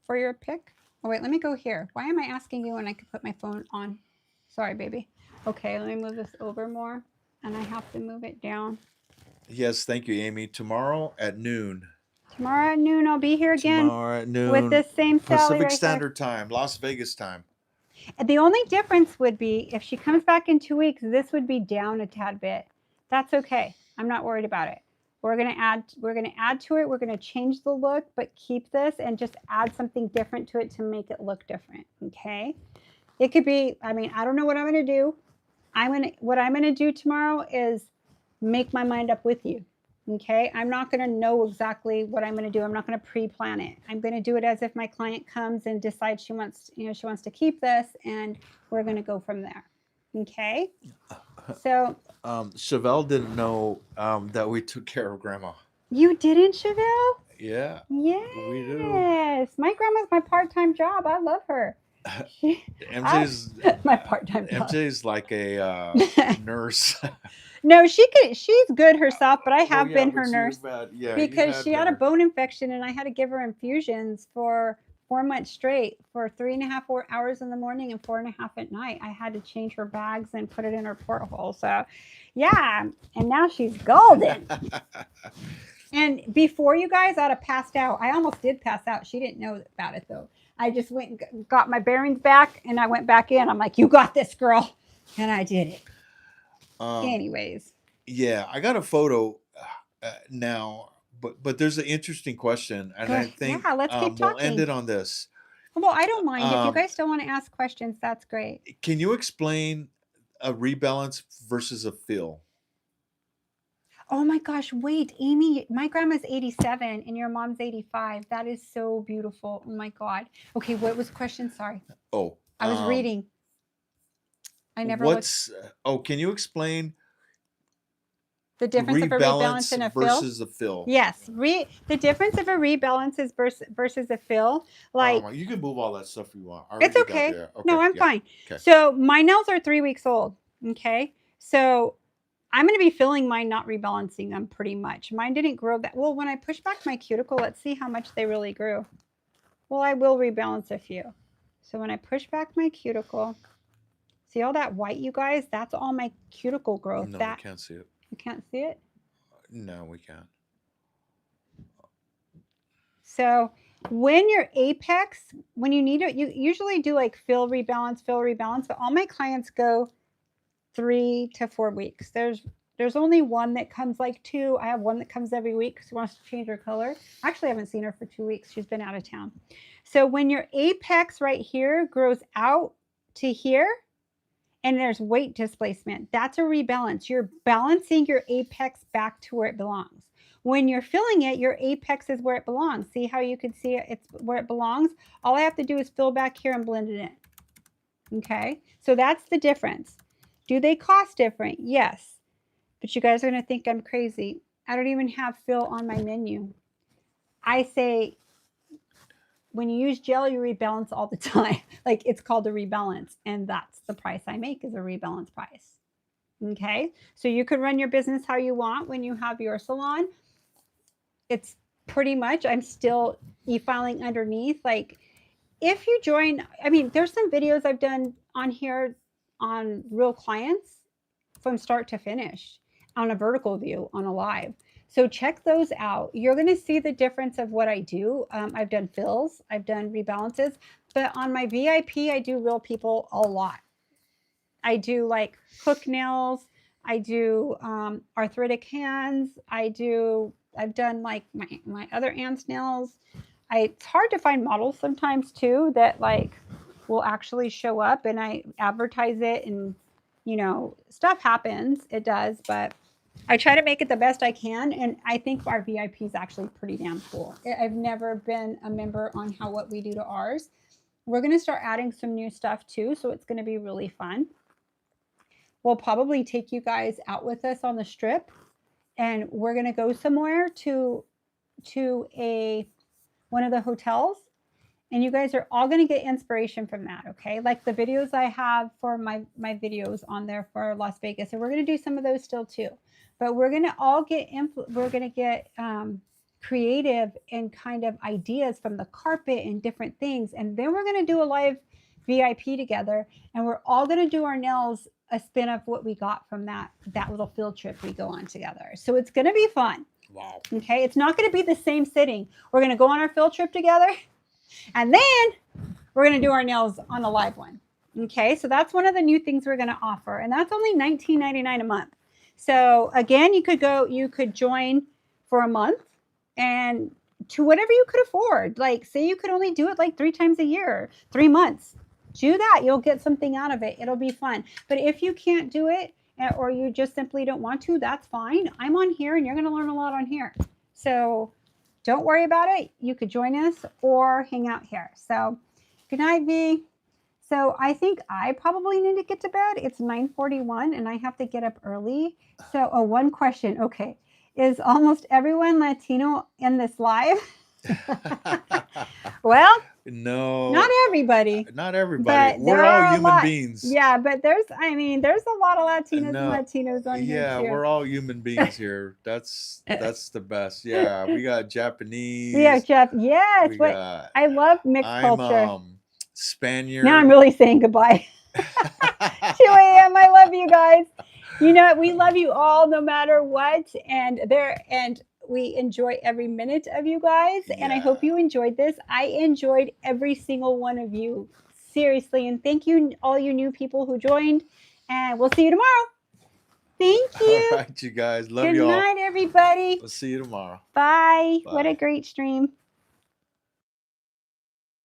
For your pick? Oh wait, let me go here. Why am I asking you when I could put my phone on? Sorry, baby. Okay, let me move this over more, and I have to move it down. Yes, thank you, Amy. Tomorrow at noon. Tomorrow at noon, I'll be here again Tomorrow at noon. with this same Sally Pacific right Standard Time, Las Vegas time. here. The only difference would be if she comes back in 2 weeks, this would be down a tad bit. That's okay. I'm not worried about it. We're gonna add to it. We're gonna change the look, but keep this and just add something different to it to make it look different. Okay. It could be, I mean, I don't know what I'm gonna do. What I'm gonna do tomorrow is make my mind up with you. Okay. I'm not gonna know exactly what I'm gonna do. I'm not gonna pre-plan it. I'm gonna do it as if my client comes and decides she wants to keep this, and we're gonna go from there. Okay. So Chevelle didn't know that we took care of Grandma. you didn't, Chevelle? Yeah. Yes. We do. My grandma's my part-time job. I love her. MJ's my part-time job. MJ's like a nurse. No, she's good herself, but I have been her but nurse you because she had a been bone infection and I had to give her infusions for 4 months straight for 3.5 hours in the morning and 4.5 at night. I had to change her bags and put it in her porthole. So yeah, and now she's golden. And before you guys, I'd have passed out. I almost did pass out. She didn't know about it though. I just went and got my bearings back and I went back in. I'm like, you got this, girl. And I did it. Anyways. Yeah, I got a photo now, but there's an interesting question. And I think let's keep talking. we'll end it on this. Well, I don't mind. If you guys don't want to ask questions, that's great. Can you explain a rebalance versus a fill? Oh my gosh, wait, Amy, my grandma's 87 and your mom's 85. That is so beautiful. Oh my God. Okay, what was the question? Sorry. Oh. I was reading. I never looked. Can you explain the difference of a rebalance and a fill? Versus a fill? Yes. The difference of a rebalance is versus a fill. Like you can move all that stuff you want. It's okay. No, I'm fine. Okay. So my nails are 3 weeks old. Okay. So I'm going to be filling mine, not rebalancing them pretty much. Mine didn't grow that well. When I push back my cuticle, let's see how much they really grew. Well, I will rebalance a few. So when I push back my cuticle, see all that white, you guys? That's all my cuticle growth. No, we can't see it. You can't see it? No, we can't. So when your apex, when you need it, you usually do like fill, rebalance, but all my clients go 3 to 4 weeks. There's only one that comes like 2. I have one that comes every week because she wants to change her color. Actually, I haven't seen her for 2 weeks. She's been out of town. So when your apex right here grows out to here and there's weight displacement, that's a rebalance. You're balancing your apex back to where it belongs. When you're filling it, your apex is where it belongs. See how you can see it? It's where it belongs. All I have to do is fill back here and blend it in. Okay, so that's the difference. Do they cost different? Yes. But you guys are going to think I'm crazy. I don't even have fill on my menu. I say when you use gel, you rebalance all the time. Like it's called a rebalance. And that's the price I make is a rebalance price. Okay. So you could run your business how you want when you have your salon. It's pretty much, I'm still e-filing underneath. Like if you join, I mean, there's some videos I've done on here on real clients from start to finish on a vertical view on a live. So check those out. You're going to see the difference of what I do. I've done fills, I've done rebalances, but on my VIP, I do real people a lot. I do like hook nails. I do arthritic hands. I've done like my other aunt's nails. It's hard to find models sometimes too that like will actually show up, and I advertise it, and stuff happens. It does, but I try to make it the best I can, and I think our VIP is actually pretty damn cool. I've never been a member on what we do to ours. We're going to start adding some new stuff too, so it's going to be really fun. We'll probably take you guys out with us on the strip, and we're going to go somewhere to one of the hotels, and you guys are all going to get inspiration from that. Okay, like the videos I have for my videos on there for Las Vegas, and we're going to do some of those still too. But we're going to all get creative and kind of ideas from the carpet and different things, and then we're going to do a live VIP together, and we're all going to do our nails a spin of what we got from that little field trip we go on together. So it's going to be fun. Wow. Okay, it's not going to be the same sitting. We're going to go on our field trip together, and then we're going to do our nails on a live one. Okay, so that's one of the new things we're going to offer, and that's only $19.99 a month. So again, you could join for a month, and to whatever you could afford. Like, say you could only do it like 3 times a year, 3 months. Do that. You'll get something out of it. It'll be fun. But if you can't do it, or you just simply don't want to, that's fine. I'm on here, and you're going to learn a lot on here. So don't worry about it. You could join us or hang out here. So good night, V. So I think I probably need to get to bed. It's 9:41, and I have to get up early. So one question. Okay. Is almost everyone Latino in this live? Well, no, not everybody. Not everybody. We're all human beings. Yeah, but there's a lot of Latinos and Latinos on here. Yeah, we're all human beings here. That's the best. Yeah, we got Japanese. Yeah, yes. I love mixed culture. Spaniard. Now I'm really saying goodbye. 2 a.m. I love you guys. We love you all no matter what, and we enjoy every minute of you guys, and I hope you enjoyed this. I enjoyed every single one of you, seriously, and thank you all you new people who joined, and we'll see you tomorrow. Thank you. All right, you guys. Love you all. Good night, everybody. We'll see you tomorrow. Bye. What a great stream.